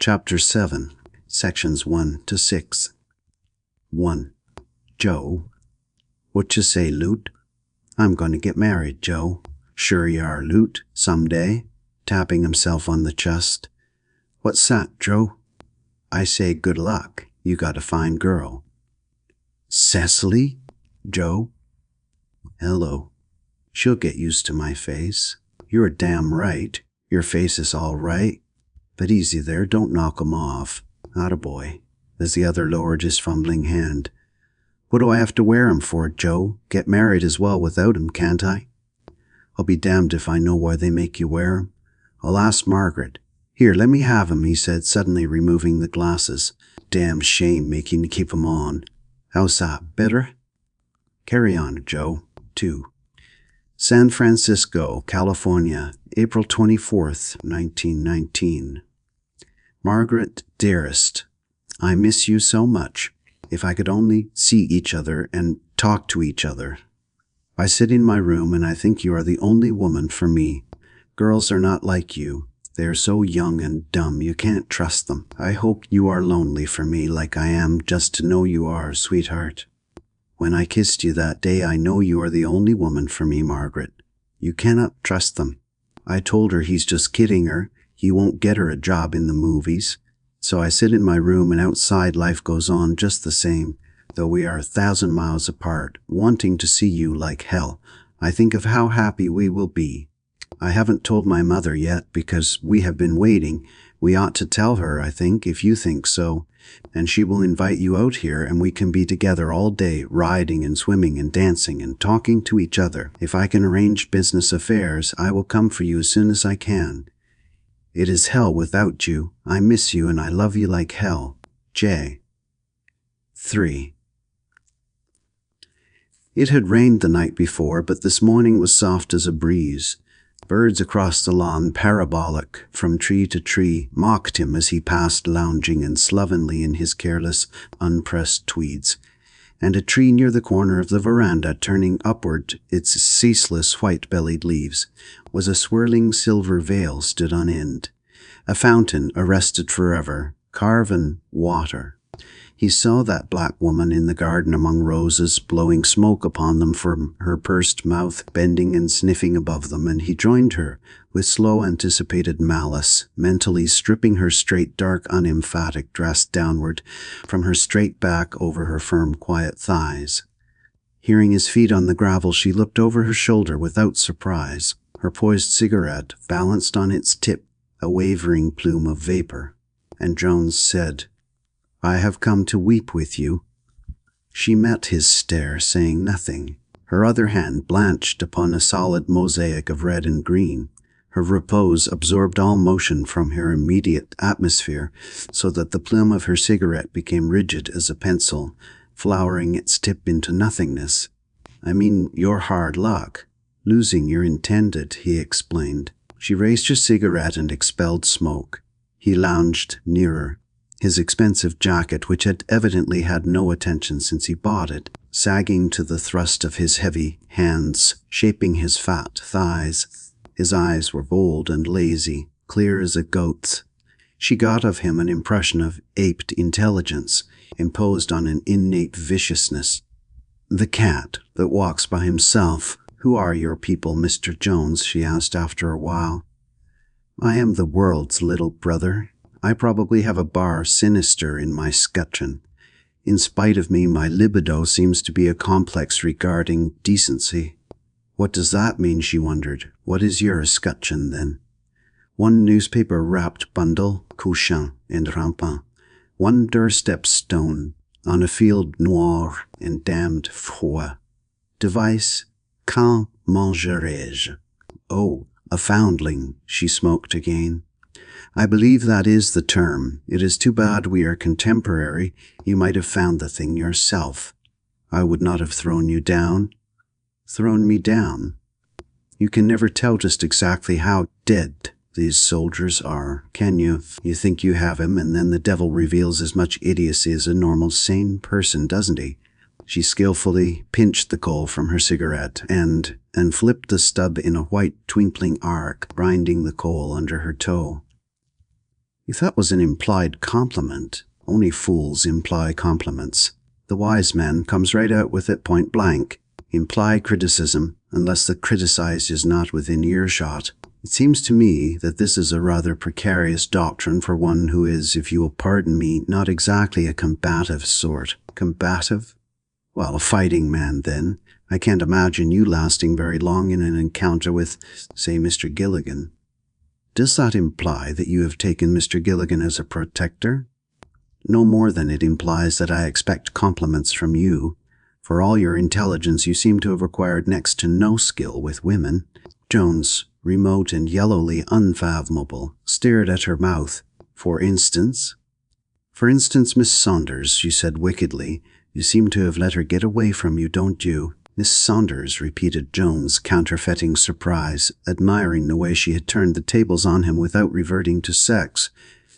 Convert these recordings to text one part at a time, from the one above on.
Chapter 7, Sections 1 to 6. 1. Joe. What you say, Loot? I'm going to get married, Joe. Sure you are, Loot, someday. Tapping himself on the chest. What's that, Joe? I say good luck. You got a fine girl. Cecily? Joe? Hello. She'll get used to my face. You're damn right. Your face is all right. But easy there, don't knock 'em off. Attaboy. As the other lowered his fumbling hand. What do I have to wear 'em for, Joe? Get married as well without 'em, can't I? I'll be damned if I know why they make you wear 'em. I'll ask Margaret. Here, let me have 'em, he said, suddenly removing the glasses. Damn shame making you keep 'em on. How's that, better? Carry on, Joe. 2. San Francisco, California, April 24th, 1919. Margaret, dearest, I miss you so much. If I could only see each other and talk to each other. I sit in my room and I think you are the only woman for me. Girls are not like you. They are so young and dumb you can't trust them. I hope you are lonely for me like I am just to know you are, sweetheart. When I kissed you that day, I know you are the only woman for me, Margaret. You cannot trust them. I told her he's just kidding her. He won't get her a job in the movies. So I sit in my room and outside life goes on just the same, though we are 1,000 miles apart, wanting to see you like hell. I think of how happy we will be. I haven't told my mother yet because we have been waiting. We ought to tell her, I think, if you think so. And she will invite you out here and we can be together all day, riding and swimming and dancing and talking to each other. If I can arrange business affairs, I will come for you as soon as I can. It is hell without you. I miss you and I love you like hell. J. 3. It had rained the night before, but this morning was soft as a breeze. Birds across the lawn, parabolic from tree to tree, mocked him as he passed lounging and slovenly in his careless, unpressed tweeds. And a tree near the corner of the veranda, turning upward its ceaseless white-bellied leaves, was a swirling silver veil stood on end. A fountain arrested forever, carven water. He saw that black woman in the garden among roses, blowing smoke upon them from her pursed mouth, bending and sniffing above them, and he joined her with slow anticipated malice, mentally stripping her straight, dark, unemphatic dress downward from her straight back over her firm, quiet thighs. Hearing his feet on the gravel, she looked over her shoulder without surprise, her poised cigarette balanced on its tip, a wavering plume of vapor. And Jones said, I have come to weep with you. She met his stare, saying nothing, her other hand blanched upon a solid mosaic of red and green. Her repose absorbed all motion from her immediate atmosphere, so that the plume of her cigarette became rigid as a pencil, flowering its tip into nothingness. I mean, your hard luck. Losing your intended, he explained. She raised her cigarette and expelled smoke. He lounged nearer. His expensive jacket, which had evidently had no attention since he bought it, sagging to the thrust of his heavy hands, shaping his fat thighs. His eyes were bold and lazy, clear as a goat's. She got of him an impression of aped intelligence, imposed on an innate viciousness. The cat that walks by himself. Who are your people, Mr. Jones? She asked after a while. I am the world's little brother. I probably have a bar sinister in my scutcheon. In spite of me, my libido seems to be a complex regarding decency. What does that mean, she wondered. What is your escutcheon, then? One newspaper-wrapped bundle, couchant and rampant. One doorstep stone, on a field noir and damned froid. Device, quand mangerai-je? Oh, a foundling, she smoked again. I believe that is the term. It is too bad we are contemporary. You might have found the thing yourself. I would not have thrown you down. Thrown me down? You can never tell just exactly how dead these soldiers are, can you? You think you have him, and then the devil reveals as much idiocy as a normal, sane person, doesn't he? She skillfully pinched the coal from her cigarette and flipped the stub in a white twinkling arc, grinding the coal under her toe. If that was an implied compliment, only fools imply compliments. The wise man comes right out with it point blank. Imply criticism, unless the criticized is not within earshot. It seems to me that this is a rather precarious doctrine for one who is, if you will pardon me, not exactly a combative sort. Combative? Well, a fighting man, then. I can't imagine you lasting very long in an encounter with, say, Mr. Gilligan. Does that imply that you have taken Mr. Gilligan as a protector? No more than it implies that I expect compliments from you. For all your intelligence, you seem to have acquired next to no skill with women. Jones, remote and yellowly unfathomable, stared at her mouth. For instance, Miss Saunders, she said wickedly. You seem to have let her get away from you, don't you? Miss Saunders, repeated Jones, counterfeiting surprise, admiring the way she had turned the tables on him without reverting to sex.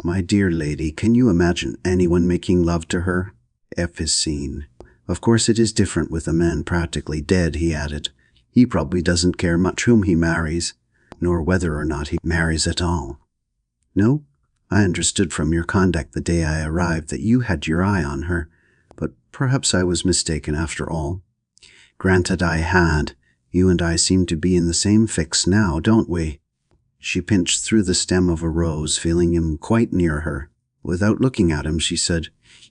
My dear lady, can you imagine anyone making love to her? F is seen. Of course it is different with a man practically dead, he added. He probably doesn't care much whom he marries, nor whether or not he marries at all. No, I understood from your conduct the day I arrived that you had your eye on her, but perhaps I was mistaken after all. Granted I had. You and I seem to be in the same fix now, don't we? She pinched through the stem of a rose, feeling him quite near her. Without looking at him, she said,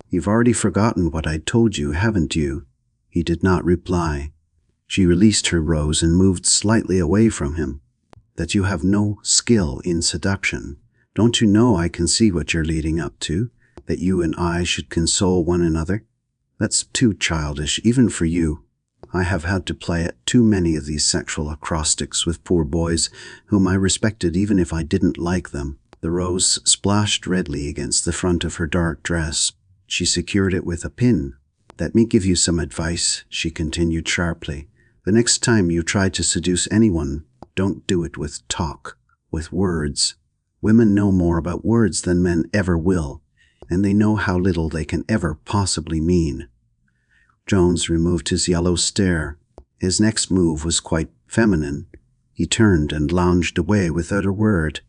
You've already forgotten what I told you, haven't you? He did not reply. She released her rose and moved slightly away from him. That you have no skill in seduction. Don't you know I can see what you're leading up to? That you and I should console one another? That's too childish, even for you. I have had to play at too many of these sexual acrostics with poor boys whom I respected even if I didn't like them. The rose splashed redly against the front of her dark dress. She secured it with a pin. Let me give you some advice, she continued sharply. The next time you try to seduce anyone, don't do it with talk, with words. Women know more about words than men ever will, and they know how little they can ever possibly mean. Jones removed his yellow stare. His next move was quite feminine. He turned and lounged away without a word,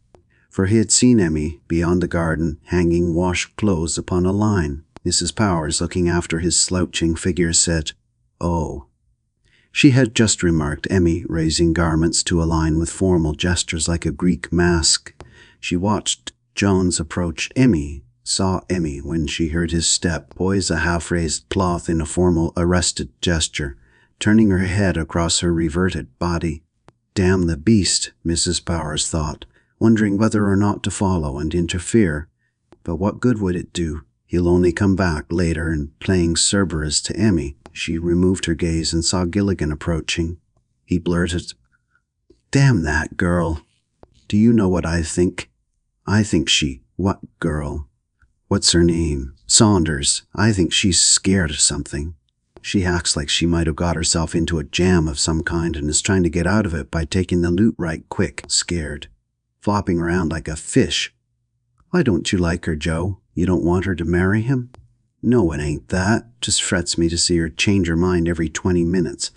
for he had seen Emmy, beyond the garden, hanging washed clothes upon a line. Mrs. Powers, looking after his slouching figure, said, Oh. She had just remarked Emmy raising garments to a line with formal gestures like a Greek mask. She watched Jones approach Emmy, saw Emmy when she heard his step, poise a half-raised cloth in a formal arrested gesture, turning her head across her reverted body. Damn the beast, Mrs. Powers thought, wondering whether or not to follow and interfere. But what good would it do? He'll only come back later and playing Cerberus to Emmy. She removed her gaze and saw Gilligan approaching. He blurted, Damn that girl. Do you know what I think? I think What girl? What's her name? Saunders. I think she's scared of something. She acts like she might have got herself into a jam of some kind and is trying to get out of it by taking the loot right quick, scared. Flopping around like a fish. Why don't you like her, Joe? You don't want her to marry him? No, it ain't that. Just frets me to see her change her mind every 20 minutes.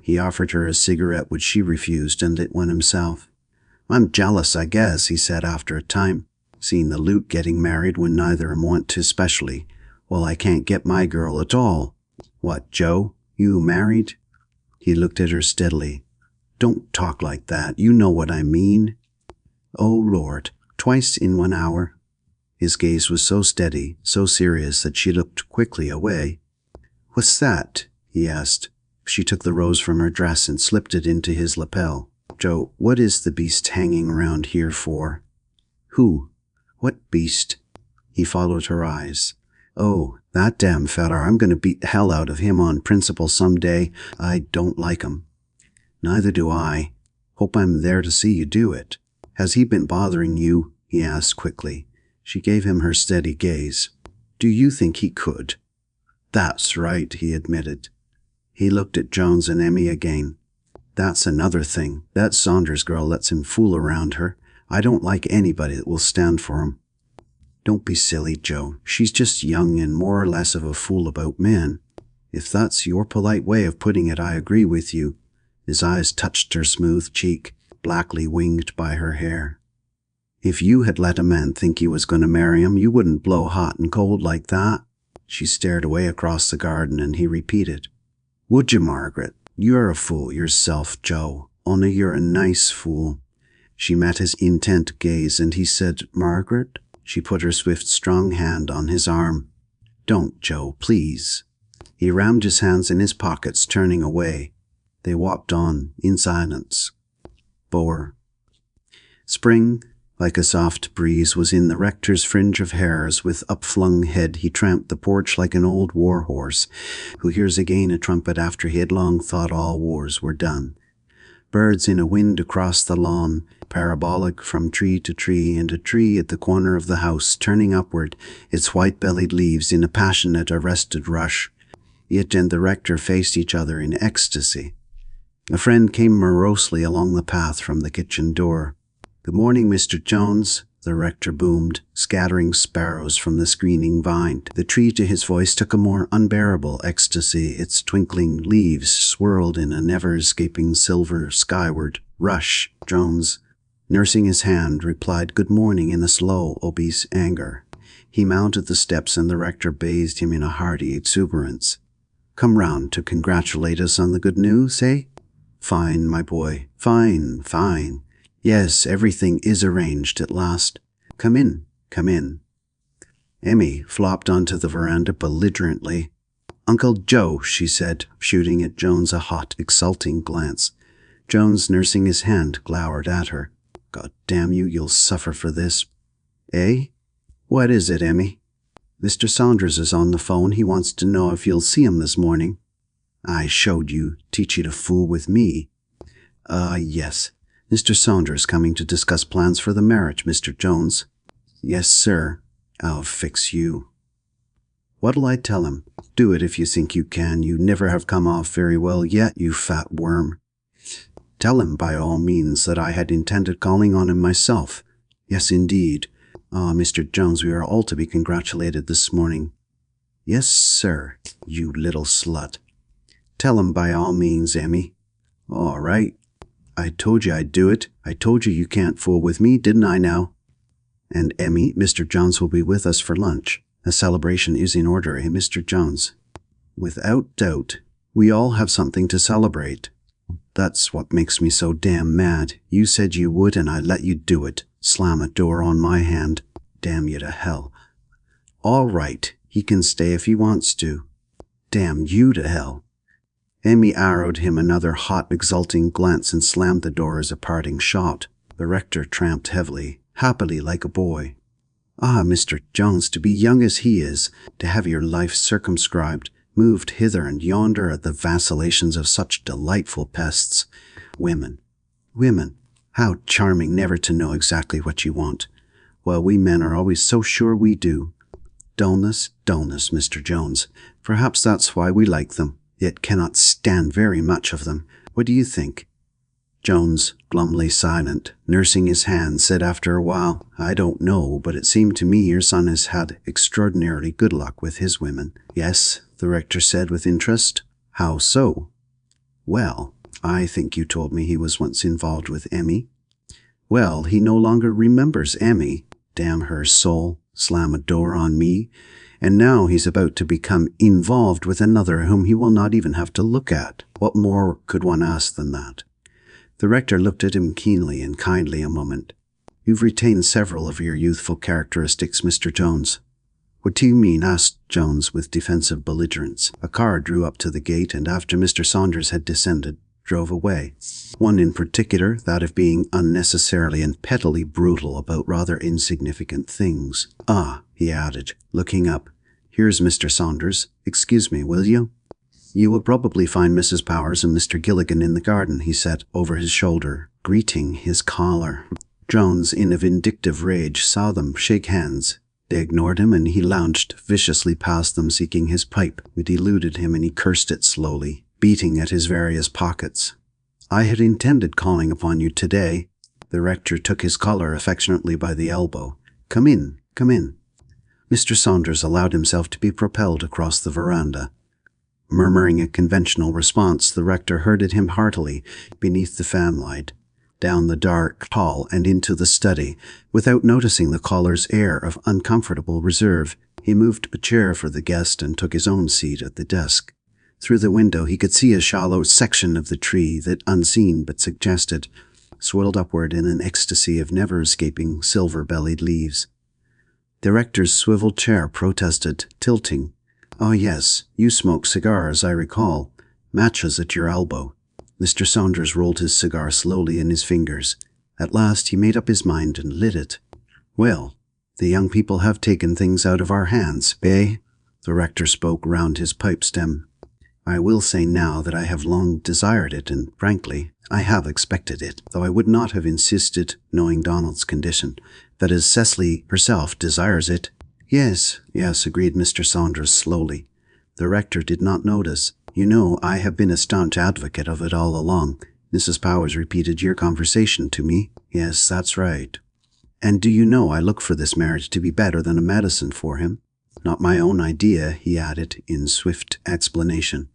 He offered her a cigarette, which she refused, and lit one himself. I'm jealous, I guess, he said after a time. Seeing the Luke getting married when neither of 'em want to especially. Well, I can't get my girl at all. What, Joe? You married? He looked at her steadily. Don't talk like that. You know what I mean. Oh, Lord. Twice in 1 hour. His gaze was so steady, so serious that she looked quickly away. What's that? He asked. She took the rose from her dress and slipped it into his lapel. Joe, what is the beast hanging around here for? Who? What beast? He followed her eyes. Oh, that damn feller. I'm going to beat the hell out of him on principle some day. I don't like him. Neither do I. Hope I'm there to see you do it. Has he been bothering you? He asked quickly. She gave him her steady gaze. Do you think he could? That's right, he admitted. He looked at Jones and Emmy again. That's another thing. That Saunders girl lets him fool around her. I don't like anybody that will stand for him. Don't be silly, Joe. She's just young and more or less of a fool about men. If that's your polite way of putting it, I agree with you. His eyes touched her smooth cheek, blackly winged by her hair. If you had let a man think you was going to marry him, you wouldn't blow hot and cold like that." She stared away across the garden, and he repeated, "Would you, Margaret? You're a fool yourself, Joe. Only you're a nice fool." She met his intent gaze, and he said, "Margaret?" She put her swift, strong hand on his arm. "Don't, Joe, please." He rammed his hands in his pockets, turning away. They walked on, in silence. Spring, like a soft breeze, was in the rector's fringe of hairs. With upflung head he tramped the porch like an old war horse who hears again a trumpet after he had long thought all wars were done. Birds in a wind across the lawn, parabolic from tree to tree, and a tree at the corner of the house turning upward, its white-bellied leaves in a passionate, arrested rush. It and the rector faced each other in ecstasy. A friend came morosely along the path from the kitchen door. "Good morning, Mr. Jones," the rector boomed, scattering sparrows from the screening vine. The tree to his voice took a more unbearable ecstasy. Its twinkling leaves swirled in a never-escaping silver skyward rush. Jones, nursing his hand, replied good morning in a slow, obese anger. He mounted the steps, and the rector bathed him in a hearty exuberance. "Come round to congratulate us on the good news, eh?" "Fine, my boy, fine, fine. Yes, everything is arranged at last. Come in, come in." Emmy flopped onto the veranda belligerently. "Uncle Joe," she said, shooting at Jones a hot, exulting glance. Jones, nursing his hand, glowered at her. "God damn you, you'll suffer for this." "Eh? What is it, Emmy?" "Mr. Saunders is on the phone. He wants to know if you'll see him this morning." "I showed you. Teach you to fool with me." Yes. Mr. Saunders coming to discuss plans for the marriage, Mr. Jones." "Yes, sir. I'll fix you." "What'll I tell him?" "Do it if you think you can. You never have come off very well yet, you fat worm." "Tell him by all means that I had intended calling on him myself." "Yes, indeed. Mr. Jones, we are all to be congratulated this morning." "Yes, sir, you little slut." "Tell him by all means, Emmy." "All right. I told you I'd do it. I told you can't fool with me, didn't I now?" "And Emmy, Mr. Jones will be with us for lunch. A celebration is in order, eh, Mr. Jones?" "Without doubt. We all have something to celebrate. That's what makes me so damn mad. You said you would, and I let you do it. Slam a door on my hand. Damn you to hell." "All right. He can stay if he wants to." "Damn you to hell." Emmy arrowed him another hot, exulting glance and slammed the door as a parting shot. The rector tramped heavily, happily like a boy. "Ah, Mr. Jones, to be young as he is, to have your life circumscribed, moved hither and yonder at the vacillations of such delightful pests. Women. Women. How charming never to know exactly what you want. Well, we men are always so sure we do. Dullness, dullness, Mr. Jones. Perhaps that's why we like them, yet cannot stand very much of them. What do you think?" Jones, glumly silent, nursing his hand, said after a while, "I don't know, but it seemed to me your son has had extraordinarily good luck with his women." "Yes," the rector said with interest. "How so?" "Well, I think you told me he was once involved with Emmy." "Well, he no longer remembers Emmy. Damn her soul, slam a door on me. And now he's about to become involved with another whom he will not even have to look at. What more could one ask than that?" The rector looked at him keenly and kindly a moment. "You've retained several of your youthful characteristics, Mr. Jones." "What do you mean?" asked Jones with defensive belligerence. A car drew up to the gate, and after Mr. Saunders had descended, drove away. One in particular, that of being unnecessarily and pettily brutal about rather insignificant things. "Ah," he added, looking up, "here's Mr. Saunders. Excuse me, will you?" "You will probably find Mrs. Powers and Mr. Gilligan in the garden," he said over his shoulder, greeting his caller. Jones, in a vindictive rage, saw them shake hands. They ignored him, and he lounged viciously past them seeking his pipe. It eluded him, and he cursed it slowly, beating at his various pockets. "I had intended calling upon you today." The rector took his caller affectionately by the elbow. Come in, come in." Mr. Saunders allowed himself to be propelled across the veranda. Murmuring a conventional response, the rector herded him heartily beneath the fanlight. down the dark hall and into the study. Without noticing the caller's air of uncomfortable reserve, he moved a chair for the guest and took his own seat at the desk. Through the window he could see a shallow section of the tree that, unseen but suggested, swirled upward in an ecstasy of never-escaping silver-bellied leaves. The rector's swivel chair protested, tilting. "Oh yes, you smoke cigars, I recall. Matches at your elbow." Mr. Saunders rolled his cigar slowly in his fingers. At last he made up his mind and lit it. "Well, the young people have taken things out of our hands, eh?" The rector spoke round his pipe stem. "I will say now that I have long desired it, and frankly, I have expected it, though I would not have insisted, knowing Donald's condition, that as Cecily herself desires it." Yes, agreed Mr. Saunders slowly. The rector did not notice. "You know, I have been a staunch advocate of it all along. Mrs. Powers repeated your conversation to me." "Yes, that's right." "And do you know, I look for this marriage to be better than a medicine for him. Not my own idea," he added in swift explanation.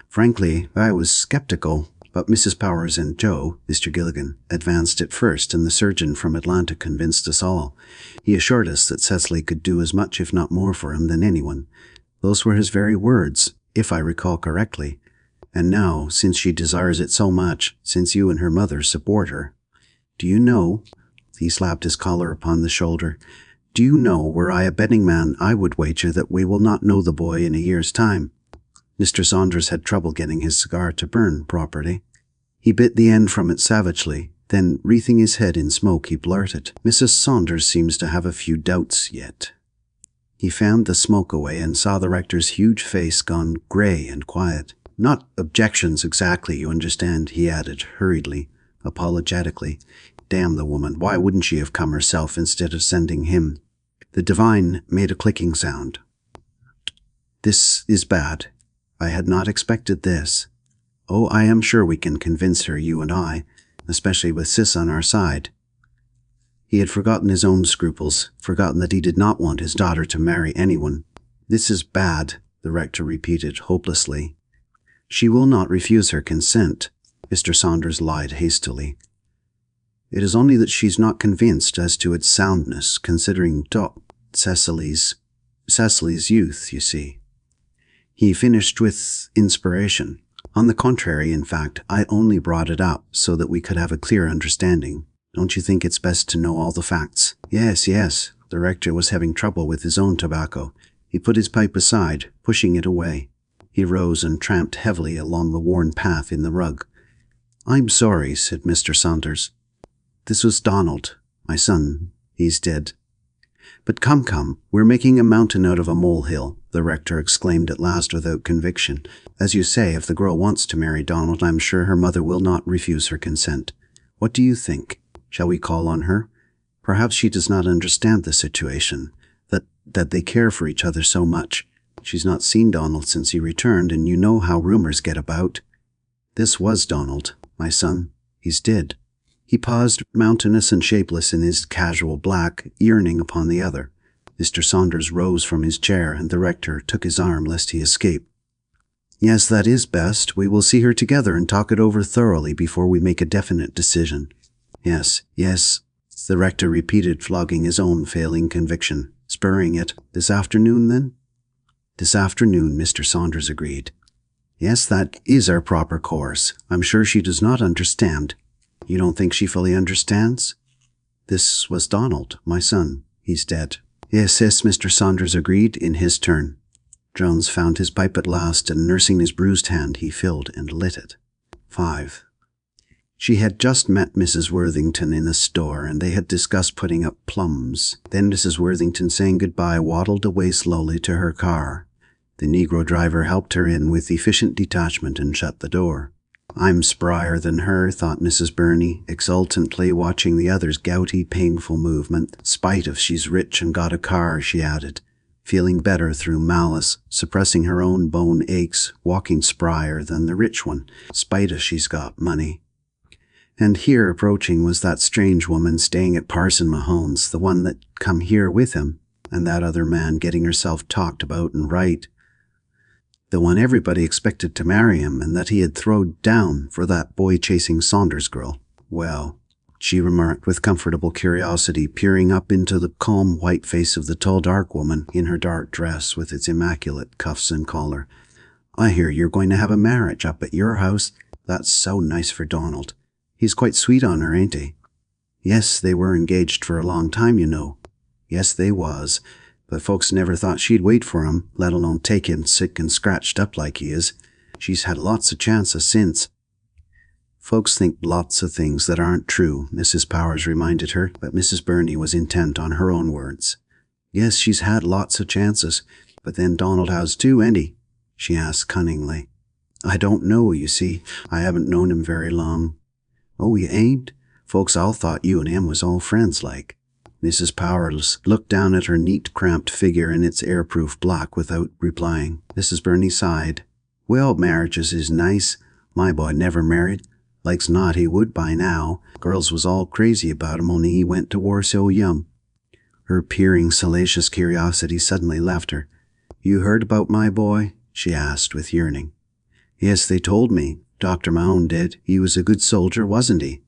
"Frankly, I was skeptical, but Mrs. Powers and Joe, Mr. Gilligan, advanced it first, and the surgeon from Atlanta convinced us all. He assured us that Cecily could do as much, if not more, for him than anyone. Those were his very words, if I recall correctly. And now, since she desires it so much, since you and her mother support her, do you know," he slapped his collar upon the shoulder, "do you know, were I a betting man, I would wager that we will not know the boy in a year's time." Mr. Saunders had trouble getting his cigar to burn properly. He bit the end from it savagely, then, wreathing his head in smoke, he blurted, "Mrs. Saunders seems to have a few doubts yet." He fanned the smoke away and saw the rector's huge face gone grey and quiet. "Not objections exactly, you understand," he added hurriedly, apologetically. "Damn the woman, why wouldn't she have come herself instead of sending him?" The divine made a clicking sound. "This is bad. I had not expected this. Oh, I am sure we can convince her, you and I, especially with Sis on our side." He had forgotten his own scruples, forgotten that he did not want his daughter to marry anyone. "This is bad," the rector repeated hopelessly. "She will not refuse her consent," Mr. Saunders lied hastily. "It is only that she's not convinced as to its soundness, considering Cecily's youth, you see." He finished with inspiration. "On the contrary, in fact, I only brought it up so that we could have a clear understanding. Don't you think it's best to know all the facts?" Yes. The rector was having trouble with his own tobacco. He put his pipe aside, pushing it away. He rose and tramped heavily along the worn path in the rug. "I'm sorry," said Mr. Saunders. "This was Donald, my son. He's dead." "But come, we're making a mountain out of a molehill," the rector exclaimed at last without conviction. "As you say, if the girl wants to marry Donald, I'm sure her mother will not refuse her consent. What do you think? Shall we call on her? Perhaps she does not understand the situation, that they care for each other so much. She's not seen Donald since he returned, and you know how rumors get about. This was Donald, my son. He's dead." He paused, mountainous and shapeless in his casual black, yearning upon the other. Mr. Saunders rose from his chair, and the rector took his arm lest he escape. "Yes, that is best. We will see her together and talk it over thoroughly before we make a definite decision." Yes, the rector repeated, flogging his own failing conviction, spurring it. "This afternoon, then?" "This afternoon," Mr. Saunders agreed. "Yes, that is our proper course. I'm sure she does not understand." "You don't think she fully understands?" "This was Donald, my son. He's dead." Yes, Mr. Saunders agreed in his turn. Jones found his pipe at last, and nursing his bruised hand, he filled and lit it. 5. She had just met Mrs. Worthington in the store, and they had discussed putting up plums. Then Mrs. Worthington, saying goodbye, waddled away slowly to her car. The Negro driver helped her in with efficient detachment and shut the door. "I'm sprier than her," thought Mrs. Burney, exultantly watching the other's gouty, painful movement. "Spite if she's rich and got a car," she added, feeling better through malice, suppressing her own bone aches, walking sprier than the rich one, spite if she's got money. And here approaching was that strange woman staying at Parson Mahone's, the one that come here with him, and that other man getting herself talked about and right. The one everybody expected to marry him, and that he had throwed down for that boy-chasing Saunders girl. Well, she remarked with comfortable curiosity, peering up into the calm white face of the tall dark woman in her dark dress with its immaculate cuffs and collar. "I hear you're going to have a marriage up at your house. That's so nice for Donald. He's quite sweet on her, ain't he?" "Yes, they were engaged for a long time, you know." "Yes, they was. But folks never thought she'd wait for him, let alone take him sick and scratched up like he is. She's had lots of chances since." "Folks think lots of things that aren't true," Mrs. Powers reminded her, but Mrs. Burney was intent on her own words. "Yes, she's had lots of chances, but then Donald has too, ain't he?" she asked cunningly. "I don't know, you see. I haven't known him very long." "Oh, you ain't? Folks all thought you and him was all friends like." Mrs. Powers looked down at her neat, cramped figure in its airproof black without replying. Mrs. Burney sighed. "Well, marriages is nice. My boy never married. Like's not he would by now. Girls was all crazy about him, only he went to war so young." Her peering, salacious curiosity suddenly left her. "You heard about my boy?" she asked with yearning. "Yes, they told me. Dr. Mahone did. He was a good soldier, wasn't he?"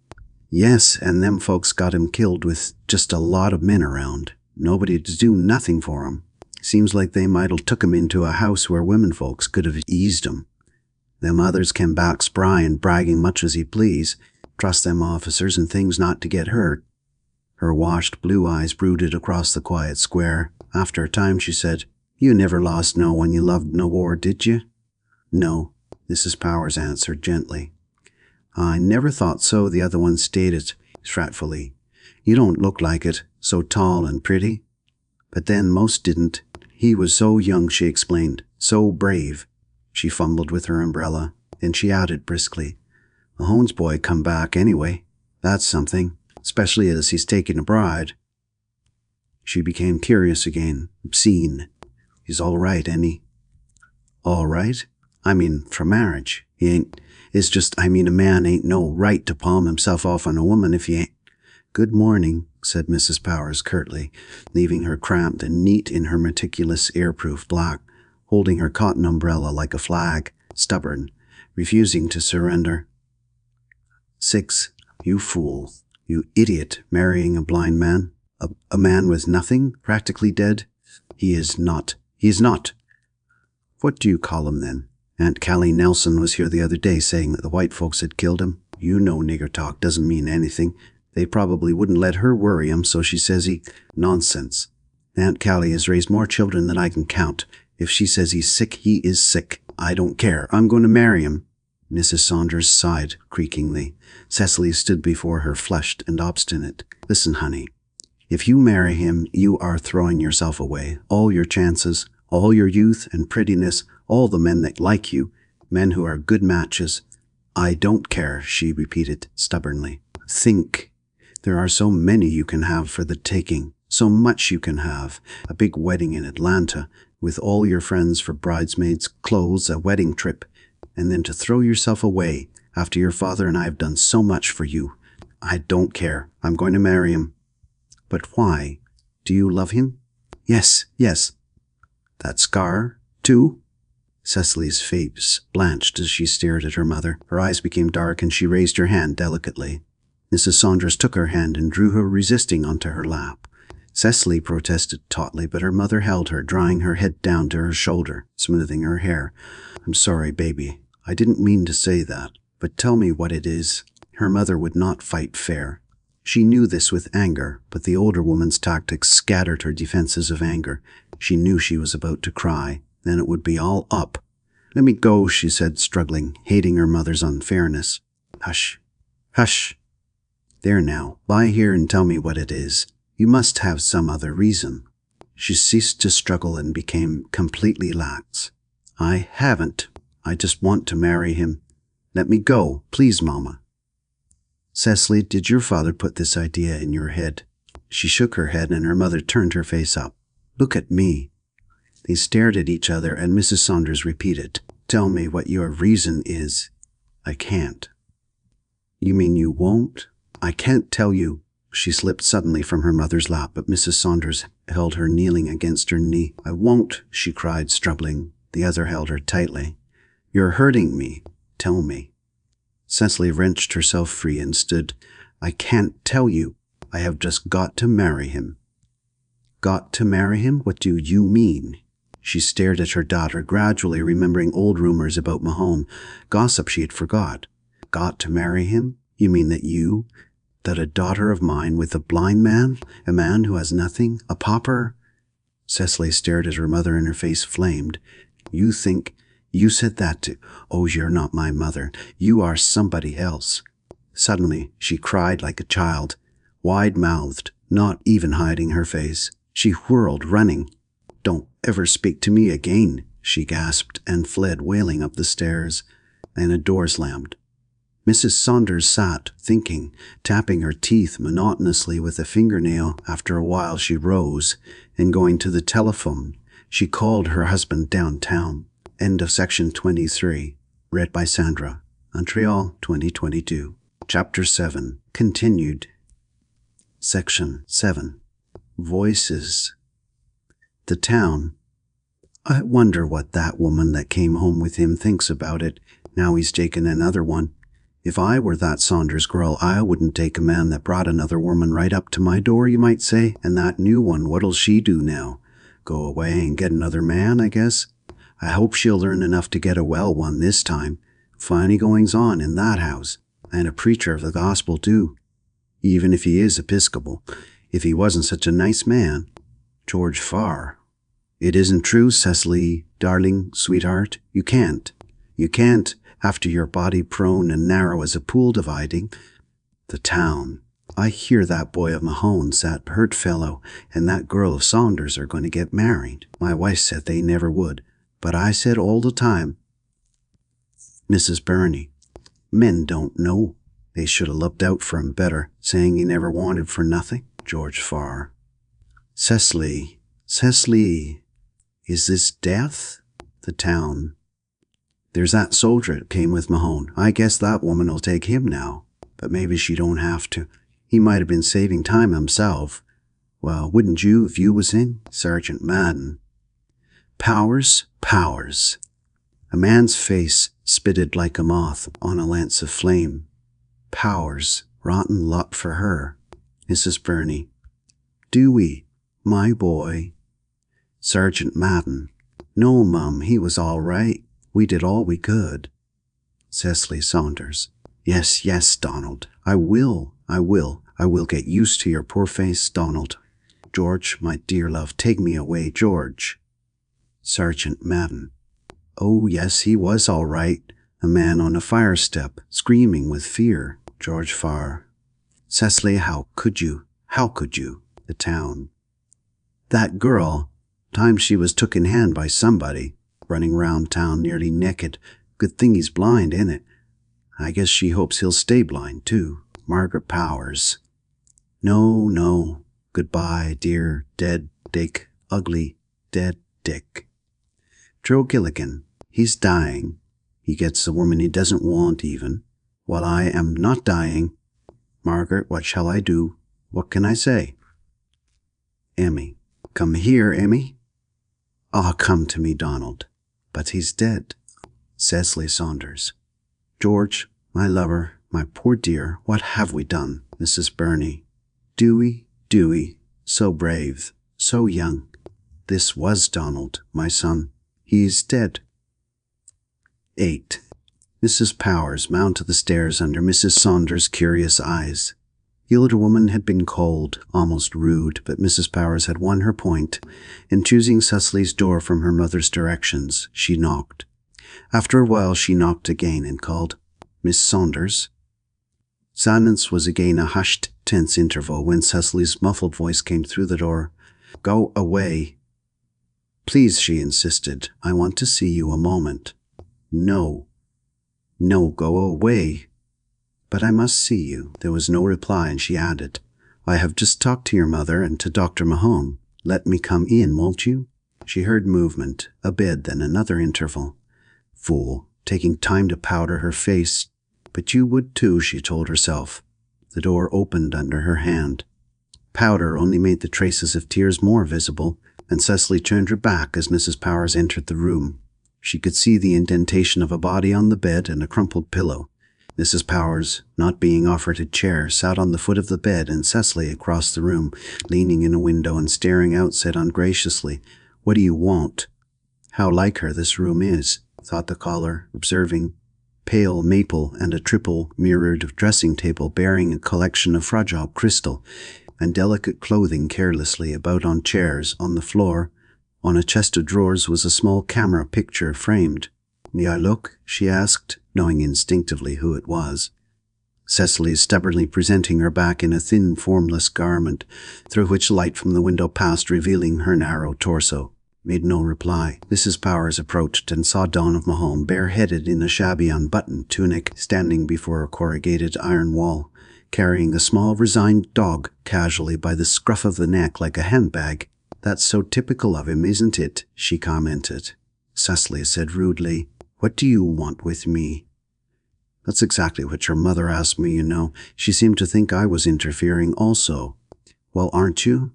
"Yes, and them folks got him killed with just a lot of men around. Nobody to do nothing for him. Seems like they might've took him into a house where women folks could have eased him. Them others came back spry and bragging much as he please. Trust them officers and things not to get hurt." Her washed blue eyes brooded across the quiet square. After a time she said, "You never lost no one you loved in a war, did you?" "No," Mrs. Powers answered gently. "I never thought so," the other one stated fretfully. "You don't look like it, so tall and pretty." "But then most didn't. He was so young," she explained. "So brave." She fumbled with her umbrella. Then she added briskly, "Mahone's boy come back anyway. That's something, especially as he's taking a bride." She became curious again, obscene. "He's all right, ain't he?" "All right? I mean, for marriage. He ain't. It's just, I mean, a man ain't no right to palm himself off on a woman if he ain't." "Good morning," said Mrs. Powers curtly, leaving her cramped and neat in her meticulous airproof black, holding her cotton umbrella like a flag, stubborn, refusing to surrender. 6. You fool. You idiot, marrying a blind man. A man with nothing, practically dead. He is not. He is not. What do you call him then? Aunt Callie Nelson was here the other day saying that the white folks had killed him. You know nigger talk doesn't mean anything. They probably wouldn't let her worry him, so she says he... Nonsense. Aunt Callie has raised more children than I can count. If she says he's sick, he is sick. I don't care. I'm going to marry him." Mrs. Saunders sighed creakingly. Cecily stood before her, flushed and obstinate. "Listen, honey. If you marry him, you are throwing yourself away. All your chances, all your youth and prettiness, all the men that like you, men who are good matches." "I don't care," she repeated stubbornly. "Think. There are so many you can have for the taking. So much you can have. A big wedding in Atlanta, with all your friends for bridesmaids, clothes, a wedding trip, and then to throw yourself away after your father and I have done so much for you. I don't care. I'm going to marry him." "But why? Do you love him?" Yes. "That scar, too?" Cecily's face blanched as she stared at her mother. Her eyes became dark and she raised her hand delicately. Mrs. Saunders took her hand and drew her resisting onto her lap. Cecily protested tautly, but her mother held her, drawing her head down to her shoulder, smoothing her hair. "I'm sorry, baby. I didn't mean to say that. But tell me what it is." Her mother would not fight fair. She knew this with anger, but the older woman's tactics scattered her defenses of anger. She knew she was about to cry. Then it would be all up. "Let me go," she said, struggling, hating her mother's unfairness. "Hush. Hush. There now, lie here and tell me what it is. You must have some other reason." She ceased to struggle and became completely lax. "I haven't. I just want to marry him. Let me go, please, Mama." "Cecily, did your father put this idea in your head?" She shook her head and her mother turned her face up. "Look at me." They stared at each other and Mrs. Saunders repeated, "Tell me what your reason is." "I can't." "You mean you won't?" "I can't tell you." She slipped suddenly from her mother's lap, but Mrs. Saunders held her kneeling against her knee. "I won't," she cried, struggling. The other held her tightly. "You're hurting me. Tell me." Cecily wrenched herself free and stood, I can't tell you. I have just got to marry him." "Got to marry him? What do you mean?" She stared at her daughter, gradually remembering old rumors about Mahone, gossip she had forgot. "Got to marry him? You mean that a daughter of mine with a blind man, a man who has nothing, a pauper?" Cecily stared at her mother and her face flamed. "You think you said that to— Oh, you're not my mother. You are somebody else." Suddenly, she cried like a child, wide-mouthed, not even hiding her face. She whirled, running. "Don't ever speak to me again," she gasped, and fled wailing up the stairs, and a door slammed. Mrs. Saunders sat, thinking, tapping her teeth monotonously with a fingernail. After a while she rose, and going to the telephone, she called her husband downtown. End of section 23. Read by Sandra. Montreal, 2022. Chapter 7. Continued. Section 7. Voices. The town. "I wonder what that woman that came home with him thinks about it, now he's taken another one. If I were that Saunders girl, I wouldn't take a man that brought another woman right up to my door, you might say. And that new one, what'll she do now? Go away and get another man, I guess. I hope she'll learn enough to get a well one this time. Funny goings on in that house. And a preacher of the gospel, too. Even if he is Episcopal. If he wasn't such a nice man. George Farr. It isn't true, Cecily, darling, sweetheart. You can't. After your body prone and narrow as a pool dividing. The town. I hear that boy of Mahone's, that hurt fellow, and that girl of Saunders are going to get married. My wife said they never would, but I said all the time. Mrs. Burney. Men don't know. They should have looked out for him better, saying he never wanted for nothing. George Farr. Cecily, is this death? The town. There's that soldier that came with Mahone. I guess that woman'll take him now. But maybe she don't have to. He might have been saving time himself. Well, wouldn't you if you was in? Sergeant Madden. Powers. A man's face spitted like a moth on a lance of flame. Powers. Rotten luck for her. Mrs. Burney. Dewey. My boy. Sergeant Madden. No, Mum, he was all right. We did all we could. Cecily Saunders. Yes, Donald. I will get used to your poor face, Donald. George, my dear love, take me away, George. Sergeant Madden. Oh, yes, he was all right. A man on a fire step, screaming with fear. George Farr. Cecily, how could you? The town. That girl, time she was took in hand by somebody, running round town nearly naked. Good thing he's blind, ain't it? I guess she hopes he'll stay blind, too. Margaret Powers. No. Goodbye, dear, dead Dick. Ugly, dead Dick. Joe Gilligan. He's dying. He gets the woman he doesn't want even. While I am not dying. Margaret, what shall I do? What can I say? Emmy. Come here, Emmy. Ah, come to me, Donald. But he's dead. Cecily Saunders. George, my lover, my poor dear, what have we done? Mrs. Burney. Dewey, so brave, so young. This was Donald, my son. He is dead. 8. Mrs. Powers mounted the stairs under Mrs. Saunders' curious eyes. The older woman had been cold, almost rude, but Mrs. Powers had won her point. In choosing Cecily's door from her mother's directions, she knocked. After a while she knocked again and called, Miss Saunders. Silence was again a hushed, tense interval when Cecily's muffled voice came through the door. Go away. Please, she insisted. I want to see you a moment. No, go away. But I must see you. There was no reply, and she added, I have just talked to your mother and to Dr. Mahone. Let me come in, won't you? She heard movement, a bed, then another interval. Fool, taking time to powder her face. But you would too, she told herself. The door opened under her hand. Powder only made the traces of tears more visible, and Cecily turned her back as Mrs. Powers entered the room. She could see the indentation of a body on the bed and a crumpled pillow. Mrs. Powers, not being offered a chair, sat on the foot of the bed, and Cecily, across the room, leaning in a window and staring out, said ungraciously, "What do you want?" "How like her this room is," thought the caller, observing pale maple and a triple mirrored dressing table bearing a collection of fragile crystal and delicate clothing carelessly about on chairs. On the floor, on a chest of drawers, was a small camera picture framed. "May I look?" she asked, knowing instinctively who it was. Cecily, stubbornly presenting her back in a thin, formless garment, through which light from the window passed, revealing her narrow torso, made no reply. Mrs. Powers approached and saw Donald Mahone, bareheaded in a shabby unbuttoned tunic, standing before a corrugated iron wall, carrying a small, resigned dog casually by the scruff of the neck like a handbag. "That's so typical of him, isn't it?" she commented. Cecily said rudely, "What do you want with me?" "That's exactly what your mother asked me, you know. She seemed to think I was interfering also." "Well, aren't you?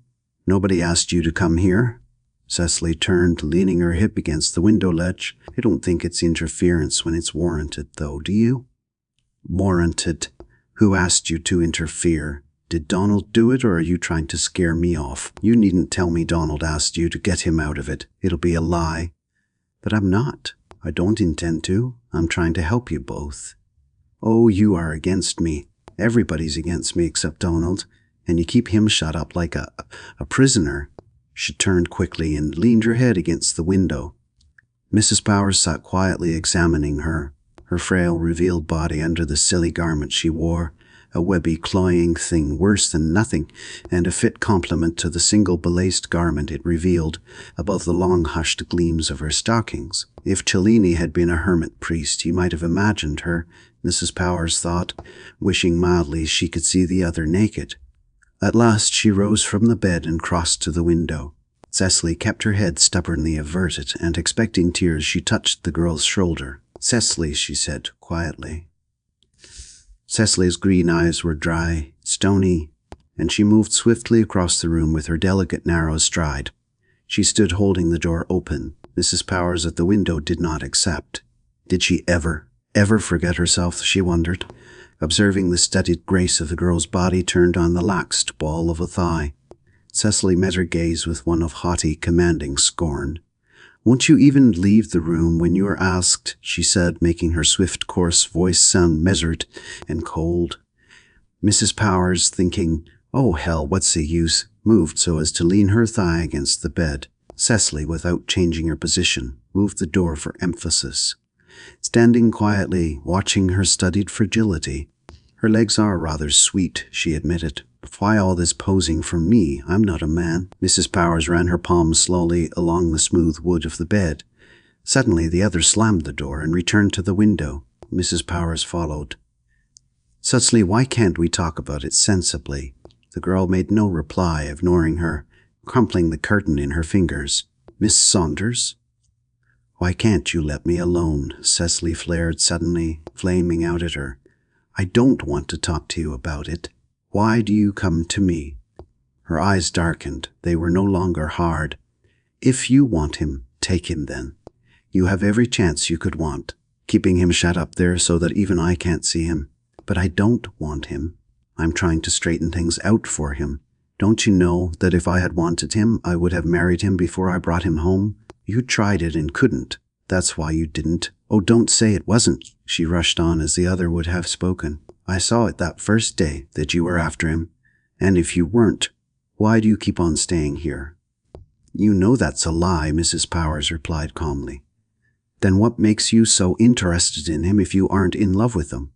Nobody asked you to come here." Cecily turned, leaning her hip against the window ledge. "I don't think it's interference when it's warranted, though, do you?" "Warranted? Who asked you to interfere? Did Donald do it, or are you trying to scare me off? You needn't tell me Donald asked you to get him out of it. It'll be a lie." "But I'm not. I don't intend to. I'm trying to help you both." "Oh, you are against me. Everybody's against me except Donald, and you keep him shut up like a prisoner." She turned quickly and leaned her head against the window. Mrs. Powers sat quietly examining her frail, revealed body under the silly garment she wore, a webby, cloying thing worse than nothing, and a fit complement to the single belaced garment it revealed above the long hushed gleams of her stockings. If Cellini had been a hermit priest, he might have imagined her, Mrs. Powers thought, wishing mildly she could see the other naked. At last she rose from the bed and crossed to the window. Cecily kept her head stubbornly averted, and expecting tears, she touched the girl's shoulder. "Cecily," she said quietly. Cecily's green eyes were dry, stony, and she moved swiftly across the room with her delicate, narrow stride. She stood holding the door open. Mrs. Powers at the window did not accept. Did she ever forget herself, she wondered, observing the studied grace of the girl's body turned on the laxed ball of a thigh. Cecily met her gaze with one of haughty, commanding scorn. "Won't you even leave the room when you are asked?" she said, making her swift, coarse voice sound measured and cold. Mrs. Powers, thinking, "Oh, hell, what's the use?" moved so as to lean her thigh against the bed. Cecily, without changing her position, moved the door for emphasis. Standing quietly, watching her studied fragility. "Her legs are rather sweet," she admitted. "But why all this posing for me? I'm not a man." Mrs. Powers ran her palms slowly along the smooth wood of the bed. Suddenly the other slammed the door and returned to the window. Mrs. Powers followed. "Cecily, why can't we talk about it sensibly?" The girl made no reply, ignoring her, crumpling the curtain in her fingers. "Miss Saunders?" "Why can't you let me alone?" Cecily flared suddenly, flaming out at her. "I don't want to talk to you about it. Why do you come to me?" Her eyes darkened. They were no longer hard. "If you want him, take him then. You have every chance you could want, keeping him shut up there so that even I can't see him. But I don't want him. I'm trying to straighten things out for him. Don't you know that if I had wanted him, I would have married him before I brought him home? You tried it and couldn't. That's why you didn't. Oh, don't say it wasn't," she rushed on as the other would have spoken. "I saw it that first day that you were after him. And if you weren't, why do you keep on staying here?" "You know that's a lie," Mrs. Powers replied calmly. "Then what makes you so interested in him if you aren't in love with him?"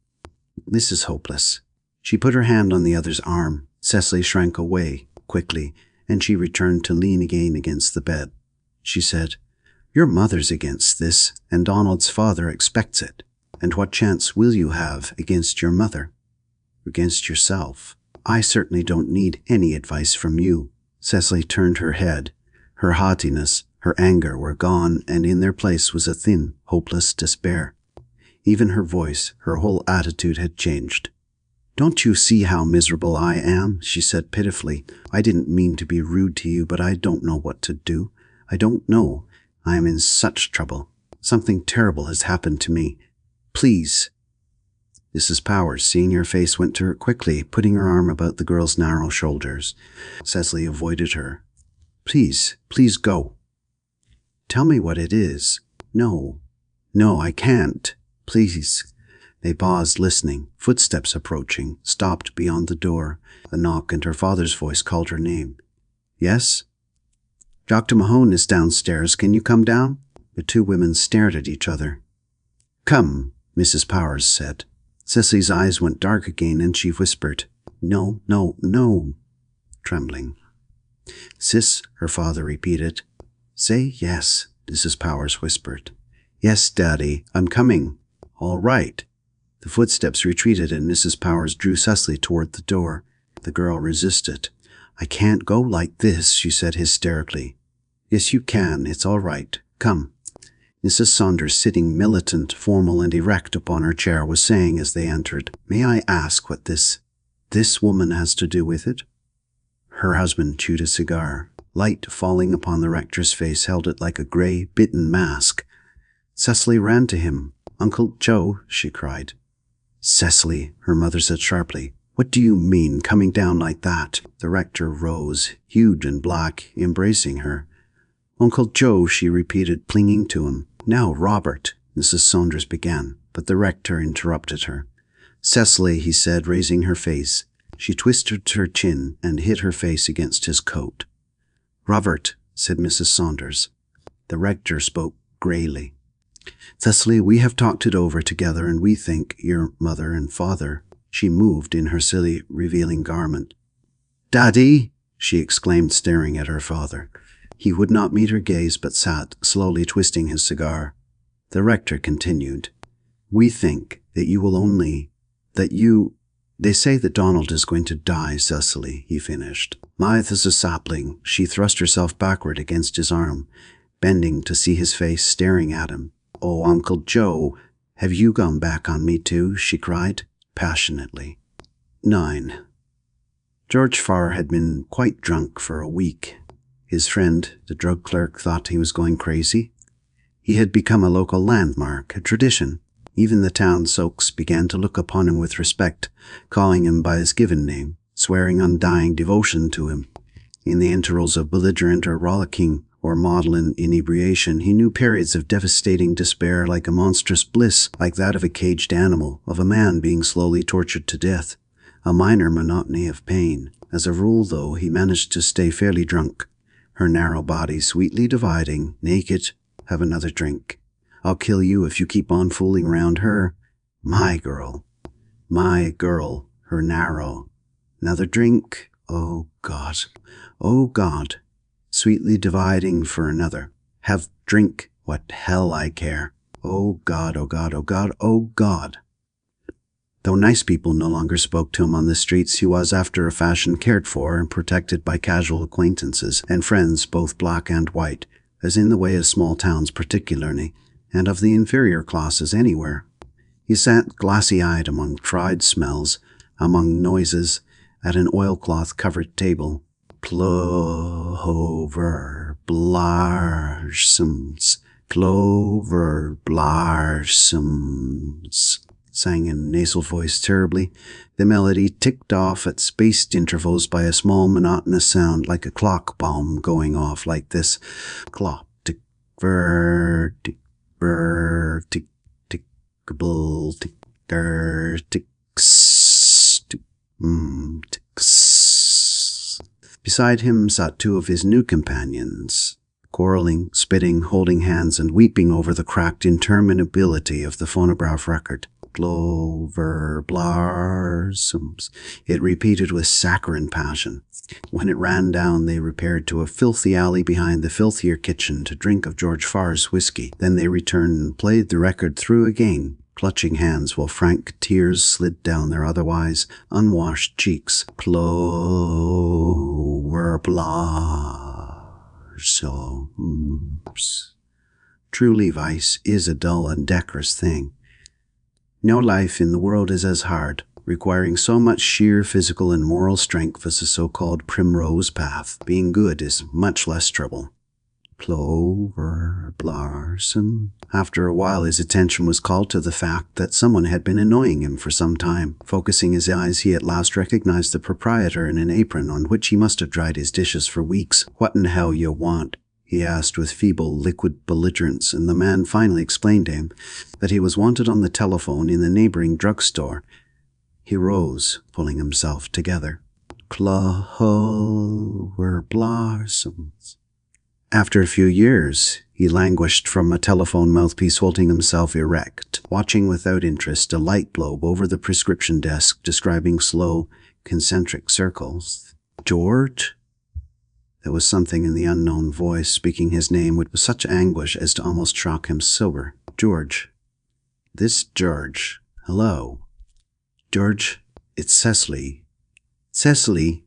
"This is hopeless." She put her hand on the other's arm. Cecily shrank away quickly, and she returned to lean again against the bed. She said, "Your mother's against this, and Donald's father expects it. And what chance will you have against your mother? Against yourself. I certainly don't need any advice from you." Cecily turned her head. Her haughtiness, her anger were gone, and in their place was a thin, hopeless despair. Even her voice, her whole attitude had changed. "Don't you see how miserable I am?" she said pitifully. "I didn't mean to be rude to you, but I don't know what to do. I don't know. I am in such trouble. Something terrible has happened to me. Please." Mrs. Powers, seeing her face, went to her quickly, putting her arm about the girl's narrow shoulders. Cecily avoided her. Please go. Tell me what it is. No, I can't. Please. They paused, listening. Footsteps approaching, stopped beyond the door. A knock, and her father's voice called her name. Yes? Dr. Mahone is downstairs. Can you come down? The two women stared at each other. Come, Mrs. Powers said. Cecily's eyes went dark again, and she whispered, No, trembling. Sis, her father repeated. Say yes, Mrs. Powers whispered. Yes, Daddy, I'm coming. All right. The footsteps retreated, and Mrs. Powers drew Cecily toward the door. The girl resisted. I can't go like this, she said hysterically. Yes, you can. It's all right. Come. Mrs. Saunders, sitting militant, formal, and erect upon her chair, was saying as they entered, May I ask what this woman has to do with it? Her husband chewed a cigar. Light falling upon the rector's face held it like a grey, bitten mask. Cecily ran to him. Uncle Joe, she cried. Cecily, her mother said sharply, what do you mean, coming down like that? The rector rose, huge and black, embracing her. Uncle Joe, she repeated, clinging to him. Now, Robert, Mrs. Saunders began, but the rector interrupted her. Cecily, he said, raising her face. She twisted her chin and hid her face against his coat. Robert, said Mrs. Saunders. The rector spoke greyly. Cecily, we have talked it over together, and we think your mother and father. She moved in her silly, revealing garment. Daddy, she exclaimed, staring at her father. He would not meet her gaze, but sat, slowly twisting his cigar. The rector continued. We think that you will only... They say that Donald is going to die, Cecily, he finished. Lithe as a sapling, she thrust herself backward against his arm, bending to see his face, staring at him. Oh, Uncle Joe, have you gone back on me too? She cried, passionately. 9. George Farr had been quite drunk for a week. His friend, the drug clerk, thought he was going crazy. He had become a local landmark, a tradition. Even the town soaks began to look upon him with respect, calling him by his given name, swearing undying devotion to him. In the intervals of belligerent or rollicking or maudlin inebriation, he knew periods of devastating despair like a monstrous bliss, like that of a caged animal, of a man being slowly tortured to death, a minor monotony of pain. As a rule, though, he managed to stay fairly drunk, her narrow body sweetly dividing, naked, have another drink. I'll kill you if you keep on fooling around her. My girl, her narrow. Another drink. Oh God, sweetly dividing for another. Have drink, what hell I care. Oh God. Though nice people no longer spoke to him on the streets, he was, after a fashion, cared for and protected by casual acquaintances and friends, both black and white, as in the way of small towns particularly, and of the inferior classes anywhere. He sat glassy-eyed among tried smells, among noises, at an oilcloth-covered table. Clover blossoms, sang in a nasal voice terribly. The melody ticked off at spaced intervals by a small monotonous sound, like a clock bomb going off like this. Clop, tick, ver, tick, ver, tick, tick, bull, tick, tick, tick, tick. Beside him sat two of his new companions, quarreling, spitting, holding hands, and weeping over the cracked interminability of the phonograph record. Clover blossoms, it repeated with saccharine passion. When it ran down, they repaired to a filthy alley behind the filthier kitchen to drink of George Farr's whiskey. Then they returned and played the record through again, clutching hands while frank tears slid down their otherwise unwashed cheeks. Clover blossoms. Truly, vice is a dull and decorous thing. No life in the world is as hard, requiring so much sheer physical and moral strength as the so-called primrose path. Being good is much less trouble. Clover blossom, After a while, his attention was called to the fact that someone had been annoying him for some time. Focusing his eyes, he at last recognized the proprietor in an apron on which he must have dried his dishes for weeks. "What in hell you want?" he asked with feeble, liquid belligerence, and the man finally explained to him that he was wanted on the telephone in the neighboring drugstore. He rose, pulling himself together. "Clover blossoms." After a few years, he languished from a telephone mouthpiece, holding himself erect, watching without interest a light globe over the prescription desk, describing slow, concentric circles. "George?" There was something in the unknown voice speaking his name with such anguish as to almost shock him sober. "George. This George. Hello. George, it's Cecily." "Cecily."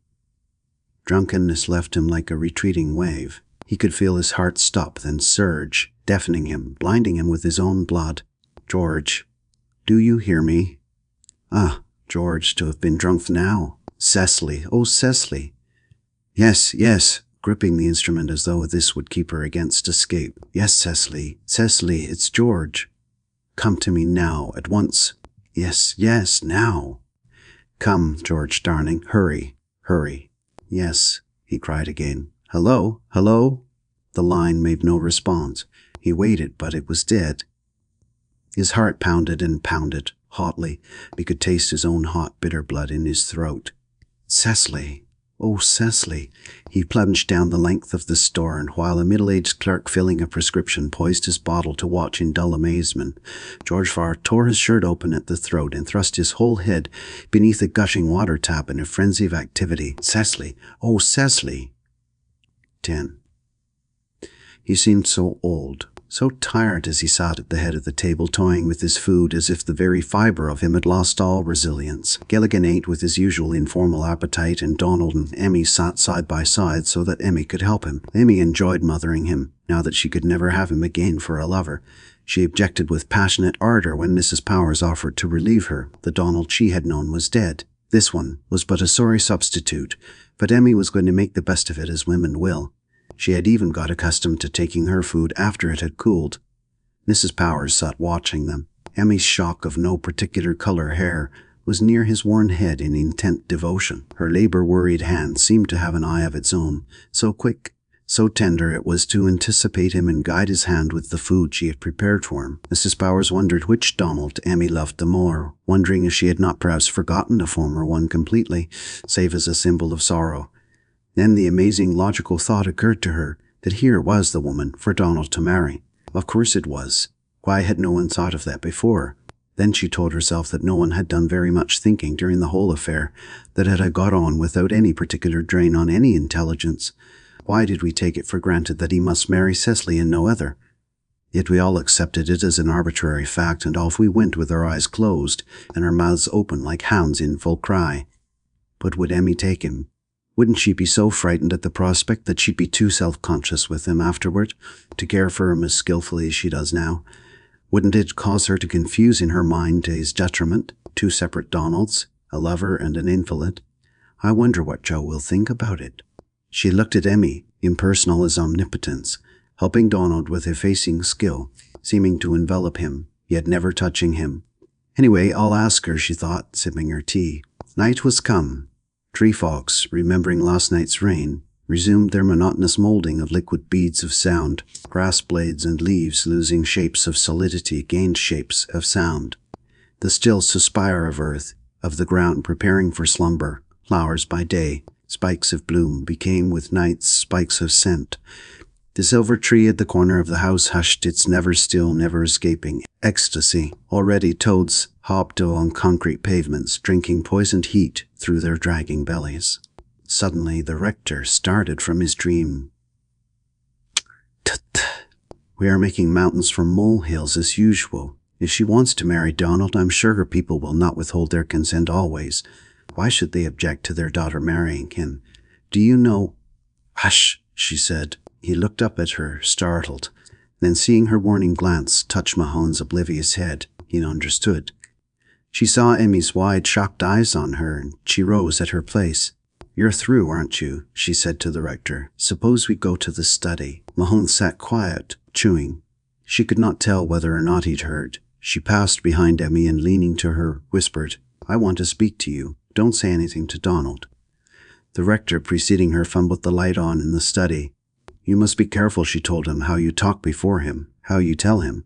Drunkenness left him like a retreating wave. He could feel his heart stop, then surge, deafening him, blinding him with his own blood. "George, do you hear me?" Ah, George, to have been drunk now. "Cecily. Oh, Cecily." "Yes, yes," gripping the instrument as though this would keep her against escape. "Yes, Cecily. Cecily, it's George. Come to me now, at once. Yes, yes, now. Come, George, darling. Hurry, hurry." "Yes," he cried again. "Hello, hello?" The line made no response. He waited, but it was dead. His heart pounded and pounded, hotly. He could taste his own hot, bitter blood in his throat. "Cecily. Oh, Cecily." He plunged down the length of the store, and while a middle-aged clerk filling a prescription poised his bottle to watch in dull amazement, George Farr tore his shirt open at the throat and thrust his whole head beneath a gushing water tap in a frenzy of activity. "Cecily. Oh, Cecily." 10. He seemed so old, so tired as he sat at the head of the table toying with his food as if the very fibre of him had lost all resilience. Gilligan ate with his usual informal appetite, and Donald and Emmy sat side by side so that Emmy could help him. Emmy enjoyed mothering him, now that she could never have him again for a lover. She objected with passionate ardour when Mrs. Powers offered to relieve her. The Donald she had known was dead. This one was but a sorry substitute, but Emmy was going to make the best of it, as women will. She had even got accustomed to taking her food after it had cooled. Mrs. Powers sat watching them. Emmy's shock of no particular colour hair was near his worn head in intent devotion. Her labour-worried hand seemed to have an eye of its own, so quick, so tender it was to anticipate him and guide his hand with the food she had prepared for him. Mrs. Powers wondered which Donald Emmy loved the more, wondering if she had not perhaps forgotten the former one completely, save as a symbol of sorrow. Then the amazing logical thought occurred to her that here was the woman for Donald to marry. Of course it was. Why had no one thought of that before? Then she told herself that no one had done very much thinking during the whole affair, that it had got on without any particular drain on any intelligence. Why did we take it for granted that he must marry Cecily and no other? Yet we all accepted it as an arbitrary fact, and off we went with our eyes closed and our mouths open like hounds in full cry. But would Emmy take him? Wouldn't she be so frightened at the prospect that she'd be too self-conscious with him afterward to care for him as skillfully as she does now? Wouldn't it cause her to confuse in her mind to his detriment two separate Donalds, a lover and an invalid? I wonder what Joe will think about it. She looked at Emmy, impersonal as omnipotence, helping Donald with effacing skill, seeming to envelop him, yet never touching him. Anyway, I'll ask her, she thought, sipping her tea. Night was come. Tree frogs, remembering last night's rain, resumed their monotonous moulding of liquid beads of sound. Grass blades and leaves, losing shapes of solidity, gained shapes of sound. The still suspire of earth, of the ground preparing for slumber, flowers by day, spikes of bloom, became with nights spikes of scent. The silver tree at the corner of the house hushed its never-still, never-escaping ecstasy. Already toads hopped along concrete pavements, drinking poisoned heat through their dragging bellies. Suddenly the rector started from his dream. Tut! We are making mountains from molehills as usual. If she wants to marry Donald, I'm sure her people will not withhold their consent always. Why should they object to their daughter marrying him? Do you know— Hush, she said. He looked up at her, startled. Then, seeing her warning glance touch Mahon's oblivious head, he understood. She saw Emmy's wide, shocked eyes on her, and she rose at her place. You're through, aren't you? She said to the rector. Suppose we go to the study. Mahon sat quiet, chewing. She could not tell whether or not he'd heard. She passed behind Emmy and, leaning to her, whispered, "I want to speak to you. Don't say anything to Donald." The rector, preceding her, fumbled the light on in the study. "You must be careful," she told him, "how you talk before him, how you tell him."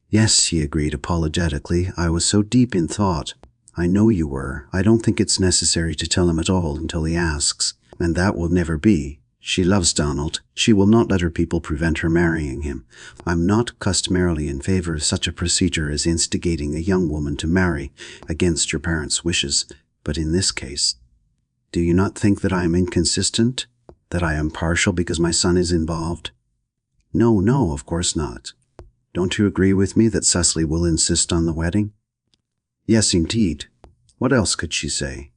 "Yes," he agreed apologetically. "I was so deep in thought." "I know you were. I don't think it's necessary to tell him at all until he asks. And that will never be. She loves Donald. She will not let her people prevent her marrying him. I'm not customarily in favor of such a procedure as instigating a young woman to marry against your parents' wishes, but in this case, do you not think that I am inconsistent? That I am partial because my son is involved?" "No, no, of course not. Don't you agree with me that Cecily will insist on the wedding?" "Yes, indeed." What else could she say?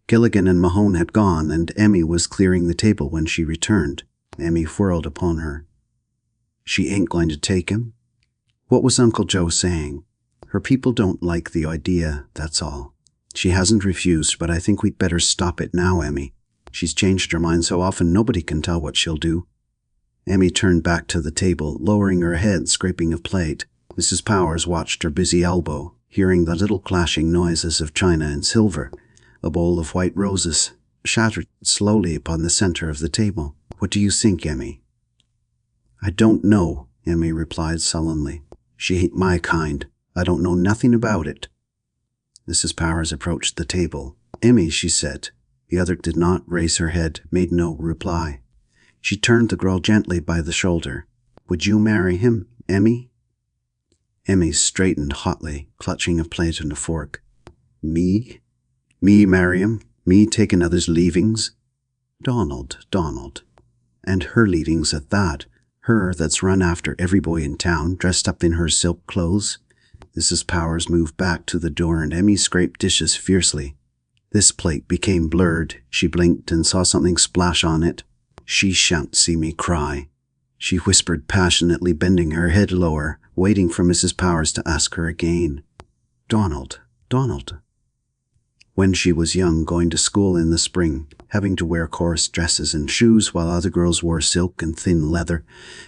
Gilligan and Mahone had gone, and Emmy was clearing the table when she returned. Emmy whirled upon her. "She ain't going to take him?" "What was Uncle Joe saying?" "Her people don't like the idea, that's all. She hasn't refused, but I think we'd better stop it now, Emmy. She's changed her mind so often nobody can tell what she'll do." Emmy turned back to the table, lowering her head, scraping a plate. Mrs. Powers watched her busy elbow, hearing the little clashing noises of china and silver. A bowl of white roses shattered slowly upon the center of the table. "What do you think, Emmy?" "I don't know," Emmy replied sullenly. "She ain't my kind. I don't know nothing about it." Mrs. Powers approached the table. "Emmy," she said. The other did not raise her head, made no reply. She turned the girl gently by the shoulder. "Would you marry him, Emmy?" Emmy straightened hotly, clutching a plate and a fork. "Me? Me marry him? Me take another's leavings?" Donald. And her leavings at that. Her that's run after every boy in town, dressed up in her silk clothes. Mrs. Powers moved back to the door, and Emmy scraped dishes fiercely. This plate became blurred. She blinked and saw something splash on it. "She shan't see me cry," she whispered passionately, bending her head lower, waiting for Mrs. Powers to ask her again. Donald. When she was young, going to school in the spring, having to wear coarse dresses and shoes while other girls wore silk and thin leather,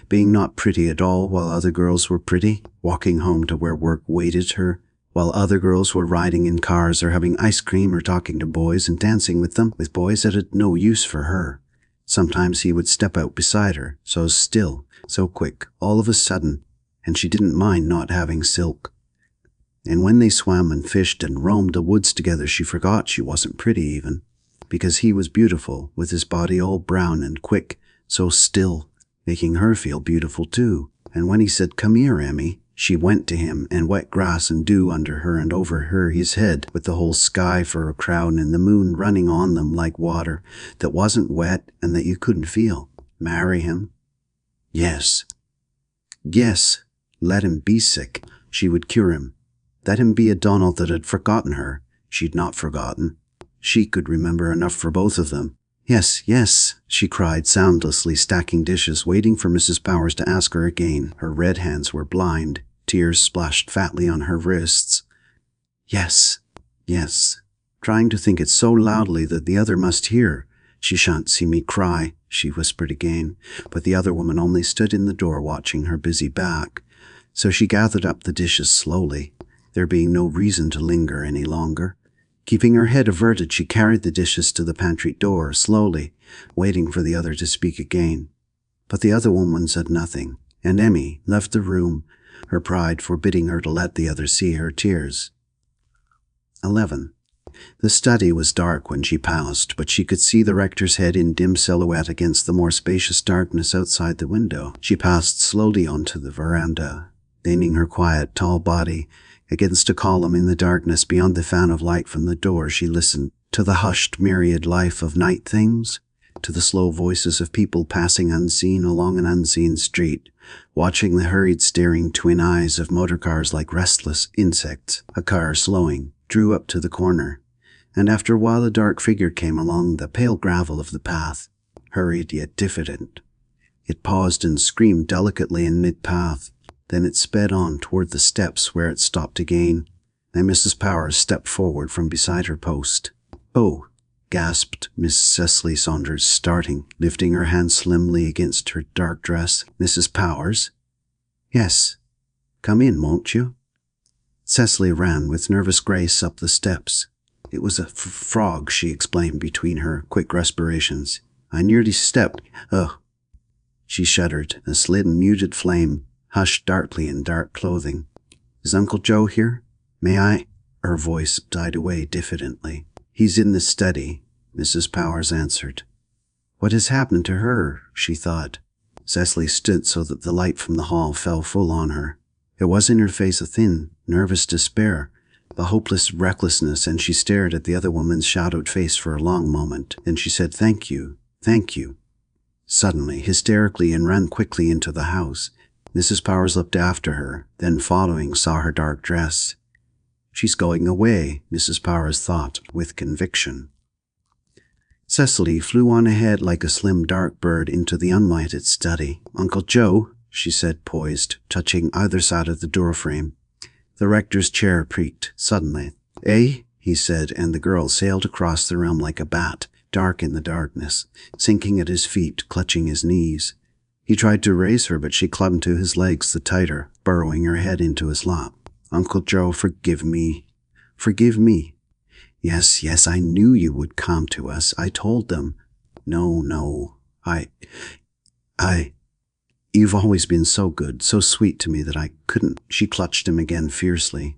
being not pretty at all while other girls were pretty, walking home to where work waited her, while other girls were riding in cars or having ice cream or talking to boys and dancing with them, with boys that had no use for her. Sometimes he would step out beside her, so still, so quick, all of a sudden, and she didn't mind not having silk. And when they swam and fished and roamed the woods together, she forgot she wasn't pretty even, because he was beautiful, with his body all brown and quick, so still, making her feel beautiful too. And when he said, "Come here, Emmy," she went to him, and wet grass and dew under her and over her his head, with the whole sky for a crown and the moon running on them like water that wasn't wet and that you couldn't feel. Marry him? Yes. Let him be sick. She would cure him. Let him be a Donald that had forgotten her. She'd not forgotten. She could remember enough for both of them. Yes, she cried soundlessly, stacking dishes, waiting for Mrs. Powers to ask her again. Her red hands were blind. Tears splashed fatly on her wrists. Yes, trying to think it so loudly that the other must hear. "She shan't see me cry," she whispered again, but the other woman only stood in the door watching her busy back. So she gathered up the dishes slowly, there being no reason to linger any longer. Keeping her head averted, she carried the dishes to the pantry door, slowly, waiting for the other to speak again. But the other woman said nothing, and Emmy left the room, her pride forbidding her to let the other see her tears. 11. The study was dark when she passed, but she could see the rector's head in dim silhouette against the more spacious darkness outside the window. She passed slowly onto the veranda, leaning her quiet, tall body against a column in the darkness beyond the fan of light from the door. She listened to the hushed myriad life of night things, to the slow voices of people passing unseen along an unseen street, watching the hurried staring twin eyes of motor cars like restless insects. A car, slowing, drew up to the corner, and after a while a dark figure came along the pale gravel of the path, hurried yet diffident. It paused and screamed delicately in mid-path. Then it sped on toward the steps where it stopped again, and Mrs. Powers stepped forward from beside her post. "Oh," gasped Miss Cecily Saunders, starting, lifting her hand slimly against her dark dress. "Mrs. Powers?" Yes. Come in, won't you? Cecily ran with nervous grace up the steps. It was a frog, she explained between her quick respirations. I nearly stepped. Ugh. She shuddered. A slim, muted flame hushed darkly in dark clothing. Is Uncle Joe here? May I? Her voice died away diffidently. He's in the study, Mrs. Powers answered. What has happened to her? She thought. Cecily stood so that the light from the hall fell full on her. There was in her face a thin, nervous despair, a hopeless recklessness, and she stared at the other woman's shadowed face for a long moment. Then she said, Thank you, thank you. Suddenly, hysterically, and ran quickly into the house. Mrs. Powers looked after her, then following saw her dark dress. She's going away, Mrs. Powers thought, with conviction. Cecily flew on ahead like a slim dark bird into the unlighted study. Uncle Joe, she said, poised, touching either side of the doorframe. The rector's chair creaked suddenly. Eh? He said, and the girl sailed across the room like a bat, dark in the darkness, sinking at his feet, clutching his knees. He tried to raise her, but she clung to his legs the tighter, burrowing her head into his lap. Uncle Joe, forgive me. Forgive me. Yes, yes, I knew you would come to us. I told them. No. You've always been so good, so sweet to me that I couldn't. She clutched him again fiercely.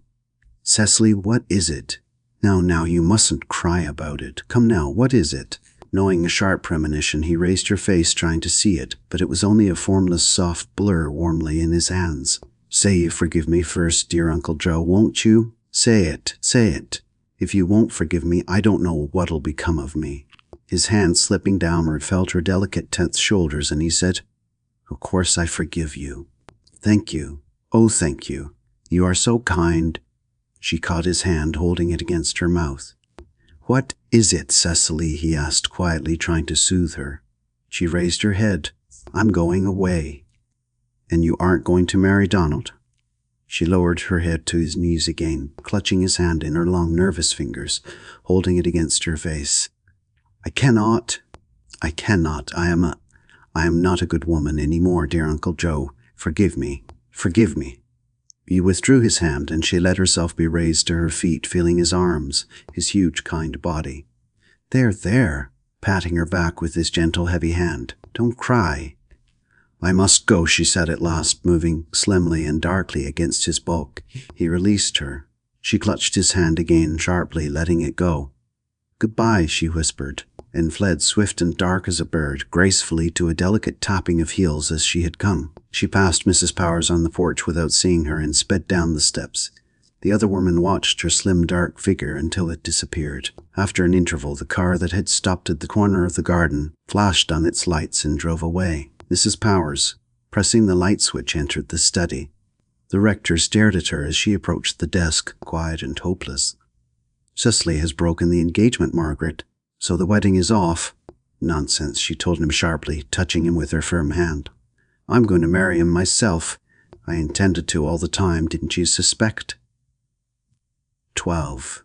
Cecily, what is it? Now, you mustn't cry about it. Come now, what is it? Knowing a sharp premonition, he raised her face, trying to see it, but it was only a formless, soft blur warmly in his hands. Say you forgive me first, dear Uncle Joe, won't you? Say it, say it. If you won't forgive me, I don't know what'll become of me. His hand slipping downward felt her delicate, tense shoulders, and he said, Of course I forgive you. Thank you. Oh, thank you. You are so kind. She caught his hand, holding it against her mouth. What is it, Cecily? He asked quietly, trying to soothe her. She raised her head. I'm going away. And you aren't going to marry Donald? She lowered her head to his knees again, clutching his hand in her long, nervous fingers, holding it against her face. I cannot. I am not a good woman any more, dear Uncle Joe. Forgive me. Forgive me. He withdrew his hand, and she let herself be raised to her feet, feeling his arms, his huge, kind body. There, patting her back with his gentle, heavy hand. Don't cry. I must go, she said at last, moving slimly and darkly against his bulk. He released her. She clutched his hand again, sharply, letting it go. Goodbye, she whispered, and fled swift and dark as a bird, gracefully to a delicate tapping of heels as she had come. She passed Mrs. Powers on the porch without seeing her and sped down the steps. The other woman watched her slim, dark figure until it disappeared. After an interval, the car that had stopped at the corner of the garden flashed on its lights and drove away. Mrs. Powers, pressing the light switch, entered the study. The rector stared at her as she approached the desk, quiet and hopeless. Cecily has broken the engagement, Margaret, so the wedding is off. Nonsense, she told him sharply, touching him with her firm hand. I'm going to marry him myself. I intended to all the time, didn't you suspect? 12.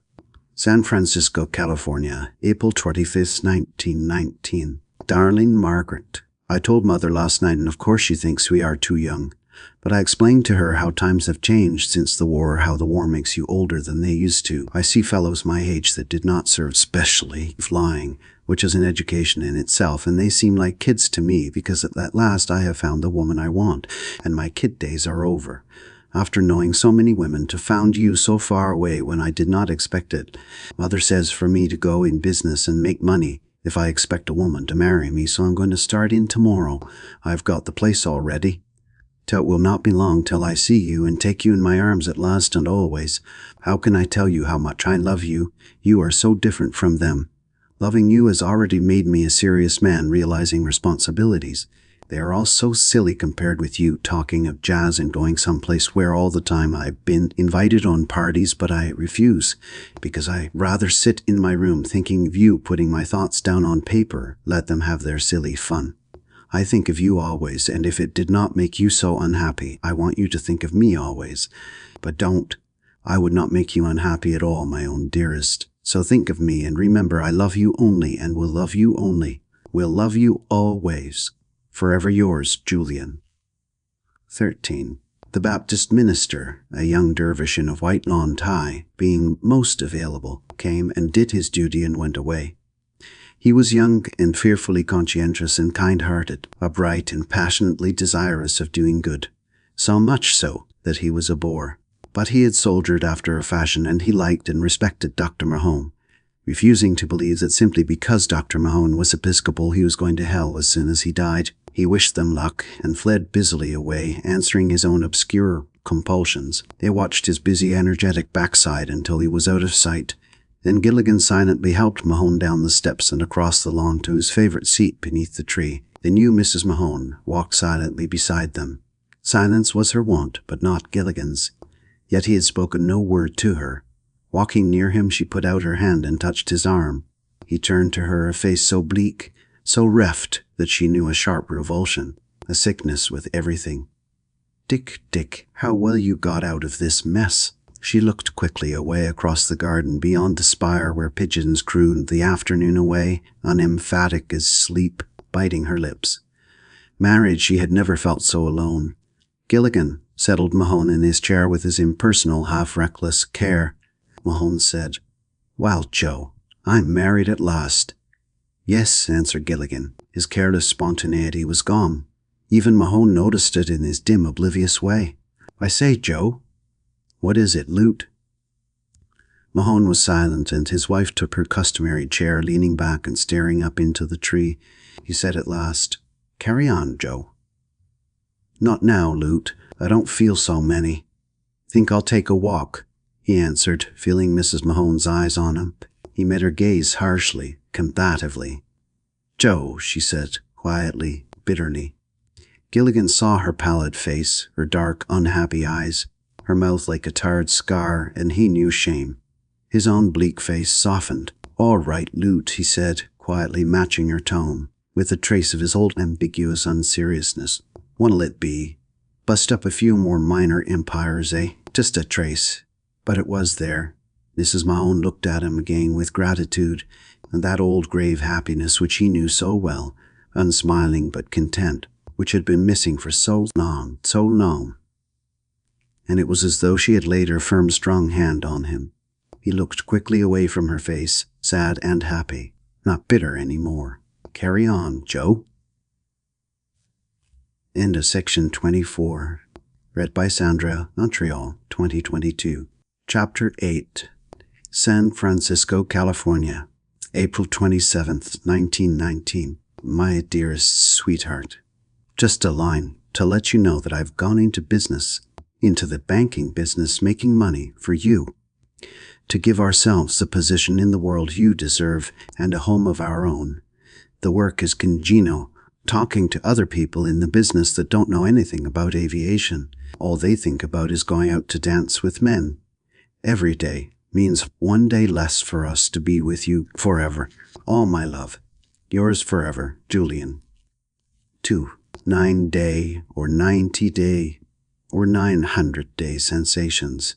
San Francisco, California, April 25th, 1919. Darling Margaret, I told Mother last night, and of course she thinks we are too young. But I explained to her how times have changed since the war, how the war makes you older than they used to. I see fellows my age that did not serve specially flying, which is an education in itself, and they seem like kids to me because at last I have found the woman I want, and my kid days are over. After knowing so many women, to found you so far away when I did not expect it. Mother says for me to go in business and make money if I expect a woman to marry me, so I'm going to start in tomorrow. I've got the place all ready. It will not be long till I see you and take you in my arms at last and always. How can I tell you how much I love you? You are so different from them. Loving you has already made me a serious man, realizing responsibilities. They are all so silly compared with you, talking of jazz and going someplace where all the time I've been invited on parties, but I refuse, because I rather sit in my room thinking of you, putting my thoughts down on paper, let them have their silly fun. I think of you always, and if it did not make you so unhappy, I want you to think of me always. But don't. I would not make you unhappy at all, my own dearest. So think of me, and remember I love you only, and will love you only. Will love you always. Forever yours, Julian. 13. The Baptist minister, a young dervish in a white lawn tie, being most available, came and did his duty and went away. He was young and fearfully conscientious and kind-hearted, upright and passionately desirous of doing good, so much so that he was a bore. But he had soldiered after a fashion, and he liked and respected Dr. Mahone, refusing to believe that simply because Dr. Mahone was Episcopal he was going to hell as soon as he died. He wished them luck and fled busily away, answering his own obscure compulsions. They watched his busy, energetic backside until he was out of sight. Then Gilligan silently helped Mahone down the steps and across the lawn to his favorite seat beneath the tree. The new Mrs. Mahone walked silently beside them. Silence was her wont, but not Gilligan's. Yet he had spoken no word to her. Walking near him, she put out her hand and touched his arm. He turned to her, a face so bleak, so reft, that she knew a sharp revulsion, a sickness with everything. "Dick, Dick, how well you got out of this mess." She looked quickly away across the garden beyond the spire where pigeons crooned the afternoon away, unemphatic as sleep, biting her lips. Married, she had never felt so alone. "Gilligan," settled Mahone in his chair with his impersonal, half-reckless care. Mahone said, "Well, Joe, I'm married at last." "Yes," answered Gilligan. His careless spontaneity was gone. Even Mahone noticed it in his dim, oblivious way. "I say, Joe." "What is it, Lute?" Mahone was silent, and his wife took her customary chair, leaning back and staring up into the tree. He said at last, "Carry on, Joe." "Not now, Lute. I don't feel so many. Think I'll take a walk," he answered, feeling Mrs. Mahone's eyes on him. He met her gaze harshly, combatively. "Joe," she said, quietly, bitterly. Gilligan saw her pallid face, her dark, unhappy eyes, her mouth like a tarred scar, and he knew shame. His own bleak face softened. "All right, Lute," he said, quietly matching her tone, with a trace of his old ambiguous unseriousness. "What'll it be? Bust up a few more minor empires, eh? Just a trace." But it was there. Mrs. Mahone looked at him again with gratitude, and that old grave happiness which he knew so well, unsmiling but content, which had been missing for so long. And it was as though she had laid her firm, strong hand on him. He looked quickly away from her face, sad and happy, not bitter any more. "Carry on, Joe." End of section 24. Read by Sandra, Montreal, 2022. Chapter 8. San Francisco, California, April 27th, 1919. My dearest sweetheart. Just a line to let you know that I've gone into business, into the banking business, making money for you, to give ourselves the position in the world you deserve and a home of our own. The work is congenial, talking to other people in the business that don't know anything about aviation. All they think about is going out to dance with men. Every day means one day less for us to be with you forever. All my love. Yours forever, Julian. 2. 9-day or 90-day or 900-day sensations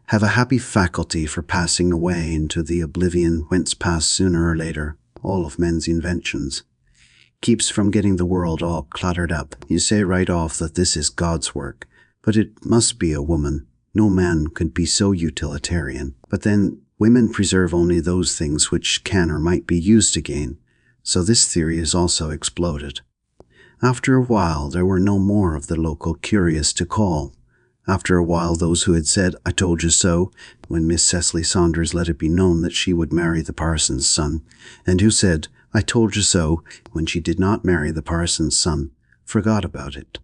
have a happy faculty for passing away into the oblivion whence pass sooner or later all of men's inventions. Keeps from getting the world all cluttered up. You say right off that this is God's work, but it must be a woman. No man could be so utilitarian. But then women preserve only those things which can or might be used again. So this theory is also exploded. After a while, there were no more of the local curious to call. After a while, those who had said, "I told you so," when Miss Cecily Saunders let it be known that she would marry the parson's son, and who said, "I told you so," when she did not marry the parson's son, forgot about it.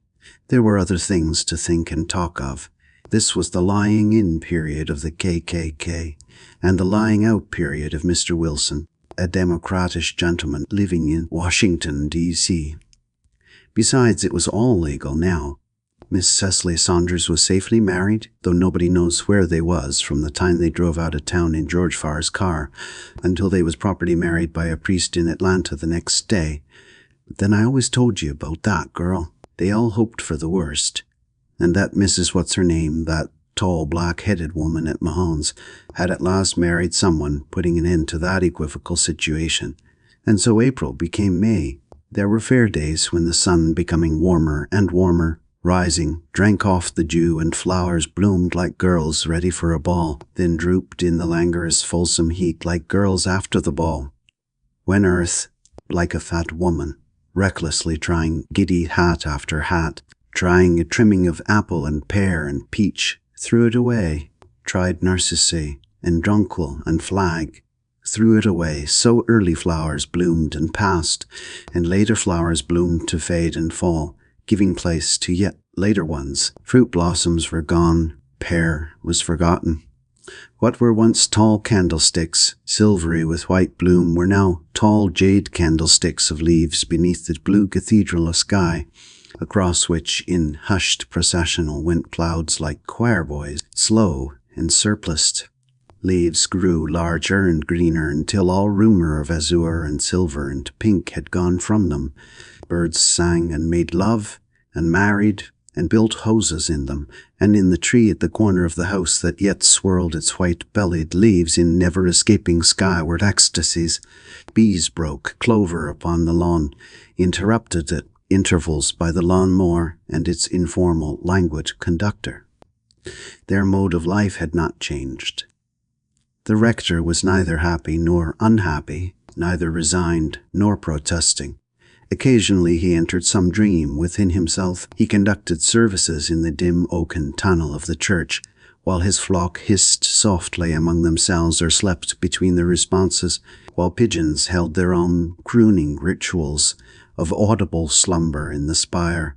There were other things to think and talk of. This was the lying-in period of the KKK, and the lying-out period of Mr. Wilson, a democratish gentleman living in Washington, D.C. Besides, it was all legal now. Miss Cecily Saunders was safely married, though nobody knows where they was from the time they drove out of town in George Farr's car until they was properly married by a priest in Atlanta the next day. But then I always told you about that girl. They all hoped for the worst. And that Mrs. What's-her-name, that tall black-headed woman at Mahone's, had at last married someone, putting an end to that equivocal situation. And so April became May. There were fair days when the sun, becoming warmer and warmer, rising, drank off the dew, and flowers bloomed like girls ready for a ball, then drooped in the languorous fulsome heat like girls after the ball. When earth, like a fat woman, recklessly trying giddy hat after hat, trying a trimming of apple and pear and peach, threw it away, tried narcissi and jonquil and flag, threw it away, so early flowers bloomed and passed, and later flowers bloomed to fade and fall, giving place to yet later ones. Fruit blossoms were gone, pear was forgotten. What were once tall candlesticks, silvery with white bloom, were now tall jade candlesticks of leaves beneath the blue cathedral of sky, across which in hushed processional went clouds like choir boys, slow and surpliced. Leaves grew larger and greener until all rumor of azure and silver and pink had gone from them. Birds sang and made love and married and built houses in them, and in the tree at the corner of the house that yet swirled its white-bellied leaves in never-escaping skyward ecstasies, bees broke clover upon the lawn, interrupted at intervals by the lawn-mower and its informal, languid conductor. Their mode of life had not changed. The rector was neither happy nor unhappy, neither resigned nor protesting. Occasionally he entered some dream within himself. He conducted services in the dim oaken tunnel of the church, while his flock hissed softly among themselves or slept between the responses, while pigeons held their own crooning rituals of audible slumber in the spire,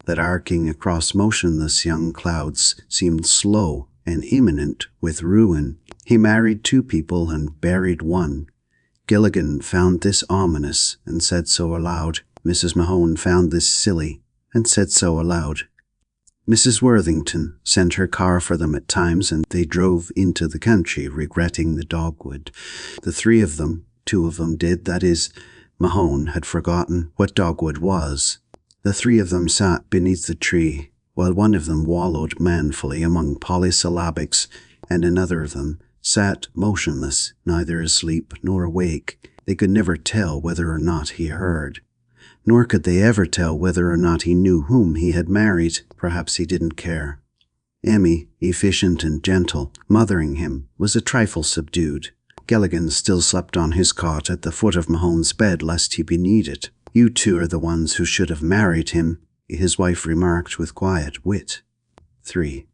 that arcing across motionless young clouds seemed slow and imminent with ruin. He married 2 people and buried 1. Gilligan found this ominous and said so aloud. Mrs. Mahone found this silly and said so aloud. Mrs. Worthington sent her car for them at times, and they drove into the country, regretting the dogwood. The 3 of them, 2 of them did, that is, Mahone had forgotten what dogwood was. The 3 of them sat beneath the tree, while one of them wallowed manfully among polysyllabics, and another of them sat motionless, neither asleep nor awake. They could never tell whether or not he heard. Nor could they ever tell whether or not he knew whom he had married. Perhaps he didn't care. Emmy, efficient and gentle, mothering him, was a trifle subdued. Gilligan still slept on his cot at the foot of Mahone's bed lest he be needed. "You 2 are the ones who should have married him," his wife remarked with quiet wit. 3.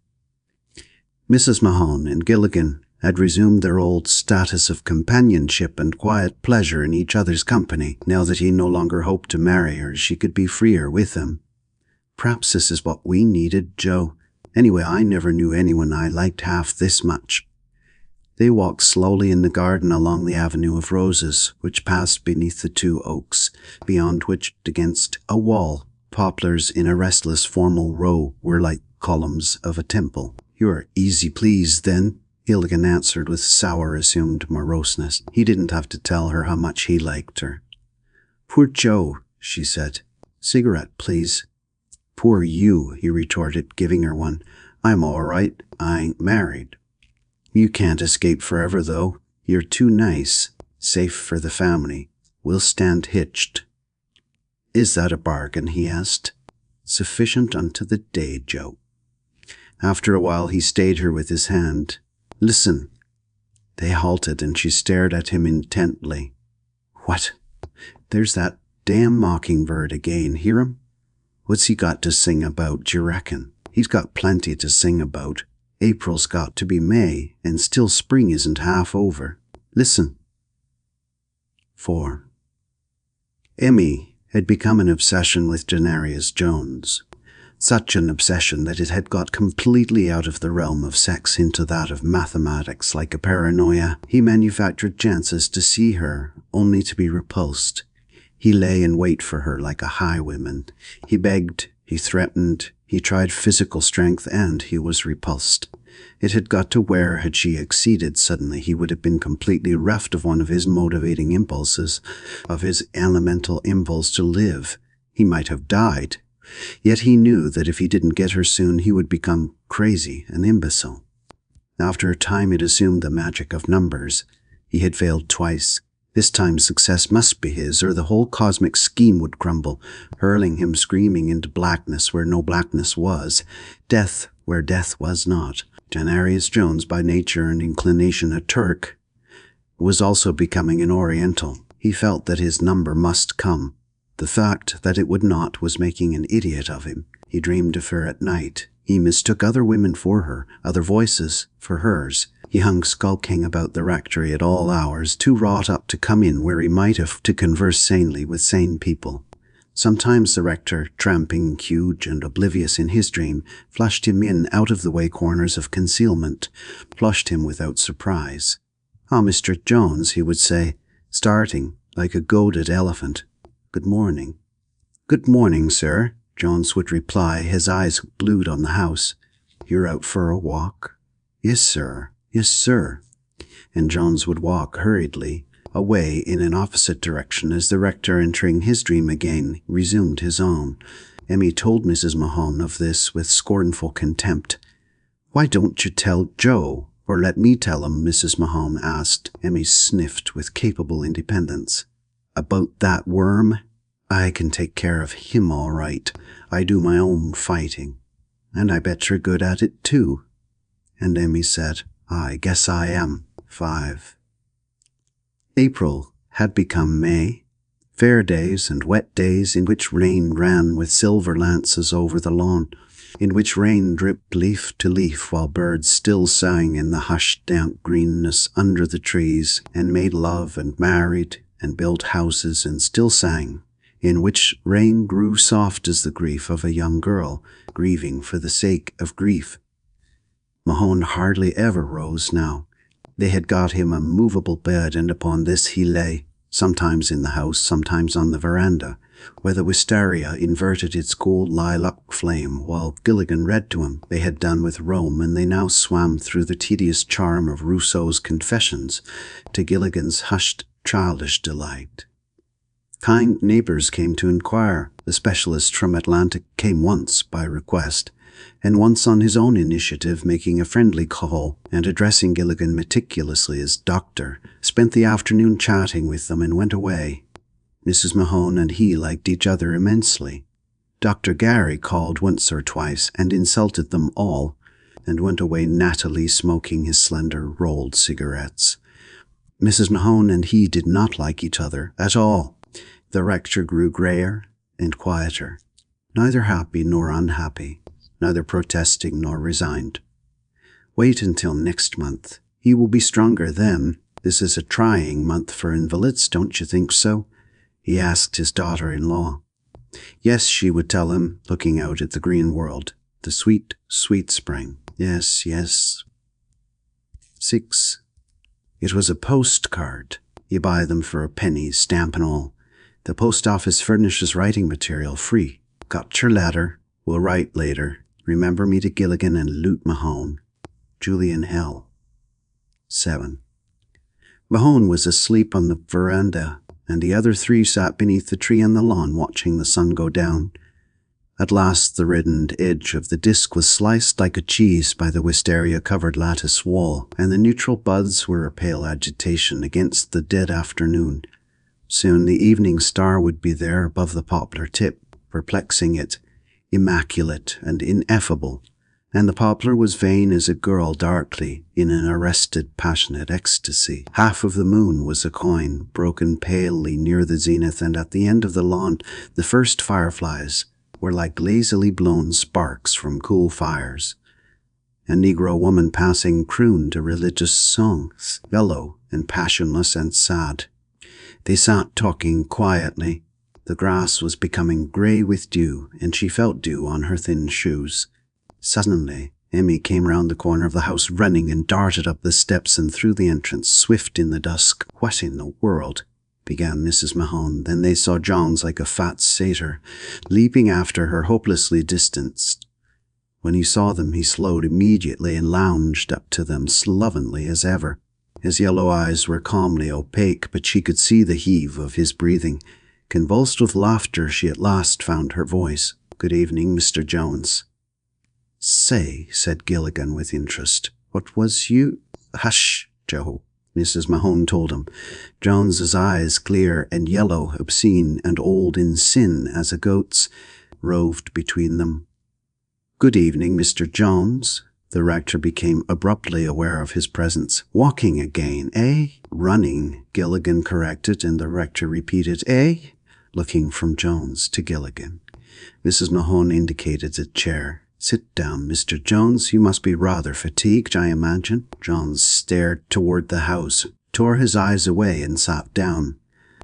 Mrs. Mahone and Gilligan had resumed their old status of companionship and quiet pleasure in each other's company. Now that he no longer hoped to marry her, she could be freer with him. "Perhaps this is what we needed, Joe. Anyway, I never knew anyone I liked half this much." They walked slowly in the garden along the avenue of roses, which passed beneath the 2 oaks, beyond which, against a wall, poplars in a restless formal row were like columns of a temple. "You're easy pleased, then," Gilligan answered with sour assumed moroseness. He didn't have to tell her how much he liked her. "Poor Joe," she said. "Cigarette, please." "Poor you," he retorted, giving her one. "I'm all right. I ain't married." "You can't escape forever, though. You're too nice. Safe for the family. We'll stand hitched." "Is that a bargain?" he asked. "Sufficient unto the day, Joe." After a while he stayed her with his hand. "Listen." They halted, and she stared at him intently. "What?" "There's that damn mockingbird again. Hear him? What's he got to sing about, d'you reckon? He's got plenty to sing about. April's got to be May, and still spring isn't half over. Listen." 4. Emmy had become an obsession with Denarius Jones. Such an obsession that it had got completely out of the realm of sex into that of mathematics. Like a paranoia, he manufactured chances to see her, only to be repulsed. He lay in wait for her like a highwayman. He begged, he threatened, he tried physical strength, and he was repulsed. It had got to where, had she acceded suddenly, he would have been completely reft of one of his motivating impulses, of his elemental impulse to live. He might have died. Yet he knew that if he didn't get her soon, he would become crazy, an imbecile. After a time it assumed the magic of numbers. He had failed twice. This time success must be his, or the whole cosmic scheme would crumble, hurling him screaming into blackness where no blackness was, death where death was not. Janarius Jones, by nature and inclination a Turk, was also becoming an Oriental. He felt that his number must come. The fact that it would not was making an idiot of him. He dreamed of her at night. He mistook other women for her, other voices for hers. He hung skulking about the rectory at all hours, too wrought up to come in where he might have to converse sanely with sane people. Sometimes the rector, tramping huge and oblivious in his dream, flushed him in out-of-the-way corners of concealment, flushed him without surprise. "Ah, Mr. Jones," he would say, starting like a goaded elephant. "Good morning." "Good morning, sir," Jones would reply, his eyes glued on the house. "You're out for a walk?" "Yes, sir. Yes, sir." And Jones would walk hurriedly away in an opposite direction as the rector, entering his dream again, resumed his own. Emmy told Mrs. Mahone of this with scornful contempt. "Why don't you tell Joe, or let me tell him?" Mrs. Mahone asked. Emmy sniffed with capable independence. "About that worm? I can take care of him all right. I do my own fighting. And I bet you're good at it too." And Emmy said, "I guess I am." 5. April had become May. Fair days and wet days in which rain ran with silver lances over the lawn, in which rain dripped leaf to leaf while birds still sang in the hushed damp greenness under the trees, and made love and married and built houses and still sang, in which rain grew soft as the grief of a young girl, grieving for the sake of grief. Mahone hardly ever rose now. They had got him a movable bed, and upon this he lay, sometimes in the house, sometimes on the veranda, where the wistaria inverted its gold lilac flame while Gilligan read to him. They had done with Rome, and they now swam through the tedious charm of Rousseau's Confessions to Gilligan's hushed, childish delight. Kind neighbors came to inquire. The specialist from Atlantic came once by request, and once on his own initiative, making a friendly call and addressing Gilligan meticulously as Doctor, spent the afternoon chatting with them and went away. Mrs. Mahone and he liked each other immensely. Dr. Gary called once or twice and insulted them all, and went away nattily smoking his slender rolled cigarettes. Mrs. Mahone and he did not like each other at all. The rector grew grayer and quieter, neither happy nor unhappy, neither protesting nor resigned. "Wait until next month. He will be stronger then. This is a trying month for invalids, don't you think so?" he asked his daughter-in-law. Yes, she would tell him, looking out at the green world. The sweet, sweet spring. Yes, yes. 6. It was a postcard. You buy them for a penny, stamp and all. The post office furnishes writing material free. Got your letter. Will write later. Remember me to Gilligan and Lute Mahone. Julian Hell. 7. Mahone was asleep on the veranda, and the other three sat beneath the tree on the lawn watching the sun go down. At last the reddened edge of the disc was sliced like a cheese by the wisteria-covered lattice wall, and the neutral buds were a pale agitation against the dead afternoon. Soon the evening star would be there above the poplar tip, perplexing it, immaculate and ineffable, and the poplar was vain as a girl darkly in an arrested, passionate ecstasy. Half of the moon was a coin, broken palely near the zenith, and at the end of the lawn the first fireflies were like lazily blown sparks from cool fires. A Negro woman passing crooned a religious songs, mellow and passionless and sad. They sat talking quietly. The grass was becoming grey with dew, and she felt dew on her thin shoes. Suddenly, Emmy came round the corner of the house running and darted up the steps and through the entrance, swift in the dusk. "What in the world?" began Mrs. Mahone. Then they saw Jones like a fat satyr, leaping after her, hopelessly distanced. When he saw them, he slowed immediately and lounged up to them slovenly as ever. His yellow eyes were calmly opaque, but she could see the heave of his breathing. Convulsed with laughter, she at last found her voice. "Good evening, Mr. Jones." "Say," said Gilligan with interest, "what was you—" "Hush, Joe," Mrs. Mahone told him. Jones's eyes, clear and yellow, obscene and old in sin as a goat's, roved between them. "Good evening, Mr. Jones." The rector became abruptly aware of his presence. "Walking again, eh?" "Running," Gilligan corrected, and the rector repeated, "Eh?" looking from Jones to Gilligan. Mrs. Mahone indicated a chair. "Sit down, Mr. Jones. You must be rather fatigued, I imagine." Jones stared toward the house, tore his eyes away, and sat down.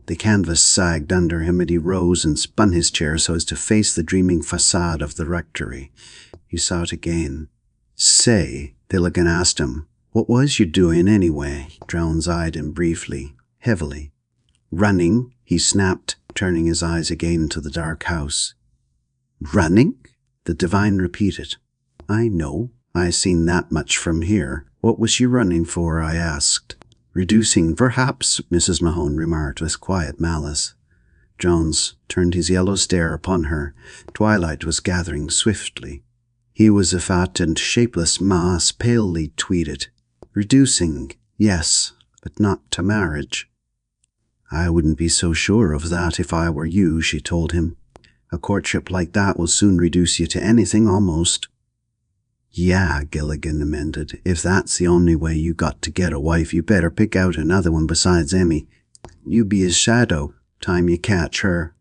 The canvas sagged under him, and he rose and spun his chair so as to face the dreaming facade of the rectory. He sat again. "Say," Gilligan asked him, "what was you doing anyway?" Jones eyed him briefly, heavily. "Running," he snapped, turning his eyes again to the dark house. "Running?" the divine repeated. "I know. I seen that much from here. What was you running for?" I asked. "Reducing, perhaps," Mrs. Mahone remarked with quiet malice. Jones turned his yellow stare upon her. Twilight was gathering swiftly. He was a fat and shapeless mass, palely tweeded. "Reducing, yes, but not to marriage." "I wouldn't be so sure of that if I were you," she told him. "A courtship like that will soon reduce you to anything, almost." "Yeah," Gilligan amended. "If that's the only way you got to get a wife, you better pick out another one besides Emmy. You be his shadow, time you catch her.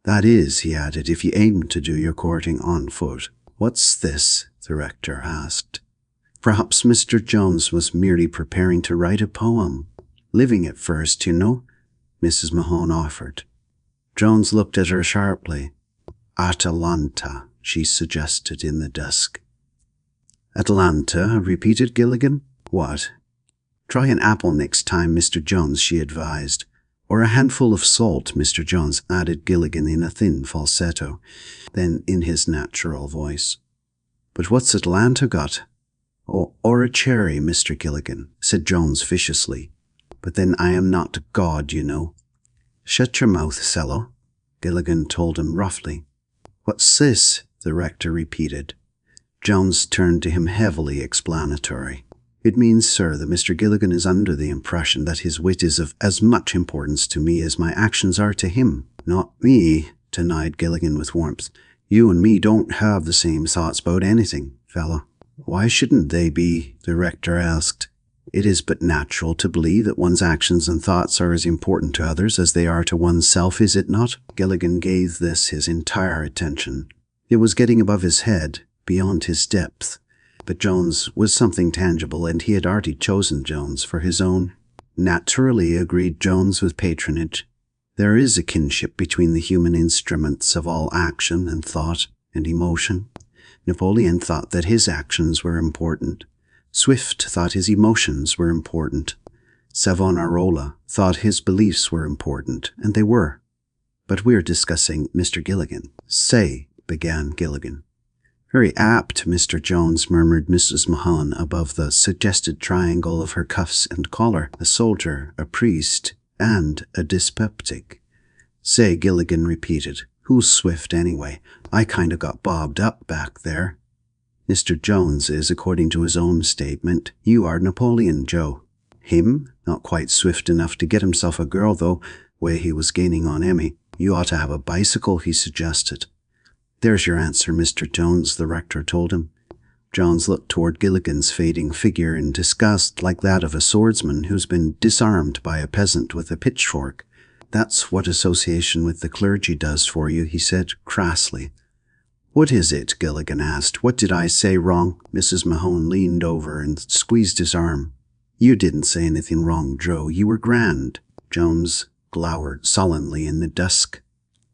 That is," he added, "if you aim to do your courting on foot." "What's this?" the rector asked. Perhaps Mr. Jones was merely preparing to write a poem. "Living at first, you know," Mrs. Mahone offered. Jones looked at her sharply. "Atalanta," she suggested in the dusk. "Atlanta," repeated Gilligan. "What?" "Try an apple next time, Mr. Jones," she advised. "Or a handful of salt, Mr. Jones," added Gilligan in a thin falsetto, then in his natural voice. "But what's Atlanta got?" Or a cherry, Mr. Gilligan," said Jones viciously. "But then I am not God, you know." "Shut your mouth, Cello," Gilligan told him roughly. "What's this?" the rector repeated. Jones turned to him heavily explanatory. "It means, sir, that Mr. Gilligan is under the impression that his wit is of as much importance to me as my actions are to him." "Not me," denied Gilligan with warmth. "You and me don't have the same thoughts about anything, fella." "Why shouldn't they be?" the rector asked. "It is but natural to believe that one's actions and thoughts are as important to others as they are to oneself, is it not?" Gilligan gave this his entire attention. It was getting above his head, beyond his depth. But Jones was something tangible, and he had already chosen Jones for his own. "Naturally," agreed Jones with patronage. "There is a kinship between the human instruments of all action and thought and emotion. Napoleon thought that his actions were important. Swift thought his emotions were important. Savonarola thought his beliefs were important, and they were. But we're discussing Mr. Gilligan." "Say," began Gilligan. "Very apt, Mr. Jones," murmured Mrs. Mahone above the suggested triangle of her cuffs and collar. "A soldier, a priest, and a dyspeptic." "Say," Gilligan repeated. "Who's Swift, anyway? I kind of got bobbed up back there." "Mr. Jones is, according to his own statement. You are Napoleon, Joe." "Him? Not quite swift enough to get himself a girl, though, way he was gaining on Emmy. You ought to have a bicycle," he suggested. "There's your answer, Mr. Jones," the rector told him. Jones looked toward Gilligan's fading figure in disgust, like that of a swordsman who's been disarmed by a peasant with a pitchfork. "That's what association with the clergy does for you," he said crassly. "What is it?" Gilligan asked. "What did I say wrong?" Mrs. Mahone leaned over and squeezed his arm. "You didn't say anything wrong, Joe. You were grand." Jones glowered sullenly in the dusk.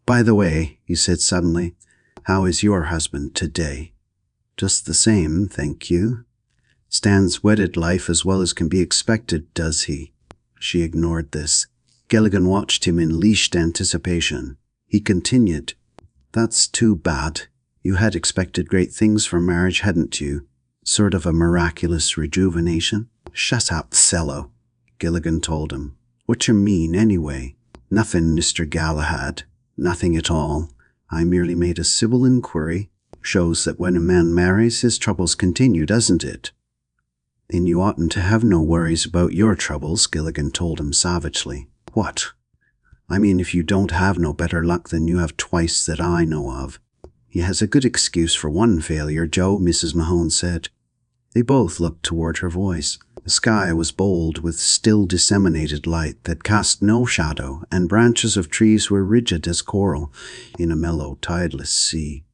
"By the way," he said suddenly, "how is your husband today?" "Just the same, thank you." "Stands wedded life as well as can be expected, does he?" She ignored this. Gilligan watched him in leashed anticipation. He continued, "That's too bad. You had expected great things from marriage, hadn't you? Sort of a miraculous rejuvenation?" "Shut up, Cello," Gilligan told him. "What you mean, anyway?" "Nothing, Mr. Galahad. Nothing at all. I merely made a civil inquiry. Shows that when a man marries, his troubles continue, doesn't it?" Then you oughtn't to have no worries about your troubles, Gilligan told him savagely. What? I mean, if you don't have no better luck than you have twice that I know of. He has a good excuse for one failure, Joe, Mrs. Mahone said. They both looked toward her voice. The sky was bold with still disseminated light that cast no shadow, and branches of trees were rigid as coral in a mellow, tideless sea.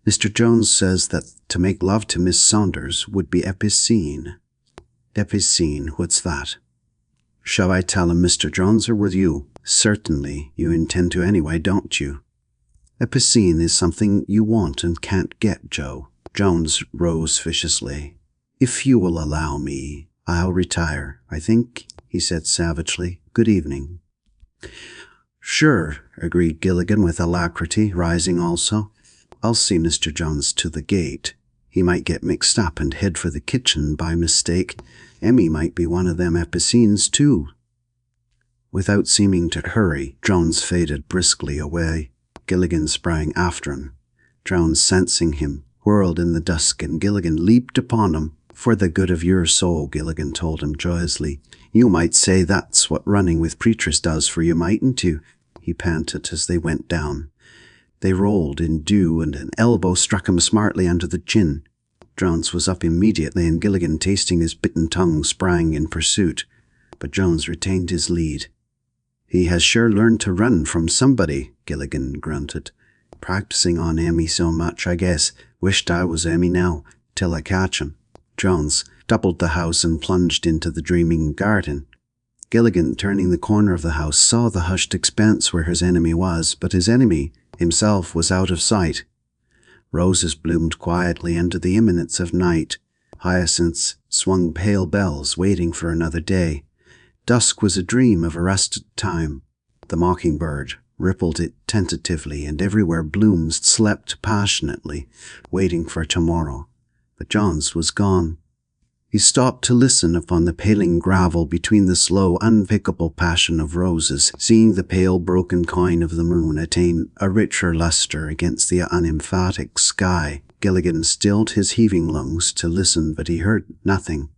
Mr. Jones says that to make love to Miss Saunders would be epicene. Epicene, what's that? Shall I tell him, Mr. Jones, or will you? Certainly, you intend to anyway, don't you? Epicene is something you want and can't get, Joe. Jones rose viciously. If you will allow me, I'll retire, I think, he said savagely. Good evening. Sure, agreed Gilligan with alacrity, rising also. I'll see Mr. Jones to the gate. He might get mixed up and head for the kitchen by mistake. Emmy might be one of them epicines, too. Without seeming to hurry, Jones faded briskly away. Gilligan sprang after him. Jones, sensing him, whirled in the dusk, and Gilligan leaped upon him. For the good of your soul, Gilligan told him joyously. You might say that's what running with preachers does for you, mightn't you? He panted as they went down. They rolled in dew, and an elbow struck him smartly under the chin. Jones was up immediately, and Gilligan, tasting his bitten tongue, sprang in pursuit. But Jones retained his lead. He has sure learned to run from somebody, Gilligan grunted. Practicing on Emmy so much, I guess. Wished I was Emmy now, till I catch him. Jones doubled the house and plunged into the dreaming garden. Gilligan, turning the corner of the house, saw the hushed expanse where his enemy was, but his enemy himself was out of sight. Roses bloomed quietly under the imminence of night. Hyacinths swung pale bells, waiting for another day. Dusk was a dream of arrested time. The mockingbird rippled it tentatively, and everywhere blooms slept passionately, waiting for tomorrow. But Jones was gone. He stopped to listen upon the paling gravel between the slow, unpickable passion of roses, seeing the pale, broken coin of the moon attain a richer luster against the unemphatic sky. Gilligan stilled his heaving lungs to listen, but he heard nothing.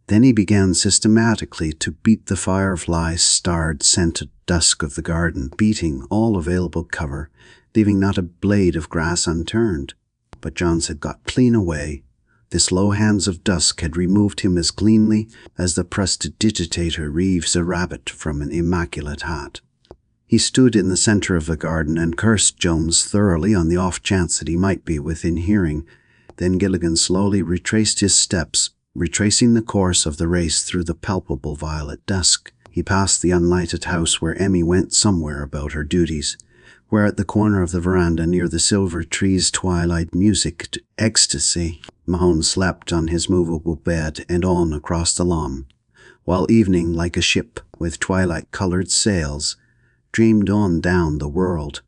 Then he began systematically to beat the firefly-starred, scented dusk of the garden, beating all available cover, leaving not a blade of grass unturned. But Jones had got clean away. The slow hands of dusk had removed him as cleanly as the prestidigitator reaves a rabbit from an immaculate hat. He stood in the center of the garden and cursed Jones thoroughly on the off chance that he might be within hearing. Then Gilligan slowly retraced his steps, retracing the course of the race through the palpable violet dusk. He passed the unlighted house where Emmy went somewhere about her duties, where at the corner of the veranda near the silver trees twilight music ecstasy. Mahone slept on his movable bed and on across the lawn, while evening, like a ship with twilight-colored sails, dreamed on down the world.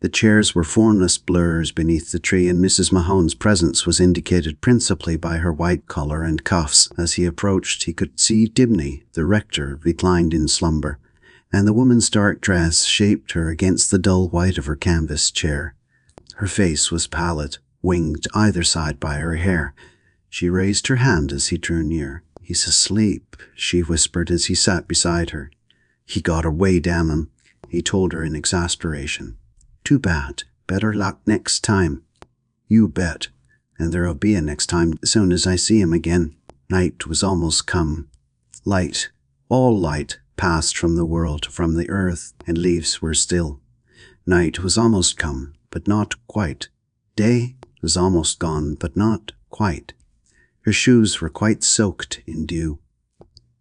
The chairs were formless blurs beneath the tree, and Mrs. Mahone's presence was indicated principally by her white collar and cuffs. As he approached, he could see dimly the rector reclined in slumber, and the woman's dark dress shaped her against the dull white of her canvas chair. Her face was pallid, winged either side by her hair. She raised her hand as he drew near. "He's asleep," she whispered as he sat beside her. "He got away, damn him," he told her in exasperation. "Too bad. Better luck next time." "You bet. And there'll be a next time as soon as I see him again." Night was almost come. Light, all light, passed from the world, from the earth, and leaves were still. Night was almost come, but not quite. Day was almost gone, but not quite. Her shoes were quite soaked in dew.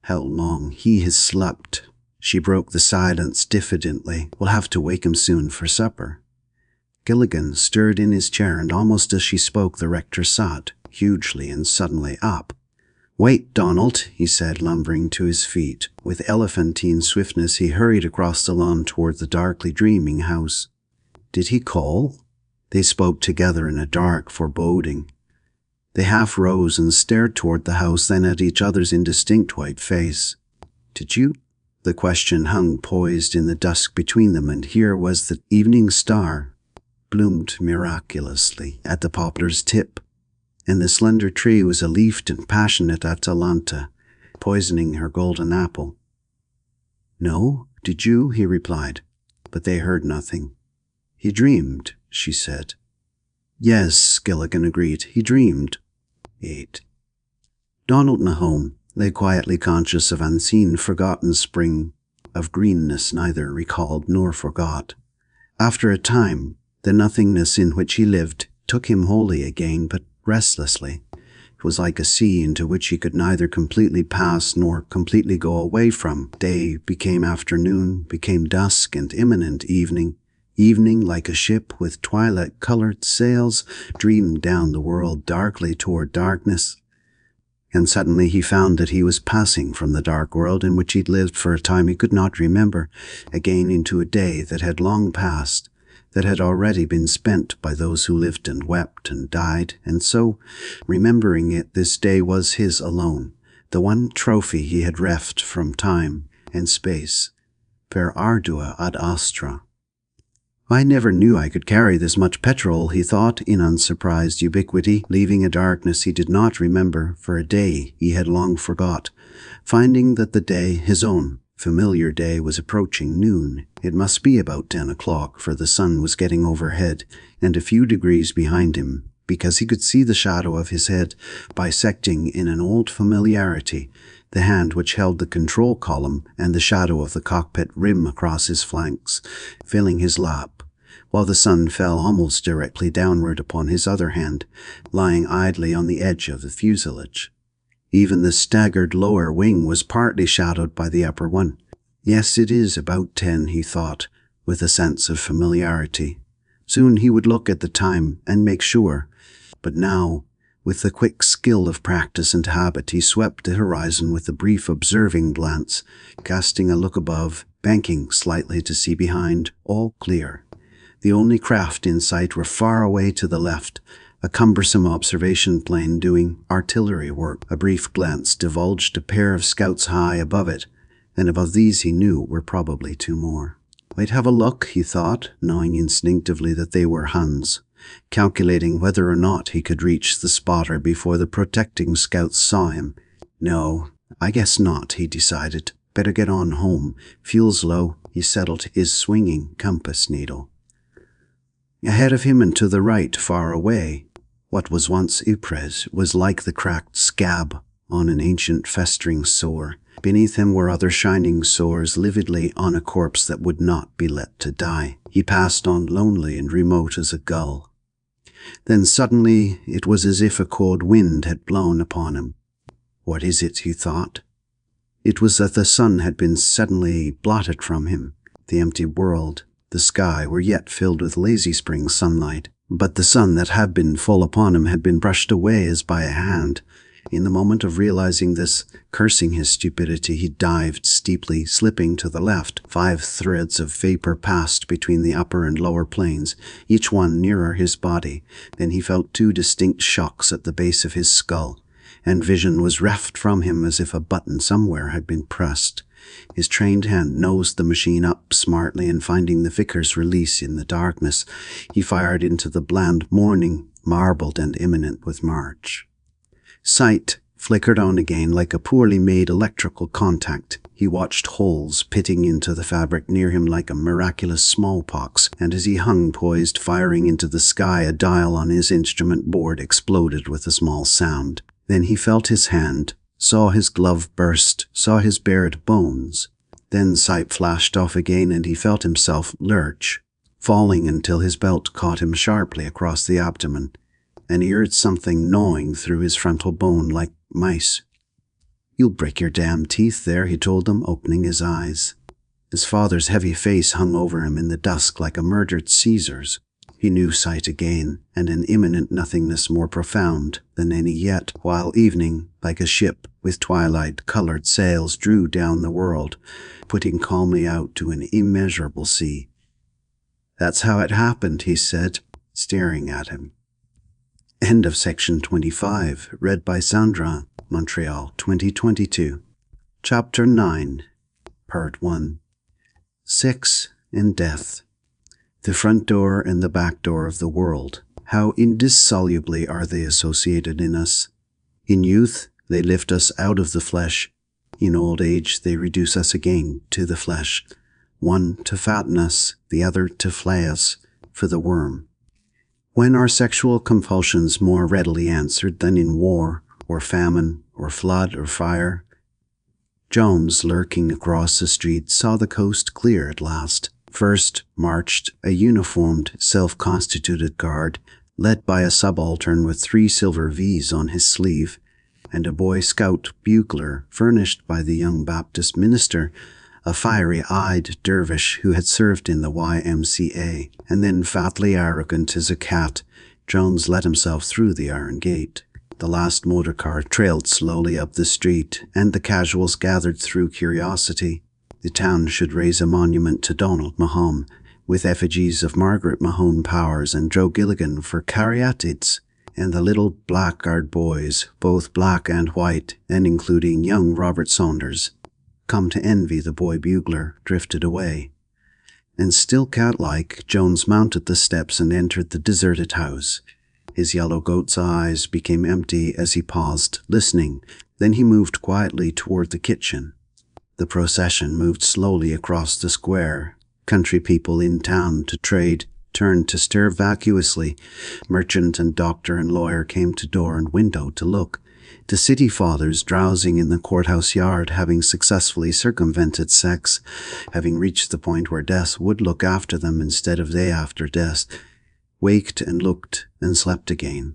"How long he has slept." She broke the silence diffidently. "We'll have to wake him soon for supper." Gilligan stirred in his chair, and almost as she spoke the rector sat, hugely and suddenly, up. "Wait, Donald," he said, lumbering to his feet. With elephantine swiftness he hurried across the lawn toward the darkly dreaming house. Did he call? They spoke together in a dark foreboding. They half rose and stared toward the house, then at each other's indistinct white face. "Did you?" The question hung poised in the dusk between them, and here was the evening star, bloomed miraculously at the poplar's tip. and the slender tree was a leafed and passionate Atalanta, poisoning her golden apple. "No, did you?" he replied, but they heard nothing. "He dreamed," she said. "Yes," Gilligan agreed, "he dreamed." 8. Donald Nahome lay quietly conscious of unseen, forgotten spring, of greenness neither recalled nor forgot. After a time, the nothingness in which he lived took him wholly again, but restlessly. It was like a sea into which he could neither completely pass nor completely go away from. Day became afternoon, became dusk and imminent evening. Evening, like a ship with twilight-colored sails, dreamed down the world darkly toward darkness. And suddenly he found that he was passing from the dark world in which he'd lived for a time he could not remember, again into a day that had long passed, that had already been spent by those who lived and wept and died, and so, remembering it, this day was his alone, the one trophy he had reft from time and space. Per ardua ad astra. "I never knew I could carry this much petrol," he thought in unsurprised ubiquity, leaving a darkness he did not remember for a day he had long forgot. Finding that the day, his own familiar day, was approaching noon. It must be about 10 o'clock, for the sun was getting overhead and a few degrees behind him, because he could see the shadow of his head bisecting in an old familiarity the hand which held the control column and the shadow of the cockpit rim across his flanks, filling his lap, while the sun fell almost directly downward upon his other hand, lying idly on the edge of the fuselage. Even the staggered lower wing was partly shadowed by the upper one. "Yes, it is about 10, he thought, with a sense of familiarity. Soon he would look at the time and make sure. But now, with the quick skill of practice and habit, he swept the horizon with a brief observing glance, casting a look above, banking slightly to see behind. All clear. The only craft in sight were far away to the left, a cumbersome observation plane doing artillery work. A brief glance divulged a pair of scouts high above it, and above these he knew were probably 2 more. "I'd have a look," he thought, knowing instinctively that they were Huns, calculating whether or not he could reach the spotter before the protecting scouts saw him. "No, I guess not," he decided. "Better get on home. Fuel's low." He settled his swinging compass needle. Ahead of him and to the right, far away, what was once Ypres was like the cracked scab on an ancient festering sore. Beneath him were other shining sores lividly on a corpse that would not be let to die. He passed on lonely and remote as a gull. Then suddenly it was as if a cold wind had blown upon him. What is it, he thought? It was that the sun had been suddenly blotted from him. The empty world, the sky were yet filled with lazy spring sunlight, but the sun that had been full upon him had been brushed away as by a hand. In the moment of realizing this, cursing his stupidity, he dived steeply, slipping to the left. 5 threads of vapor passed between the upper and lower planes, each one nearer his body. Then he felt 2 distinct shocks at the base of his skull, and vision was reft from him as if a button somewhere had been pressed. His trained hand nosed the machine up smartly, and finding the Vickers release in the darkness, he fired into the bland morning, marbled and imminent with March. Sight flickered on again like a poorly made electrical contact. He watched holes pitting into the fabric near him like a miraculous smallpox, and as he hung poised, firing into the sky, a dial on his instrument board exploded with a small sound. Then he felt his hand, saw his glove burst, saw his bared bones. Then sight flashed off again, and he felt himself lurch, falling until his belt caught him sharply across the abdomen, and he heard something gnawing through his frontal bone like mice. "You'll break your damn teeth there," he told them, opening his eyes. His father's heavy face hung over him in the dusk like a murdered Caesar's. He knew sight again, and an imminent nothingness more profound than any yet, while evening, like a ship with twilight-colored sails, drew down the world, putting calmly out to an immeasurable sea. "That's how it happened," he said, staring at him. End of section 25, read by Sandra, Montreal, 2022. Chapter 9, Part 1. Sex and Death. The front door and the back door of the world How indissolubly are they associated in us. In youth, they lift us out of the flesh. In old age, they reduce us again to the flesh, one to fatten us, the other to flay us for the worm. When are sexual compulsions more readily answered than in war, or famine, or flood, or fire? Jones, lurking across the street, saw the coast clear at last. First marched a uniformed, self-constituted guard, led by a subaltern with 3 silver V's on his sleeve, and a Boy Scout bugler furnished by the young Baptist minister, a fiery-eyed dervish who had served in the YMCA, and then fatly arrogant as a cat, Jones let himself through the iron gate. The last motor car trailed slowly up the street, and the casuals gathered through curiosity. The town should raise a monument to Donald Mahone, with effigies of Margaret Mahone Powers and Joe Gilligan for caryatids, and the little blackguard boys, both black and white, and including young Robert Saunders, come to envy the boy bugler, drifted away. And still cat-like, Jones mounted the steps and entered the deserted house. His yellow goat's eyes became empty as he paused, listening. Then he moved quietly toward the kitchen. The procession moved slowly across the square. Country people in town to trade turned to stare vacuously. Merchant and doctor and lawyer came to door and window to look. The city fathers, drowsing in the courthouse yard, having successfully circumvented sex, having reached the point where death would look after them instead of they after death, waked and looked and slept again.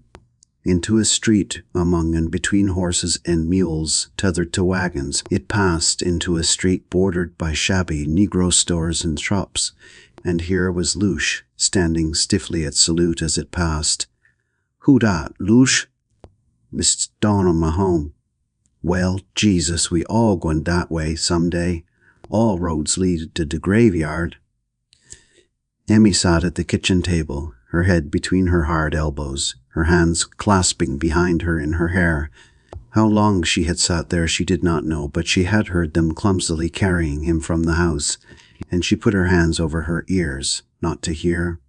Into a street among and between horses and mules tethered to wagons, it passed into a street bordered by shabby Negro stores and shops, and here was Loosh, standing stiffly at salute as it passed. "Who dat, Loosh?" "Mr. Donald Mahone." "Well, Jesus, we all going that way some day. All roads lead to the graveyard." Emmy sat at the kitchen table, her head between her hard elbows, her hands clasping behind her in her hair. How long she had sat there she did not know, but she had heard them clumsily carrying him from the house, and she put her hands over her ears, not to hear.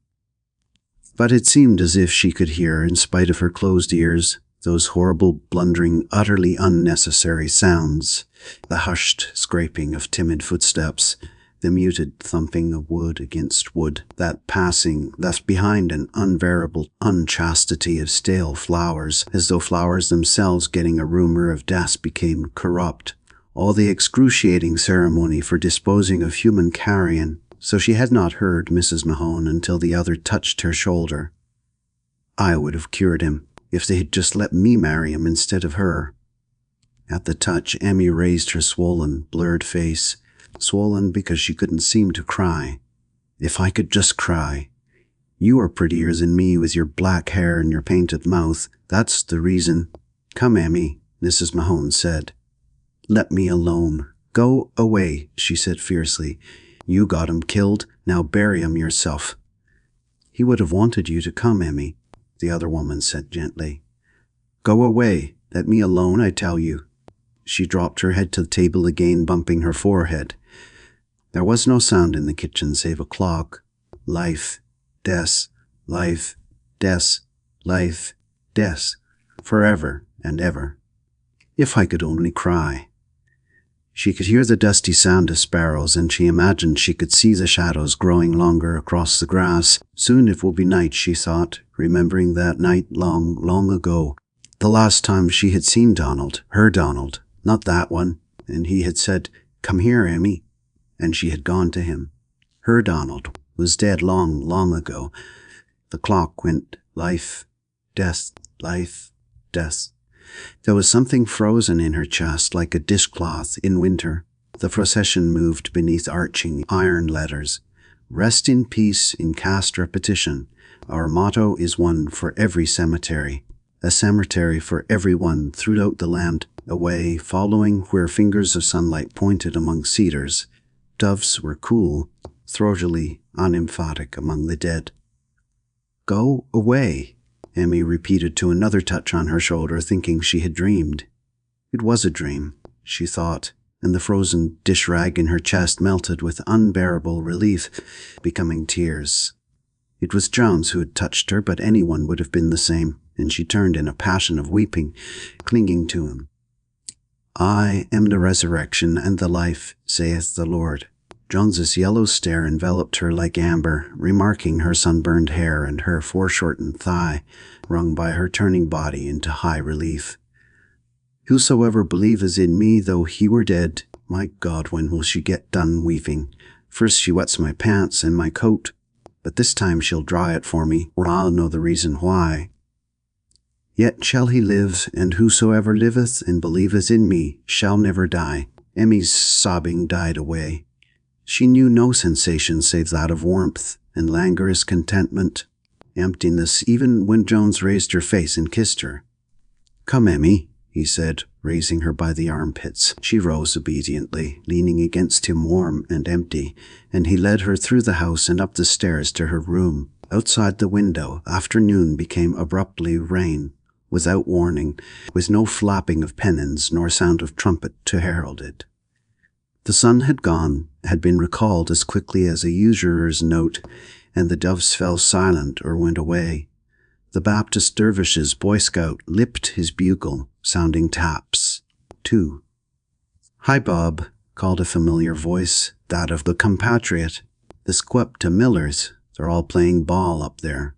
But it seemed as if she could hear, in spite of her closed ears, those horrible, blundering, utterly unnecessary sounds, the hushed scraping of timid footsteps, the muted thumping of wood against wood, that passing left behind an unbearable unchastity of stale flowers, as though flowers themselves getting a rumor of death became corrupt, all the excruciating ceremony for disposing of human carrion. So she had not heard Mrs. Mahone until the other touched her shoulder. "I would have cured him, if they had just let me marry him instead of her." At the touch, Emmy raised her swollen, blurred face, swollen because she couldn't seem to cry. "If I could just cry. You are prettier than me with your black hair and your painted mouth. That's the reason." "Come, Emmy," Mrs. Mahone said. "Let me alone." "Go away," she said fiercely. "You got him killed, now bury him yourself." "He would have wanted you to come, Emmy," the other woman said gently. "Go away. Let me alone, I tell you." She dropped her head to the table again, bumping her forehead. There was no sound in the kitchen save a clock. Life, death, life, death, life, death, forever and ever. If I could only cry. She could hear the dusty sound of sparrows, and she imagined she could see the shadows growing longer across the grass. Soon it will be night, she thought, remembering that night long, long ago. The last time she had seen Donald, her Donald, not that one, and he had said, "Come here, Emmy," and she had gone to him. Her Donald was dead long, long ago. The clock went life, death, life, death. There was something frozen in her chest like a dishcloth in winter. The procession moved beneath arching iron letters. "Rest in peace in cast repetition. Our motto is one for every cemetery. A cemetery for everyone throughout the land, away, following where fingers of sunlight pointed among cedars. Doves were cool, throatily unemphatic among the dead." "Go away," Emmy repeated to another touch on her shoulder, thinking she had dreamed. It was a dream, she thought, and the frozen dish rag in her chest melted with unbearable relief, becoming tears. It was Jones who had touched her, but anyone would have been the same, and she turned in a passion of weeping, clinging to him. "I am the resurrection and the life, saith the Lord." Jones's yellow stare enveloped her like amber, remarking her sunburned hair and her foreshortened thigh, wrung by her turning body into high relief. "Whosoever believeth in me, though he were dead," my God, when will she get done weeping? "First she wets my pants and my coat, but this time she'll dry it for me, or I'll know the reason why. "Yet shall he live, and whosoever liveth and believeth in me shall never die." Emmy's sobbing died away. She knew no sensation save that of warmth and languorous contentment, emptiness, even when Jones raised her face and kissed her. "Come, Emmy," he said, raising her by the armpits. She rose obediently, leaning against him warm and empty, and he led her through the house and up the stairs to her room. Outside the window, afternoon became abruptly rain, without warning, with no flapping of pennons nor sound of trumpet to herald it. The sun had gone, had been recalled as quickly as a usurer's note, and the doves fell silent or went away. The Baptist dervish's Boy Scout lipped his bugle, sounding taps. 2. "Hi, Bob," called a familiar voice, that of the compatriot. "The squep to Miller's. They're all playing ball up there."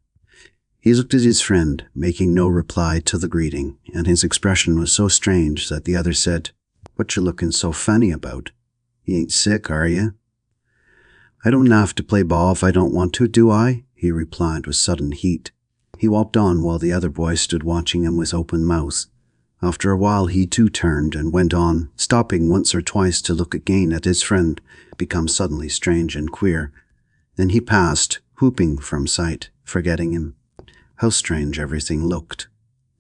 He looked at his friend, making no reply to the greeting, and his expression was so strange that the other said, "What you looking so funny about? You ain't sick, are you?" "I don't have to play ball if I don't want to, do I?" he replied with sudden heat. He walked on while the other boy stood watching him with open mouth. After a while he too turned and went on, stopping once or twice to look again at his friend, become suddenly strange and queer. Then he passed, whooping from sight, forgetting him. How strange everything looked.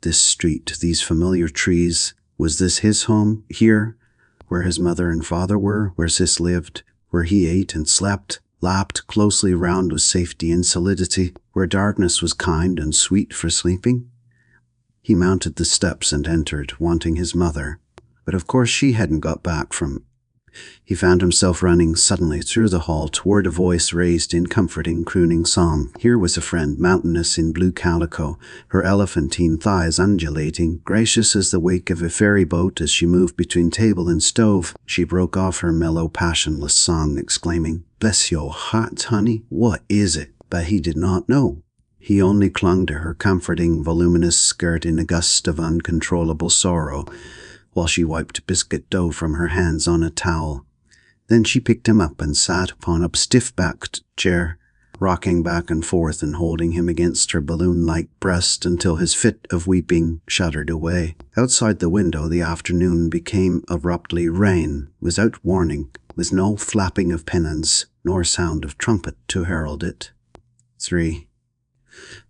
This street, these familiar trees, was this his home, here, where his mother and father were, where Sis lived, where he ate and slept, lapped closely round with safety and solidity, where darkness was kind and sweet for sleeping? He mounted the steps and entered, wanting his mother, but of course she hadn't got back from. He found himself running suddenly through the hall toward a voice raised in comforting, crooning song. Here was a friend, mountainous in blue calico, her elephantine thighs undulating, gracious as the wake of a ferry boat as she moved between table and stove. She broke off her mellow, passionless song, exclaiming, "Bless your heart, honey, what is it?" But he did not know. He only clung to her comforting, voluminous skirt in a gust of uncontrollable sorrow, while she wiped biscuit dough from her hands on a towel. Then she picked him up and sat upon a stiff-backed chair, rocking back and forth and holding him against her balloon-like breast until his fit of weeping shuddered away. Outside the window the afternoon became abruptly rain, without warning, with no flapping of pennons, nor sound of trumpet to herald it. 3.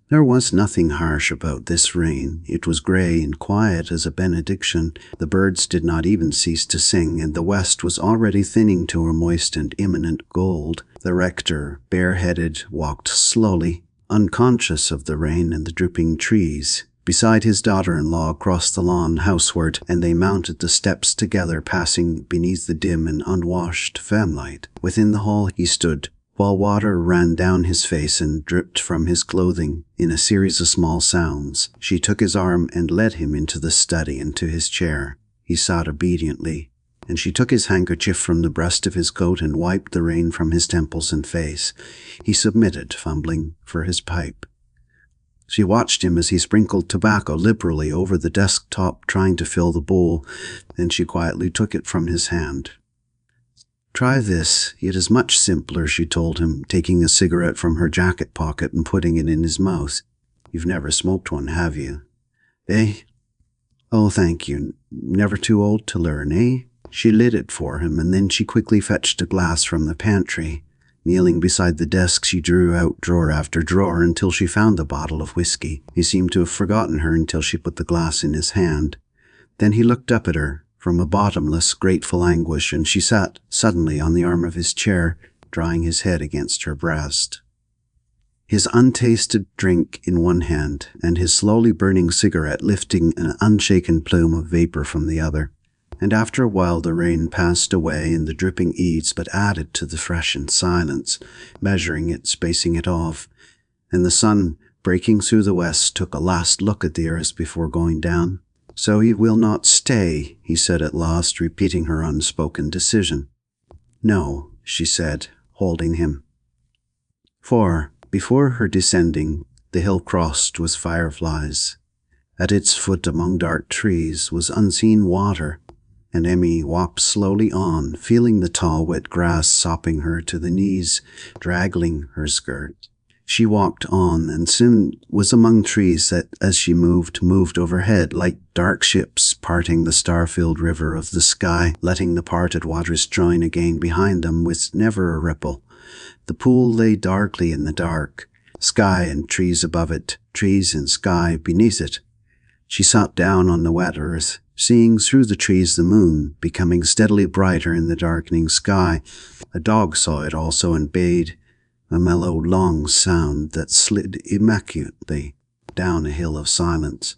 There was nothing harsh about this rain. It was grey and quiet as a benediction. The birds did not even cease to sing, and the west was already thinning to a moist and imminent gold. The rector, bareheaded, walked slowly, unconscious of the rain and the dripping trees, beside his daughter-in-law across the lawn houseward, and they mounted the steps together, passing beneath the dim and unwashed fanlight. Within the hall he stood, while water ran down his face and dripped from his clothing in a series of small sounds. She took his arm and led him into the study and to his chair. He sat obediently, and she took his handkerchief from the breast of his coat and wiped the rain from his temples and face. He submitted, fumbling for his pipe. She watched him as he sprinkled tobacco liberally over the desk-top, trying to fill the bowl. Then she quietly took it from his hand. "Try this. It is much simpler," she told him, taking a cigarette from her jacket pocket and putting it in his mouth. "You've never smoked one, have you?" "Eh?" "Oh, thank you. Never too old to learn, eh?" She lit it for him, and then she quickly fetched a glass from the pantry. Kneeling beside the desk, she drew out drawer after drawer until she found the bottle of whiskey. He seemed to have forgotten her until she put the glass in his hand. Then he looked up at her from a bottomless, grateful anguish, and she sat suddenly on the arm of his chair, drawing his head against her breast. His untasted drink in one hand, and his slowly burning cigarette lifting an unshaken plume of vapor from the other. And after a while the rain passed away and the dripping eads but added to the freshened silence, measuring it, spacing it off. and the sun, breaking through the west, took a last look at the earth before going down. "So you will not stay," he said at last, repeating her unspoken decision. "No," she said, holding him. For, before her descending, the hill crossed with fireflies. At its foot among dark trees was unseen water, and Emmy walked slowly on, feeling the tall wet grass sopping her to the knees, dragging her skirt. She walked on, and soon was among trees that, as she moved overhead like dark ships parting the star-filled river of the sky, letting the parted waters join again behind them with never a ripple. The pool lay darkly in the dark, sky and trees above it, trees and sky beneath it. She sat down on the wet earth, seeing through the trees the moon, becoming steadily brighter in the darkening sky. A dog saw it also and bayed, a mellow, long sound that slid immaculately down a hill of silence,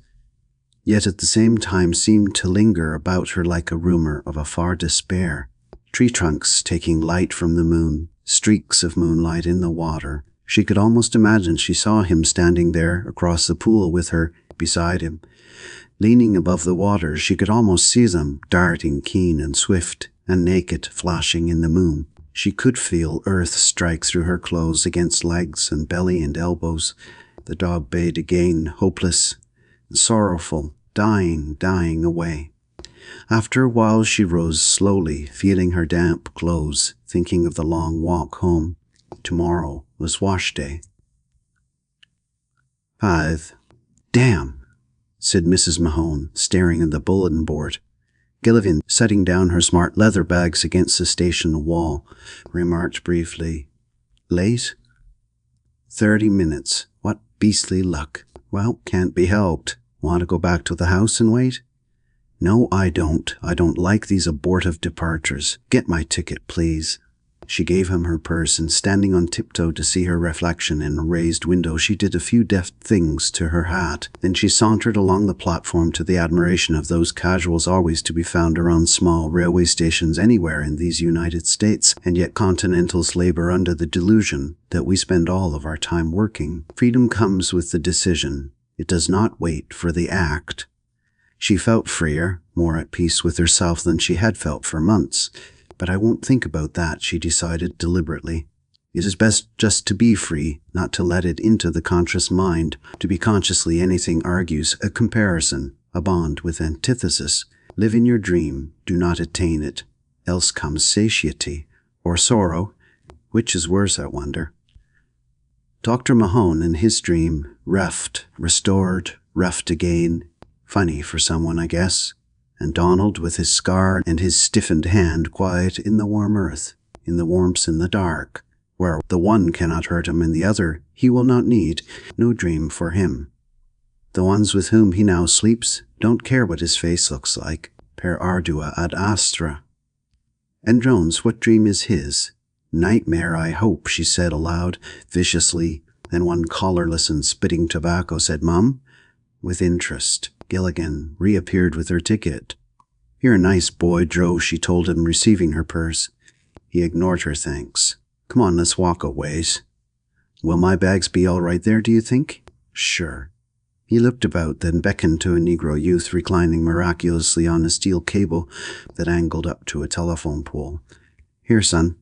yet at the same time seemed to linger about her like a rumor of a far despair. Tree trunks taking light from the moon, streaks of moonlight in the water. She could almost imagine she saw him standing there across the pool with her beside him. Leaning above the water, she could almost see them, darting keen and swift and naked, flashing in the moon. She could feel earth strike through her clothes against legs and belly and elbows. The dog bayed again, hopeless and sorrowful, dying away. After a while she rose slowly, feeling her damp clothes, thinking of the long walk home. Tomorrow was wash day. 5. "Damn," said Mrs. Mahone, staring at the bulletin board. Gilligan, setting down her smart leather bags against the station wall, remarked briefly, "Late?" 30 minutes. What beastly luck. Well, can't be helped. Want to go back to the house and wait? No, I don't. I don't like these abortive departures. Get my ticket, please. She gave him her purse, and standing on tiptoe to see her reflection in a raised window, she did a few deft things to her hat. Then she sauntered along the platform to the admiration of those casuals always to be found around small railway stations anywhere in these United States, and yet continentals labor under the delusion that we spend all of our time working. Freedom comes with the decision. It does not wait for the act. She felt freer, more at peace with herself than she had felt for months. But I won't think about that, she decided deliberately. It is best just to be free, not to let it into the conscious mind. To be consciously anything argues a comparison, a bond with antithesis. Live in your dream, do not attain it. Else comes satiety, or sorrow. Which is worse, I wonder? Dr. Mahone in his dream, reft, restored, reft again. Funny for someone, I guess. And Donald, with his scar and his stiffened hand, quiet in the warm earth, in the warmth in the dark, where the one cannot hurt him and the other he will not need, no dream for him. The ones with whom he now sleeps don't care what his face looks like, per ardua ad astra. And Jones, what dream is his? Nightmare, I hope, she said aloud, viciously. Then one collarless and spitting tobacco said, "Mum?" With interest, Gilligan reappeared with her ticket. "You're a nice boy, Joe," she told him, receiving her purse. He ignored her thanks. "Come on, let's walk a ways." "Will my bags be all right there, do you think?" "Sure." He looked about, then beckoned to a Negro youth reclining miraculously on a steel cable that angled up to a telephone pole. "Here, son."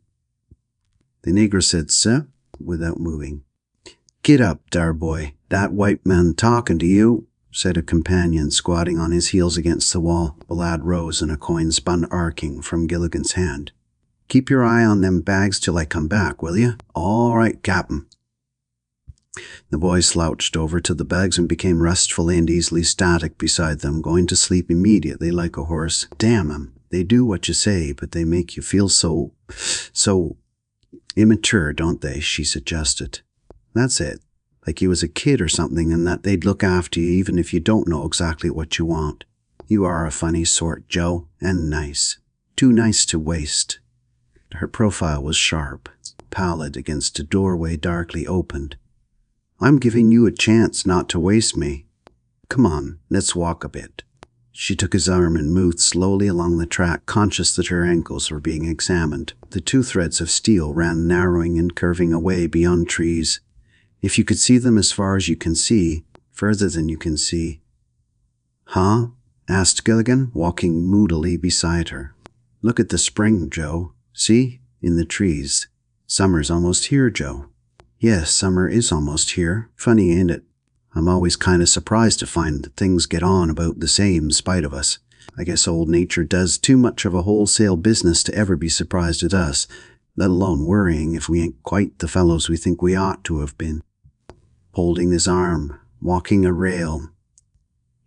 The Negro said, "Sir," without moving. "Get up, dar boy. That white man talking to you," said a companion, squatting on his heels against the wall. The lad rose, and a coin spun arcing from Gilligan's hand. "Keep your eye on them bags till I come back, will you?" "All right, Cap'n." The boy slouched over to the bags and became restfully and easily static beside them, going to sleep immediately like a horse. "Damn 'em. They do what you say, but they make you feel so immature, don't they?" she suggested. "That's it. Like you was a kid or something, and that they'd look after you even if you don't know exactly what you want. You are a funny sort, Joe, and nice. Too nice to waste." Her profile was sharp, pallid against a doorway darkly opened. "I'm giving you a chance not to waste me. Come on, let's walk a bit." She took his arm and moved slowly along the track, conscious that her ankles were being examined. The two threads of steel ran narrowing and curving away beyond trees. If you could see them as far as you can see, further than you can see. Huh? Asked Gilligan, walking moodily beside her. Look at the spring, Joe. See? In the trees. Summer's almost here, Joe. Yes, summer is almost here. Funny, ain't it? I'm always kind of surprised to find that things get on about the same in spite of us. I guess old nature does too much of a wholesale business to ever be surprised at us, let alone worrying if we ain't quite the fellows we think we ought to have been. Holding his arm, walking a rail.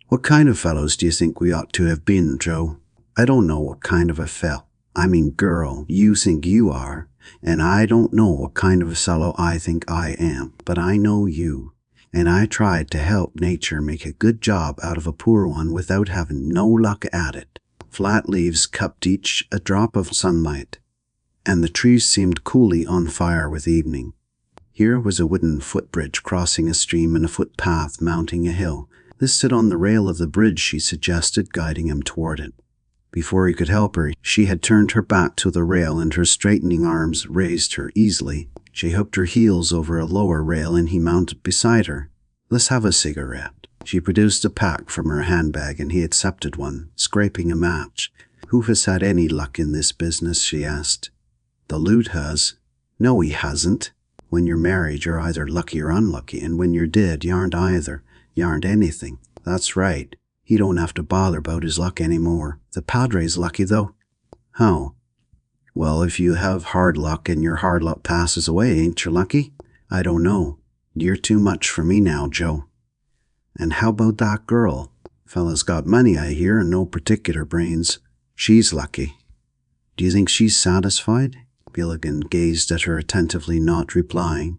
What kind of fellows do you think we ought to have been, Joe? I don't know what kind of a girl you think you are, and I don't know what kind of a fellow I think I am, but I know you. And I tried to help nature make a good job out of a poor one without having no luck at it. Flat leaves cupped each a drop of sunlight, and the trees seemed coolly on fire with evening. Here was a wooden footbridge crossing a stream and a footpath mounting a hill. This stood on the rail of the bridge, she suggested, guiding him toward it. Before he could help her, she had turned her back to the rail and her straightening arms raised her easily. She hooked her heels over a lower rail and he mounted beside her. Let's have a cigarette. She produced a pack from her handbag and he accepted one, scraping a match. Who has had any luck in this business, she asked. The loot has. No, he hasn't. When you're married, you're either lucky or unlucky, and when you're dead, you aren't either. You aren't anything. That's right. He don't have to bother about his luck anymore. The Padre's lucky, though. How? Well, if you have hard luck and your hard luck passes away, ain't you lucky? I don't know. You're too much for me now, Joe. And how about that girl? Fella's got money, I hear, and no particular brains. She's lucky. Do you think she's satisfied? Gilligan gazed at her attentively, not replying.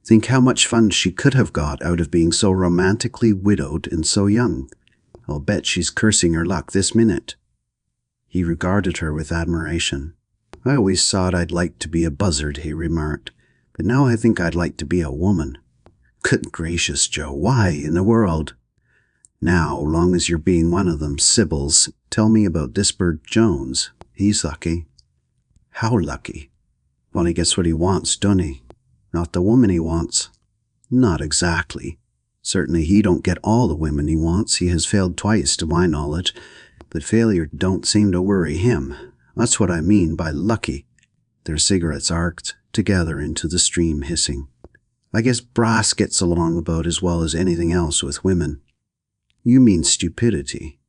Think how much fun she could have got out of being so romantically widowed and so young. I'll bet she's cursing her luck this minute. He regarded her with admiration. I always thought I'd like to be a buzzard, he remarked, but now I think I'd like to be a woman. Good gracious, Joe, why in the world? Now, long as you're being one of them Sibyls, tell me about this bird Jones. He's lucky. How lucky? Well, he gets what he wants, doesn't he? Not the woman he wants. Not exactly. Certainly he don't get all the women he wants. He has failed twice, to my knowledge, but failure don't seem to worry him. That's what I mean by lucky. Their cigarettes arced together into the stream, hissing. I guess brass gets along about as well as anything else with women. You mean stupidity.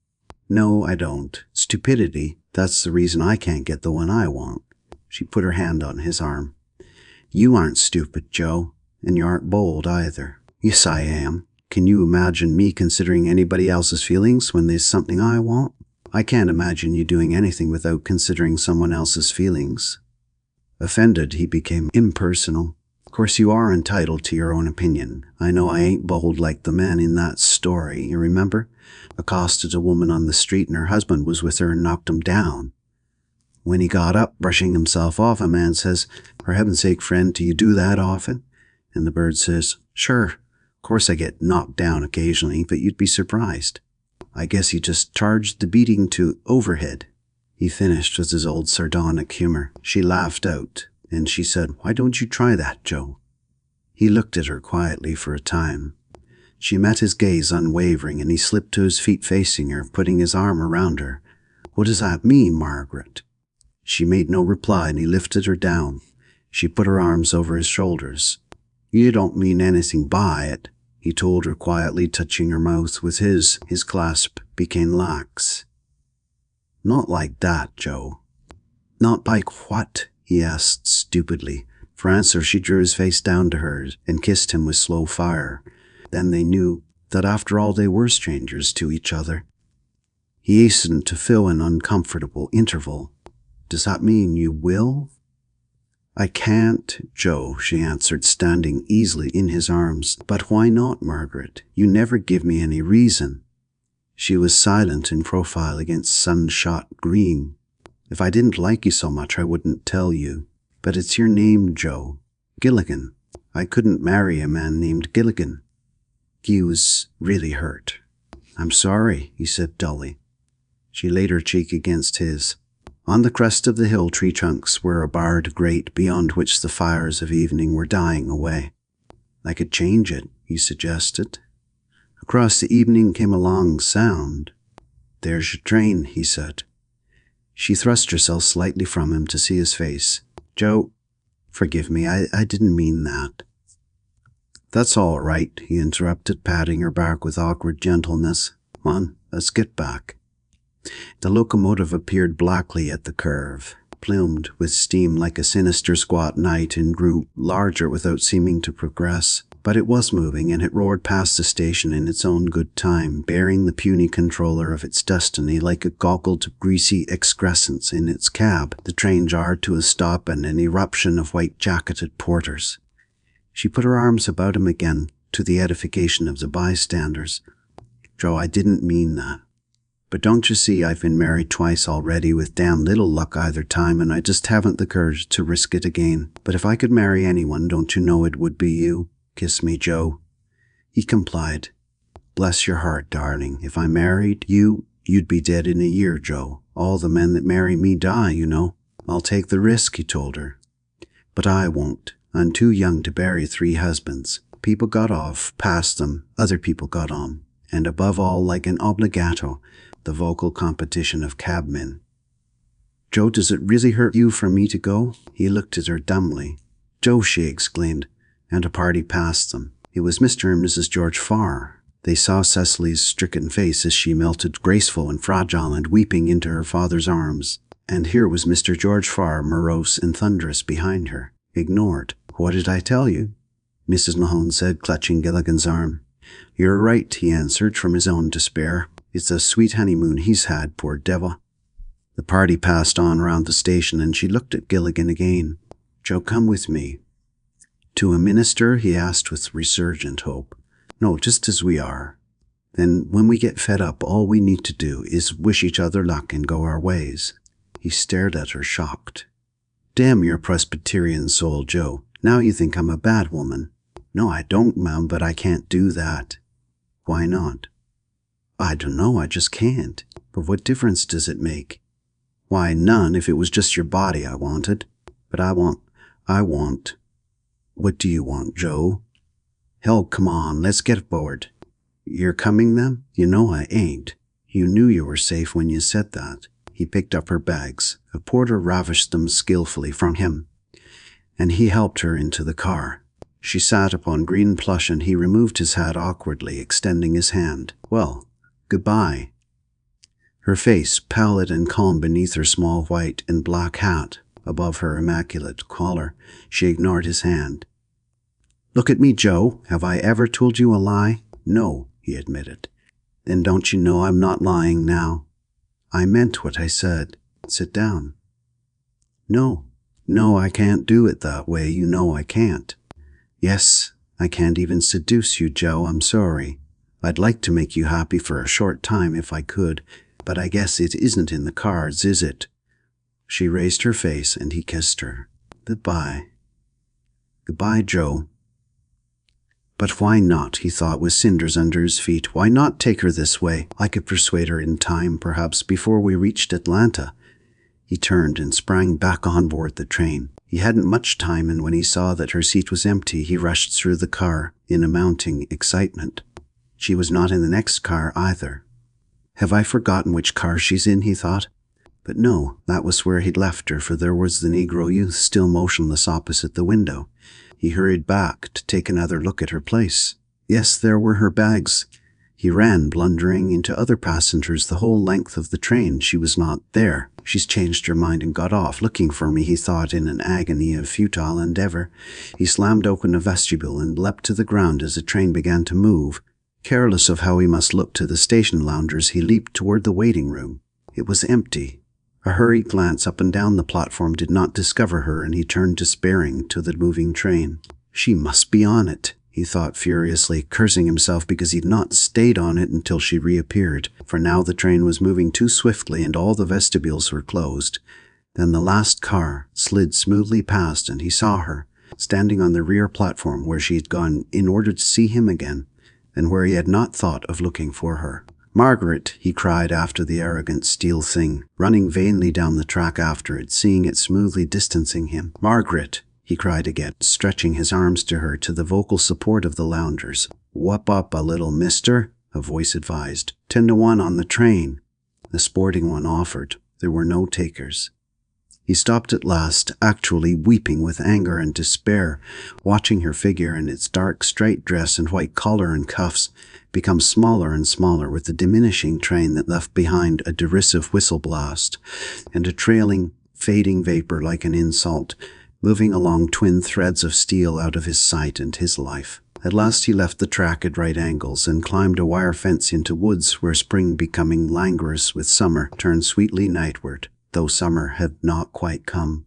No, I don't. Stupidity, that's the reason I can't get the one I want. She put her hand on his arm. You aren't stupid, Joe, and you aren't bold either. Yes, I am. Can you imagine me considering anybody else's feelings when there's something I want? I can't imagine you doing anything without considering someone else's feelings. Offended, he became impersonal. Of course, you are entitled to your own opinion. I know I ain't bold like the man in that story, you remember? Accosted a woman on the street and her husband was with her and knocked him down. When he got up, brushing himself off, a man says, "For heaven's sake, friend, do you do that often?" And the bird says, "Sure, of course I get knocked down occasionally, but you'd be surprised. I guess he just charged the beating to overhead." He finished with his old sardonic humor. She laughed out, and she said, "Why don't you try that, Joe?" He looked at her quietly for a time. She met his gaze unwavering, and he slipped to his feet facing her, putting his arm around her. "What does that mean, Margaret?" She made no reply, and he lifted her down. She put her arms over his shoulders. "You don't mean anything by it," he told her quietly, touching her mouth with his. His clasp became lax. "Not like that, Joe." "Not like what?" he asked stupidly. For answer, she drew his face down to hers and kissed him with slow fire. Then they knew that after all they were strangers to each other. He hastened to fill an uncomfortable interval. "Does that mean you will?" "I can't, Joe," she answered, standing easily in his arms. "But why not, Margaret? You never give me any reason." She was silent in profile against sunshot green. "If I didn't like you so much, I wouldn't tell you. But it's your name, Joe. Gilligan. I couldn't marry a man named Gilligan." He was really hurt. "I'm sorry," he said dully. She laid her cheek against his. On the crest of the hill, tree trunks were a barred grate beyond which the fires of evening were dying away. I could change it, he suggested. Across the evening came a long sound. There's your train, he said. She thrust herself slightly from him to see his face. Joe, forgive me, I didn't mean that. That's all right, he interrupted, patting her back with awkward gentleness. Come on, let's get back. The locomotive appeared blackly at the curve, plumed with steam like a sinister squat night, and grew larger without seeming to progress. But it was moving, and it roared past the station in its own good time, bearing the puny controller of its destiny like a goggled, greasy excrescence in its cab. The train jarred to a stop and an eruption of white-jacketed porters. She put her arms about him again, to the edification of the bystanders. Joe, I didn't mean that. But don't you see, I've been married twice already with damn little luck either time, and I just haven't the courage to risk it again. But if I could marry anyone, don't you know it would be you? Kiss me, Joe. He complied. Bless your heart, darling. If I married you, you'd be dead in a year, Joe. All the men that marry me die, you know. I'll take the risk, he told her. But I won't. I'm too young to bury 3 husbands. People got off, past them, other people got on. And above all, like an obligato, the vocal competition of cabmen. Joe, does it really hurt you for me to go? He looked at her dumbly. Joe, she exclaimed, and a party passed them. It was Mr. and Mrs. George Farr. They saw Cecily's stricken face as she melted, graceful and fragile and weeping, into her father's arms. And here was Mr. George Farr, morose and thunderous, behind her. Ignored. What did I tell you? Mrs. Mahone said, clutching Gilligan's arm. You're right, he answered from his own despair. It's a sweet honeymoon he's had, poor devil. The party passed on round the station, and she looked at Gilligan again. Joe, come with me. To a minister? He asked with resurgent hope. No, just as we are. Then when we get fed up, all we need to do is wish each other luck and go our ways. He stared at her, shocked. Damn your Presbyterian soul, Joe. Now you think I'm a bad woman. No, I don't, Mum, but I can't do that. Why not? I don't know, I just can't. But what difference does it make? Why, none, if it was just your body I wanted. But I want. What do you want, Joe? Hell, come on, let's get aboard. You're coming then? You know I ain't. You knew you were safe when you said that. He picked up her bags. A porter ravished them skillfully from him, and he helped her into the car. She sat upon green plush, and he removed his hat awkwardly, extending his hand. Well, goodbye. Her face, pallid and calm beneath her small white and black hat, above her immaculate collar, she ignored his hand. Look at me, Joe. Have I ever told you a lie? No, he admitted. Then don't you know I'm not lying now? I meant what I said. Sit down. No, I can't do it that way. You know I can't. Yes, I can't even seduce you, Joe. I'm sorry. I'd like to make you happy for a short time if I could, but I guess it isn't in the cards, is it? She raised her face, and he kissed her. Goodbye. Goodbye, Joe. But why not, he thought, with cinders under his feet. Why not take her this way? I could persuade her in time, perhaps before we reached Atlanta. He turned and sprang back on board the train. He hadn't much time, and when he saw that her seat was empty, he rushed through the car in a mounting excitement. She was not in the next car either. Have I forgotten which car she's in, he thought. But no, that was where he'd left her, for there was the Negro youth still motionless opposite the window. He hurried back to take another look at her place. Yes, there were her bags. He ran, blundering into other passengers the whole length of the train. She was not there. She's changed her mind and got off, looking for me, he thought, in an agony of futile endeavor. He slammed open a vestibule and leapt to the ground as the train began to move. Careless of how he must look to the station loungers, he leaped toward the waiting room. It was empty. A hurried glance up and down the platform did not discover her, and he turned despairing to the moving train. She must be on it, he thought furiously, cursing himself because he'd not stayed on it until she reappeared, for now the train was moving too swiftly and all the vestibules were closed. Then the last car slid smoothly past, and he saw her, standing on the rear platform where she had gone in order to see him again, and where he had not thought of looking for her. Margaret, he cried after the arrogant steel thing, running vainly down the track after it, seeing it smoothly distancing him. Margaret! he cried again, stretching his arms to her to the vocal support of the loungers. "Whup up a little, mister," a voice advised. 10 to 1 on the train. The sporting one offered. There were no takers. He stopped at last, actually weeping with anger and despair, watching her figure in its dark straight dress and white collar and cuffs become smaller and smaller with the diminishing train that left behind a derisive whistle blast and a trailing, fading vapor like an insult, moving along twin threads of steel out of his sight and his life. At last he left the track at right angles and climbed a wire fence into woods where spring, becoming languorous with summer, turned sweetly nightward, though summer had not quite come.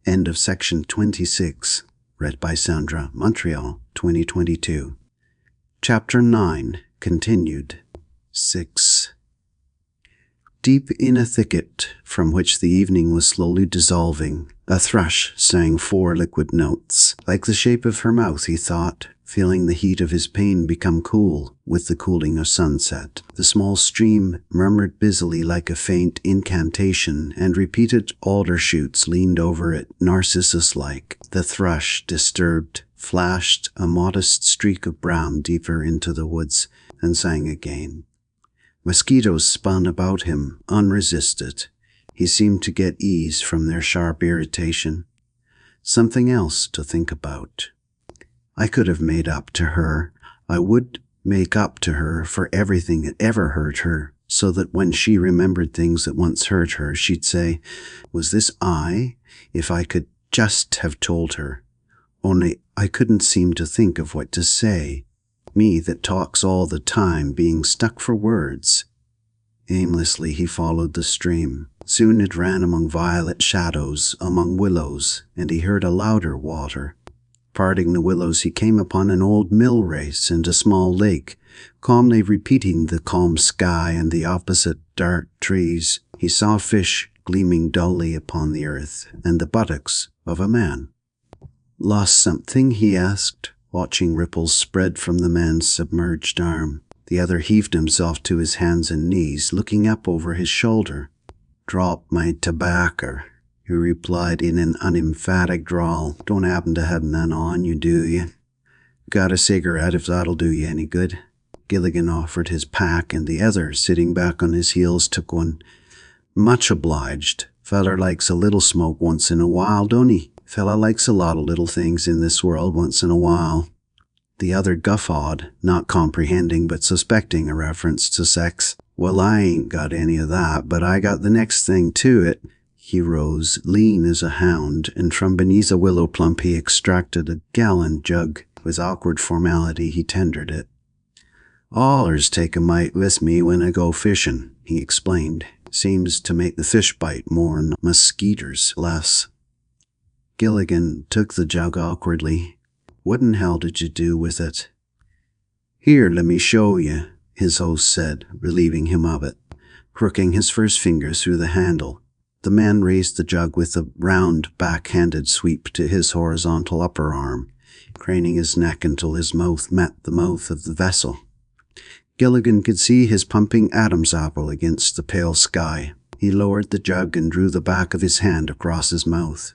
End of section 26. Read by Sandra, Montreal, 2022. Chapter 9. Continued. 6. Deep in a thicket from which the evening was slowly dissolving, a thrush sang 4 liquid notes. Like the shape of her mouth, he thought, feeling the heat of his pain become cool with the cooling of sunset. The small stream murmured busily like a faint incantation, and repeated alder shoots leaned over it, narcissus-like. The thrush, disturbed, flashed a modest streak of brown deeper into the woods, and sang again. Mosquitoes spun about him, unresisted. He seemed to get ease from their sharp irritation. Something else to think about. I could have made up to her. I would make up to her for everything that ever hurt her, so that when she remembered things that once hurt her, she'd say, "Was this I? If I could just have told her. Only I couldn't seem to think of what to say. Me that talks all the time, being stuck for words." Aimlessly he followed the stream. Soon it ran among violet shadows, among willows, and he heard a louder water. Parting the willows, he came upon an old mill race and a small lake, calmly repeating the calm sky and the opposite dark trees. He saw fish gleaming dully upon the earth, and the buttocks of a man. "Lost something?" he asked, watching ripples spread from the man's submerged arm. The other heaved himself to his hands and knees, looking up over his shoulder. "Dropped my tobacco," he replied in an unemphatic drawl. "Don't happen to have none on you, do you? Got a cigarette if that'll do you any good?" Gilligan offered his pack, and the other, sitting back on his heels, took one. "Much obliged. Feller likes a little smoke once in a while, don't he? Fella likes a lot of little things in this world once in a while." The other guffawed, not comprehending but suspecting a reference to sex. "Well, I ain't got any of that, but I got the next thing to it." He rose, lean as a hound, and from beneath a willow plump he extracted a gallon jug. With awkward formality he tendered it. "Allers take a mite with me when I go fishing," he explained. "Seems to make the fish bite more and mosquitoes less." Gilligan took the jug awkwardly. "What in hell did you do with it?" "Here, let me show you," his host said, relieving him of it, crooking his first finger through the handle. The man raised the jug with a round, back-handed sweep to his horizontal upper arm, craning his neck until his mouth met the mouth of the vessel. Gilligan could see his pumping Adam's apple against the pale sky. He lowered the jug and drew the back of his hand across his mouth.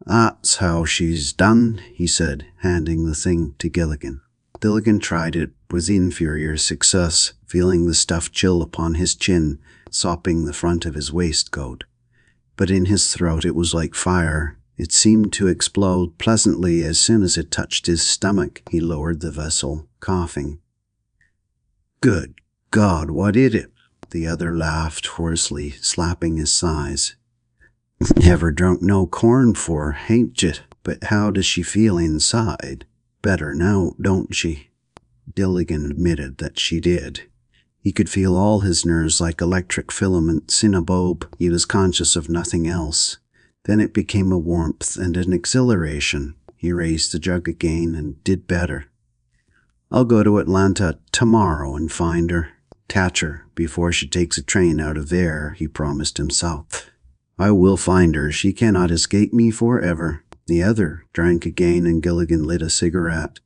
"That's how she's done," he said, handing the thing to Gilligan. Gilligan tried it with inferior success, feeling the stuff chill upon his chin, sopping the front of his waistcoat. But in his throat it was like fire. It seemed to explode pleasantly as soon as it touched his stomach. He lowered the vessel, coughing. "Good God, what is it?" The other laughed hoarsely, slapping his thighs. "Never drunk no corn for, hain't you? But how does she feel inside? Better now, don't she?" Gilligan admitted that she did. He could feel all his nerves like electric filaments in a bulb. He was conscious of nothing else. Then it became a warmth and an exhilaration. He raised the jug again and did better. "I'll go to Atlanta tomorrow and find her. Catch her before she takes a train out of there," he promised himself. "I will find her. She cannot escape me forever." The other drank again, and Gilligan lit a cigarette.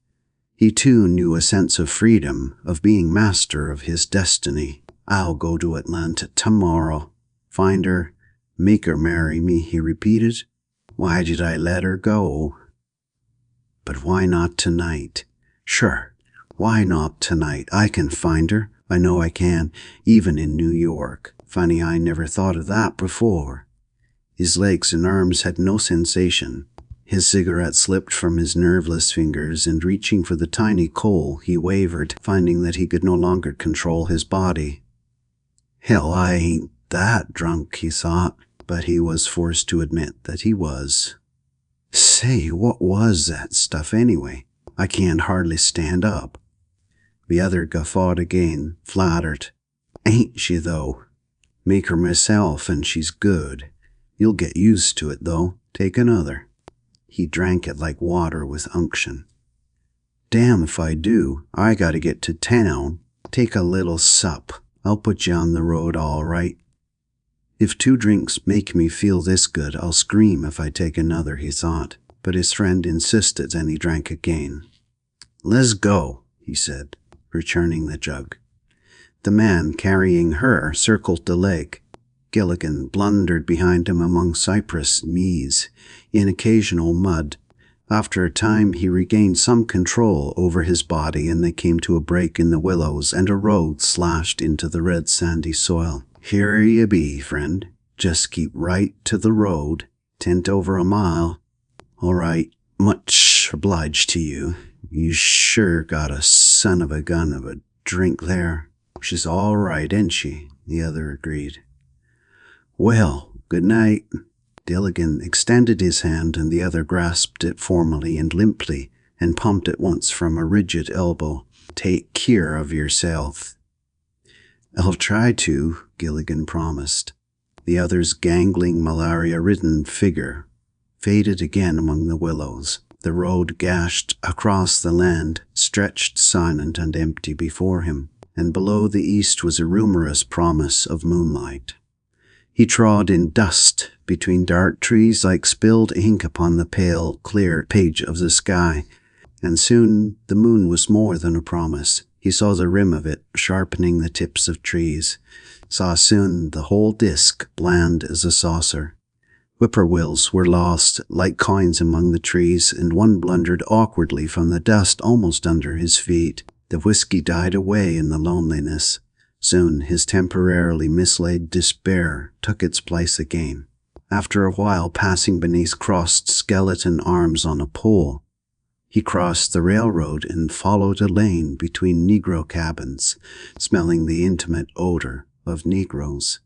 He too knew a sense of freedom, of being master of his destiny. "I'll go to Atlanta tomorrow. Find her, make her marry me," he repeated. Why did I let her go? But why not tonight? Sure, why not tonight? I can find her. I know I can, even in New York. Funny, I never thought of that before. His legs and arms had no sensation. His cigarette slipped from his nerveless fingers, and reaching for the tiny coal, he wavered, finding that he could no longer control his body. Hell, I ain't that drunk, he thought, but he was forced to admit that he was. Say, what was that stuff anyway? I can't hardly stand up. The other guffawed again, flattered. Ain't she, though? Make her myself, and she's good. You'll get used to it, though. Take another. He drank it like water with unction. Damn if I do. I gotta get to town. Take a little sup. I'll put you on the road all right. If 2 drinks make me feel this good, I'll scream if I take another, he thought. But his friend insisted, and he drank again. Let's go, he said, returning the jug. The man carrying her circled the lake. Gilligan blundered behind him among cypress knees, in occasional mud. After a time he regained some control over his body, and they came to a break in the willows, and a road slashed into the red sandy soil. Here you be, friend. Just keep right to the road. 'Tain't over a mile. All right, much obliged to you. You sure got a son of a gun of a drink there. She's all right, ain't she? The other agreed. Well, good night. Gilligan extended his hand, and the other grasped it formally and limply, and pumped it once from a rigid elbow. Take care of yourself. I'll try to, Gilligan promised. The other's gangling, malaria-ridden figure faded again among the willows. The road gashed across the land, stretched silent and empty before him, and below the east was a rumorous promise of moonlight. He trod in dust between dark trees like spilled ink upon the pale, clear page of the sky, and soon the moon was more than a promise. He saw the rim of it sharpening the tips of trees, saw soon the whole disk bland as a saucer. Whippoorwills were lost like coins among the trees, and one blundered awkwardly from the dust almost under his feet. The whiskey died away in the loneliness. Soon his temporarily mislaid despair took its place again. After a while, passing beneath crossed skeleton arms on a pole, he crossed the railroad and followed a lane between Negro cabins, smelling the intimate odor of Negroes.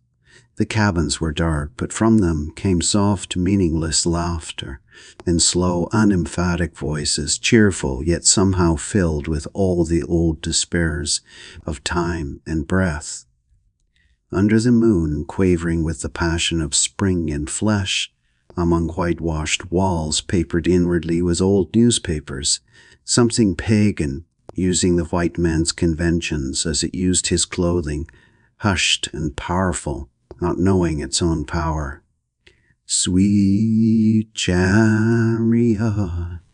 The cabins were dark, but from them came soft, meaningless laughter and slow, unemphatic voices, cheerful yet somehow filled with all the old despairs of time and breath. Under the moon, quavering with the passion of spring and flesh, among whitewashed walls papered inwardly with old newspapers, something pagan, using the white man's conventions as it used his clothing, hushed and powerful, not knowing its own power. Sweet chariot,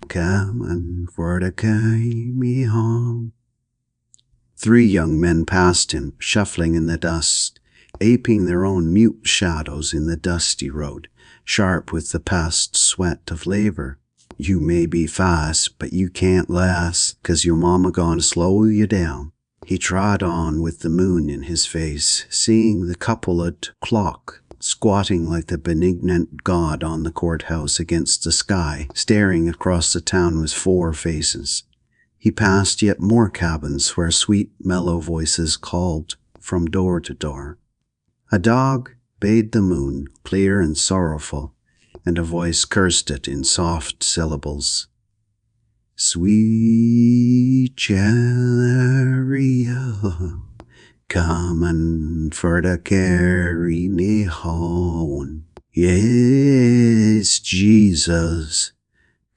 coming for to carry me home. 3 young men passed him, shuffling in the dust, aping their own mute shadows in the dusty road, sharp with the past sweat of labor. You may be fast, but you can't last, 'cause your mama gonna slow you down. He trod on with the moon in his face, seeing the couplet clock squatting like the benignant god on the courthouse against the sky, staring across the town with 4 faces. He passed yet more cabins where sweet, mellow voices called from door to door. A dog bayed the moon, clear and sorrowful, and a voice cursed it in soft syllables. Sweet chariot, comin' for to carry me home. Yes, Jesus,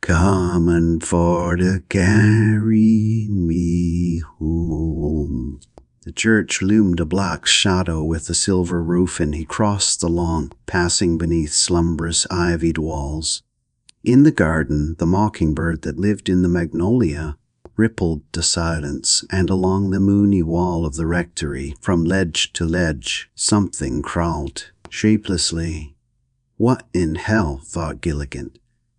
comin' for to carry me home. The church loomed a black shadow with a silver roof, and he crossed the lawn, passing beneath slumbrous ivied walls. In the garden, the mockingbird that lived in the magnolia rippled the silence, and along the moony wall of the rectory, from ledge to ledge, something crawled, shapelessly, What in hell, thought Gilligan,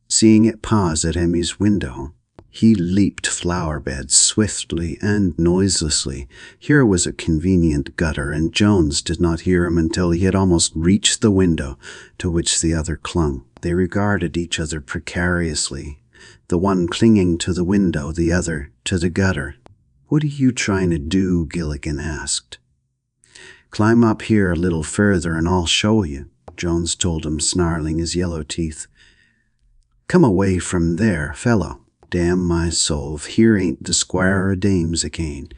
seeing it pause at Emmy's window. He leaped flower beds swiftly and noiselessly. Here was a convenient gutter, and Jones did not hear him until he had almost reached the window to which the other clung. They regarded each other precariously, the one clinging to the window, the other to the gutter. "What are you trying to do?" Gilligan asked. "Climb up here a little further and I'll show you," Jones told him, snarling his yellow teeth. "Come away from there, fellow. Damn my soul, if here ain't the Squire of Dames again.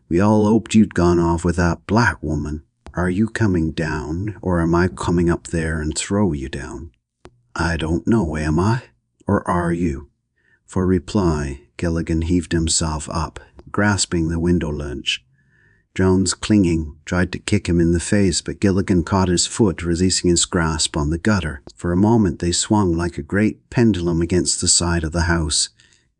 We all hoped you'd gone off with that black woman. Are you coming down, or am I coming up there and throw you down?" "I don't know, am I? Or are you?" For reply, Gilligan heaved himself up, grasping the window ledge. Jones, clinging, tried to kick him in the face, but Gilligan caught his foot, releasing his grasp on the gutter. For a moment they swung like a great pendulum against the side of the house,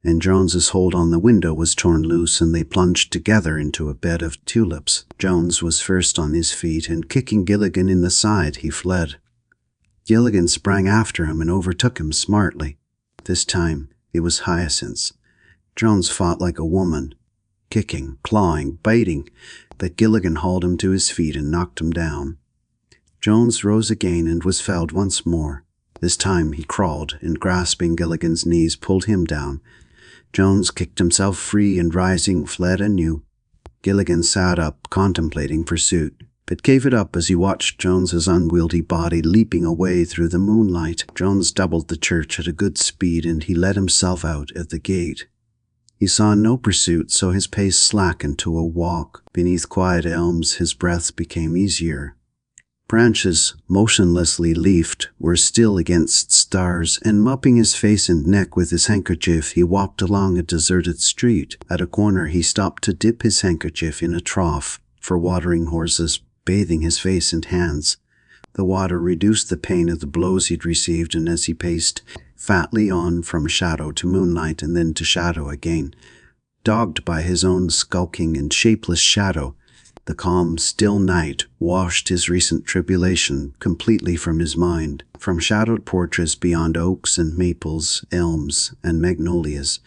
and Jones's hold on the window was torn loose, and they plunged together into a bed of tulips. Jones was first on his feet, and kicking Gilligan in the side, he fled. Gilligan sprang after him and overtook him smartly. This time it was Hyacinth's. Jones fought like a woman, kicking, clawing, biting, but Gilligan hauled him to his feet and knocked him down. Jones rose again and was felled once more. This time he crawled, and grasping Gilligan's knees pulled him down. Jones kicked himself free and, rising, fled anew. Gilligan sat up, contemplating pursuit, but gave it up as he watched Jones's unwieldy body leaping away through the moonlight. Jones doubled the church at a good speed, and he let himself out at the gate. He saw no pursuit, so his pace slackened to a walk. Beneath quiet elms his breath became easier. Branches, motionlessly leafed, were still against stars, and mopping his face and neck with his handkerchief, he walked along a deserted street. At a corner he stopped to dip his handkerchief in a trough for watering horses, bathing his face and hands. The water reduced the pain of the blows he'd received, and as he paced fatly on from shadow to moonlight and then to shadow again, dogged by his own skulking and shapeless shadow, the calm, still night washed his recent tribulation completely from his mind. From shadowed porches beyond oaks and maples, elms and magnolias,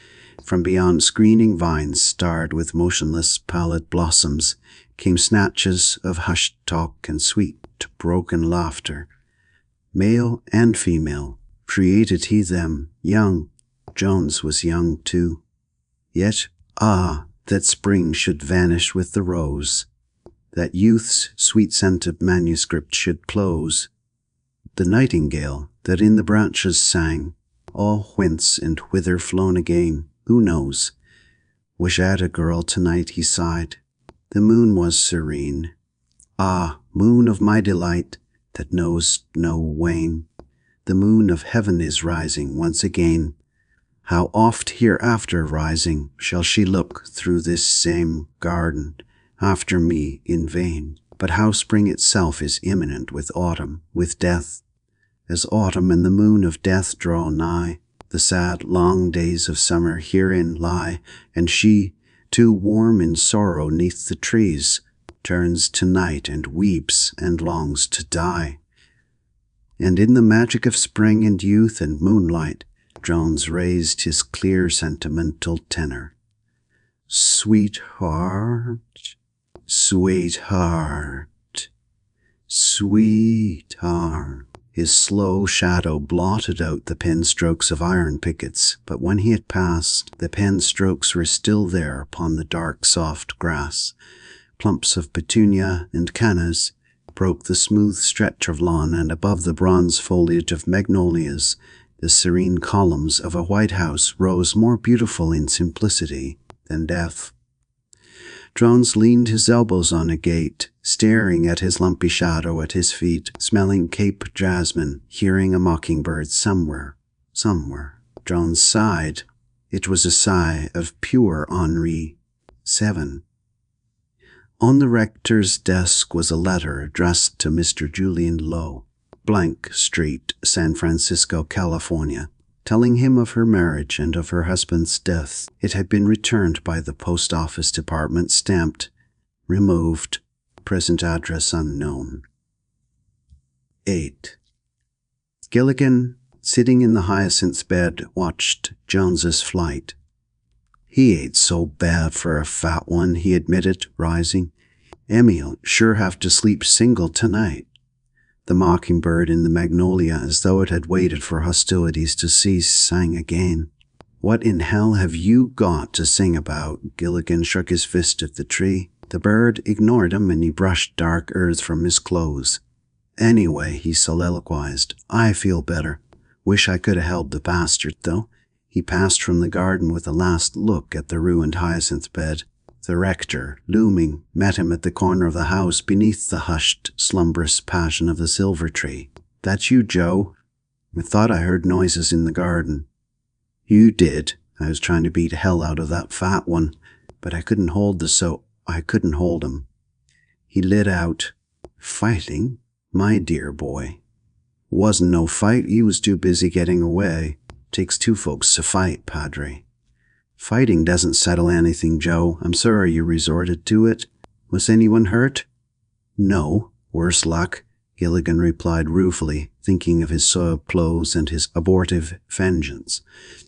from beyond screening vines starred with motionless, pallid blossoms, came snatches of hushed talk and sweet, broken laughter. Male and female, created he them, young. Jones was young too. Yet, that spring should vanish with the rose, that youth's sweet-scented manuscript should close. The nightingale that in the branches sang, all whence and whither flown again, who knows? Wish I'd a girl tonight, he sighed. The moon was serene. Moon of my delight, that knows no wane. The moon of heaven is rising once again. How oft hereafter rising shall she look through this same garden, after me in vain? But how spring itself is imminent with autumn, with death. As autumn and the moon of death draw nigh, the sad long days of summer herein lie, and she, too warm in sorrow neath the trees, turns to night and weeps and longs to die. And in the magic of spring and youth and moonlight, Jones raised his clear sentimental tenor. Sweetheart, sweetheart, sweetheart. His slow shadow blotted out the pen strokes of iron pickets, but when he had passed, the pen strokes were still there upon the dark, soft grass. Clumps of petunia and cannas broke the smooth stretch of lawn, and above the bronze foliage of magnolias, the serene columns of a white house rose more beautiful in simplicity than death. Jones leaned his elbows on a gate, staring at his lumpy shadow at his feet, smelling Cape jasmine, hearing a mockingbird somewhere. Jones sighed. It was a sigh of pure ennui. 7. On the rector's desk was a letter addressed to Mr. Julian Lowe, Blank Street, San Francisco, California, telling him of her marriage and of her husband's death. It had been returned by the post office department, stamped, removed, present address unknown. 8. Gilligan, sitting in the hyacinth's bed, watched Jones's flight. "He ain't so bad for a fat one," he admitted, rising. "Emmy'll sure have to sleep single tonight." The mockingbird in the magnolia, as though it had waited for hostilities to cease, sang again. "What in hell have you got to sing about?" Gilligan shook his fist at the tree. The bird ignored him, and he brushed dark earth from his clothes. "Anyway," he soliloquized, "I feel better. Wish I could have held the bastard, though." He passed from the garden with a last look at the ruined hyacinth bed. The rector, looming, met him at the corner of the house beneath the hushed, slumberous passion of the silver tree. "That's you, Joe? I thought I heard noises in the garden." "You did. I was trying to beat hell out of that fat one, but I couldn't hold him." He lit out. "Fighting? My dear boy. Wasn't no fight. He was too busy getting away. Takes two folks to fight, Padre." "Fighting doesn't settle anything, Joe. I'm sorry you resorted to it. Was anyone hurt?" "No, worse luck," Gilligan replied ruefully, thinking of his soiled clothes and his abortive vengeance.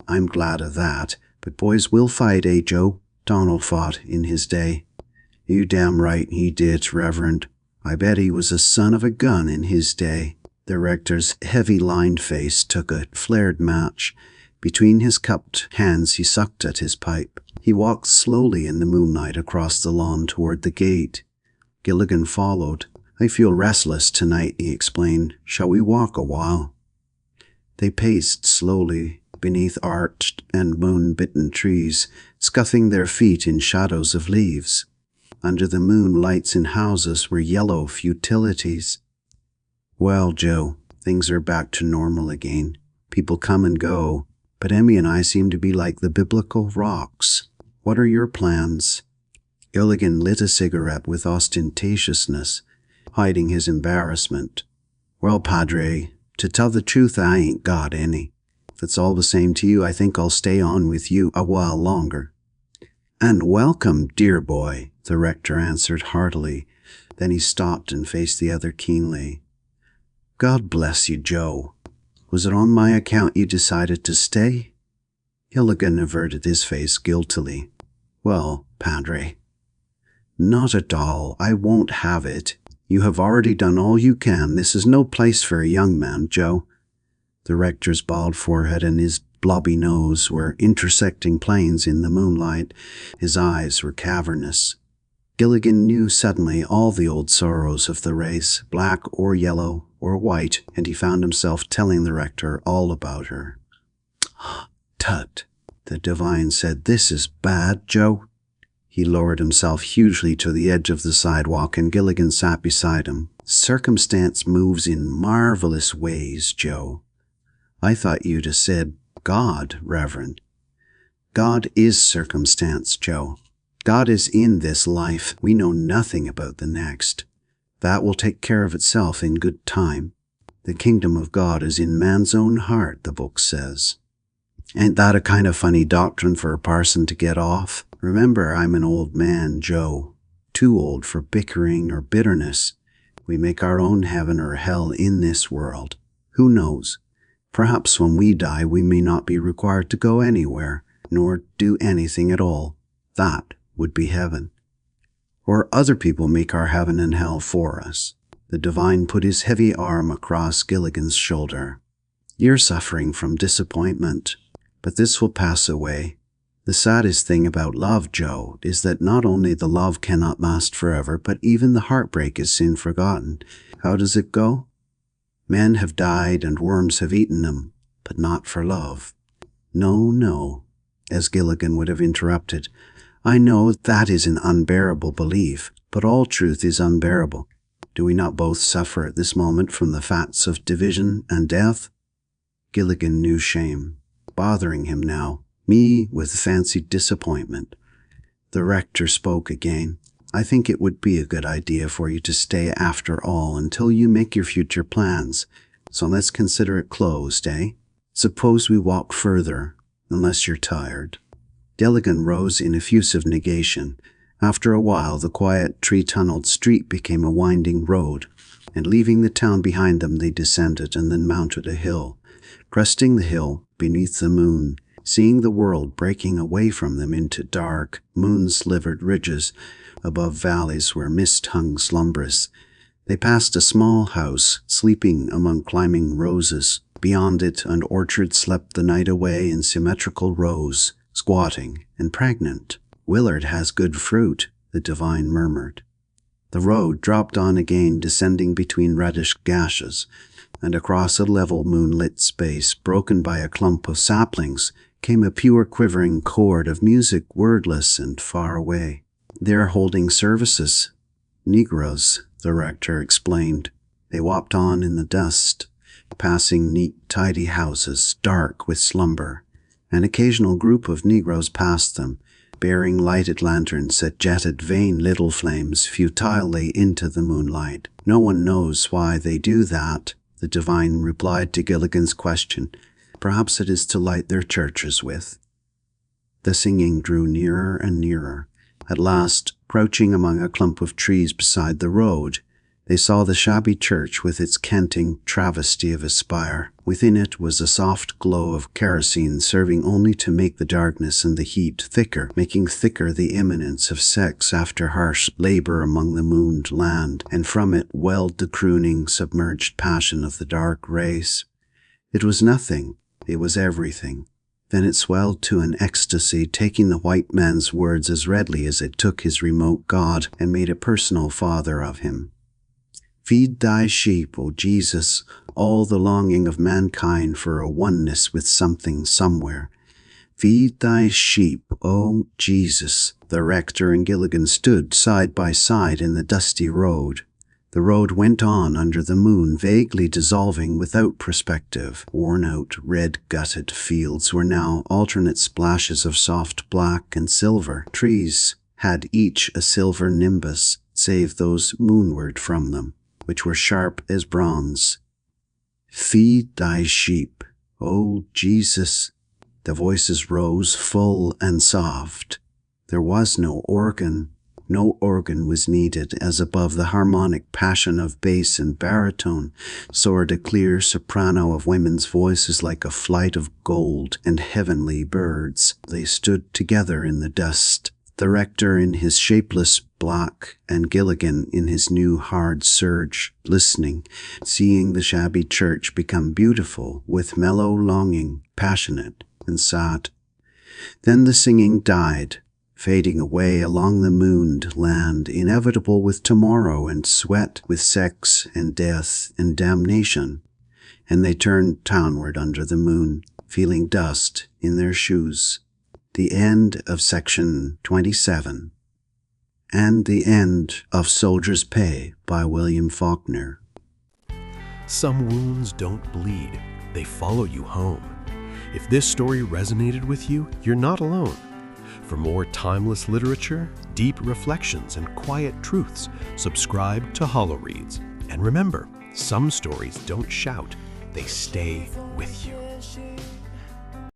"I'm glad of that. But boys will fight, eh, Joe? Donald fought in his day." "You damn right he did, Reverend. I bet he was a son of a gun in his day." The rector's heavy-lined face took a flared match. Between his cupped hands he sucked at his pipe. He walked slowly in the moonlight across the lawn toward the gate. Gilligan followed. "I feel restless tonight," he explained. "Shall we walk a while?" They paced slowly beneath arched and moon-bitten trees, scuffing their feet in shadows of leaves. Under the moon, lights in houses were yellow futilities. "Well, Joe, things are back to normal again. People come and go, but Emmy and I seem to be like the biblical rocks. What are your plans?" Gilligan lit a cigarette with ostentatiousness, hiding his embarrassment. "Well, Padre, to tell the truth, I ain't got any. If it's all the same to you, I think I'll stay on with you a while longer." "And welcome, dear boy," the rector answered heartily. Then he stopped and faced the other keenly. "God bless you, Joe. Was it on my account you decided to stay?" Gilligan averted his face guiltily. "Well, Padre." "Not at all. I won't have it. You have already done all you can. This is no place for a young man, Joe." The rector's bald forehead and his blobby nose were intersecting planes in the moonlight. His eyes were cavernous. Gilligan knew suddenly all the old sorrows of the race, black or yellow or white, and he found himself telling the rector all about her. "Tut," the divine said. "This is bad, Joe." He lowered himself hugely to the edge of the sidewalk, and Gilligan sat beside him. "Circumstance moves in marvelous ways, Joe." "I thought you'd have said God, Reverend." "God is circumstance, Joe. God is in this life. We know nothing about the next. That will take care of itself in good time. The kingdom of God is in man's own heart, the book says. Ain't that a kind of funny doctrine for a parson to get off? Remember, I'm an old man, Joe. Too old for bickering or bitterness. We make our own heaven or hell in this world. Who knows? Perhaps when we die, we may not be required to go anywhere, nor do anything at all. That would be heaven. Or other people make our heaven and hell for us." The divine put his heavy arm across Gilligan's shoulder. "You're suffering from disappointment, but this will pass away. The saddest thing about love, Joe, is that not only the love cannot last forever, but even the heartbreak is soon forgotten. How does it go? Men have died and worms have eaten them, but not for love." No, as Gilligan would have interrupted. "I know that is an unbearable belief, but all truth is unbearable. Do we not both suffer at this moment from the fats of division and death?" Gilligan knew shame, bothering him now, me with fancied disappointment. The rector spoke again. "I think it would be a good idea for you to stay after all until you make your future plans. So let's consider it closed, eh? Suppose we walk further, unless you're tired." Gilligan rose in effusive negation. After a while, the quiet, tree-tunneled street became a winding road, and leaving the town behind them, they descended and then mounted a hill. Cresting the hill, beneath the moon, seeing the world breaking away from them into dark, moon-slivered ridges above valleys where mist hung slumbrous, they passed a small house, sleeping among climbing roses. Beyond it, an orchard slept the night away in symmetrical rows, squatting and pregnant. "Willard has good fruit," the divine murmured. The road dropped on again, descending between reddish gashes, and across a level moonlit space, broken by a clump of saplings, came a pure quivering chord of music, wordless and far away. "They're holding services. Negroes," the rector explained. They walked on in the dust, passing neat, tidy houses, dark with slumber. An occasional group of Negroes passed them, bearing lighted lanterns that jetted vain little flames futilely into the moonlight. "No one knows why they do that," the divine replied to Gilligan's question. "Perhaps it is to light their churches with." The singing drew nearer and nearer. At last, crouching among a clump of trees beside the road, they saw the shabby church with its canting travesty of a spire. Within it was a soft glow of kerosene, serving only to make the darkness and the heat thicker, making thicker the imminence of sex after harsh labor among the mooned land, and from it welled the crooning, submerged passion of the dark race. It was nothing, it was everything. Then it swelled to an ecstasy, taking the white man's words as readily as it took his remote God, and made a personal father of him. "Feed thy sheep, O Jesus," all the longing of mankind for a oneness with something somewhere. "Feed thy sheep, O Jesus." The rector and Gilligan stood side by side in the dusty road. The road went on under the moon, vaguely dissolving without perspective. Worn-out, red-gutted fields were now alternate splashes of soft black and silver. Trees had each a silver nimbus, save those moonward from them, which were sharp as bronze. "Feed thy sheep, O Jesus." The voices rose full and soft. There was no organ. No organ was needed, as above the harmonic passion of bass and baritone soared a clear soprano of women's voices like a flight of gold and heavenly birds. They stood together in the dust, the rector in his shapeless black and Gilligan in his new hard serge, listening, seeing the shabby church become beautiful with mellow longing, passionate and sad. Then the singing died, fading away along the mooned land, inevitable with tomorrow and sweat, with sex and death and damnation. And they turned townward under the moon, feeling dust in their shoes. The end of section 27. And the end of Soldier's Pay by William Faulkner. Some wounds don't bleed, they follow you home. If this story resonated with you, you're not alone. For more timeless literature, deep reflections, and quiet truths, subscribe to HoloReads. And remember, some stories don't shout, they stay with you.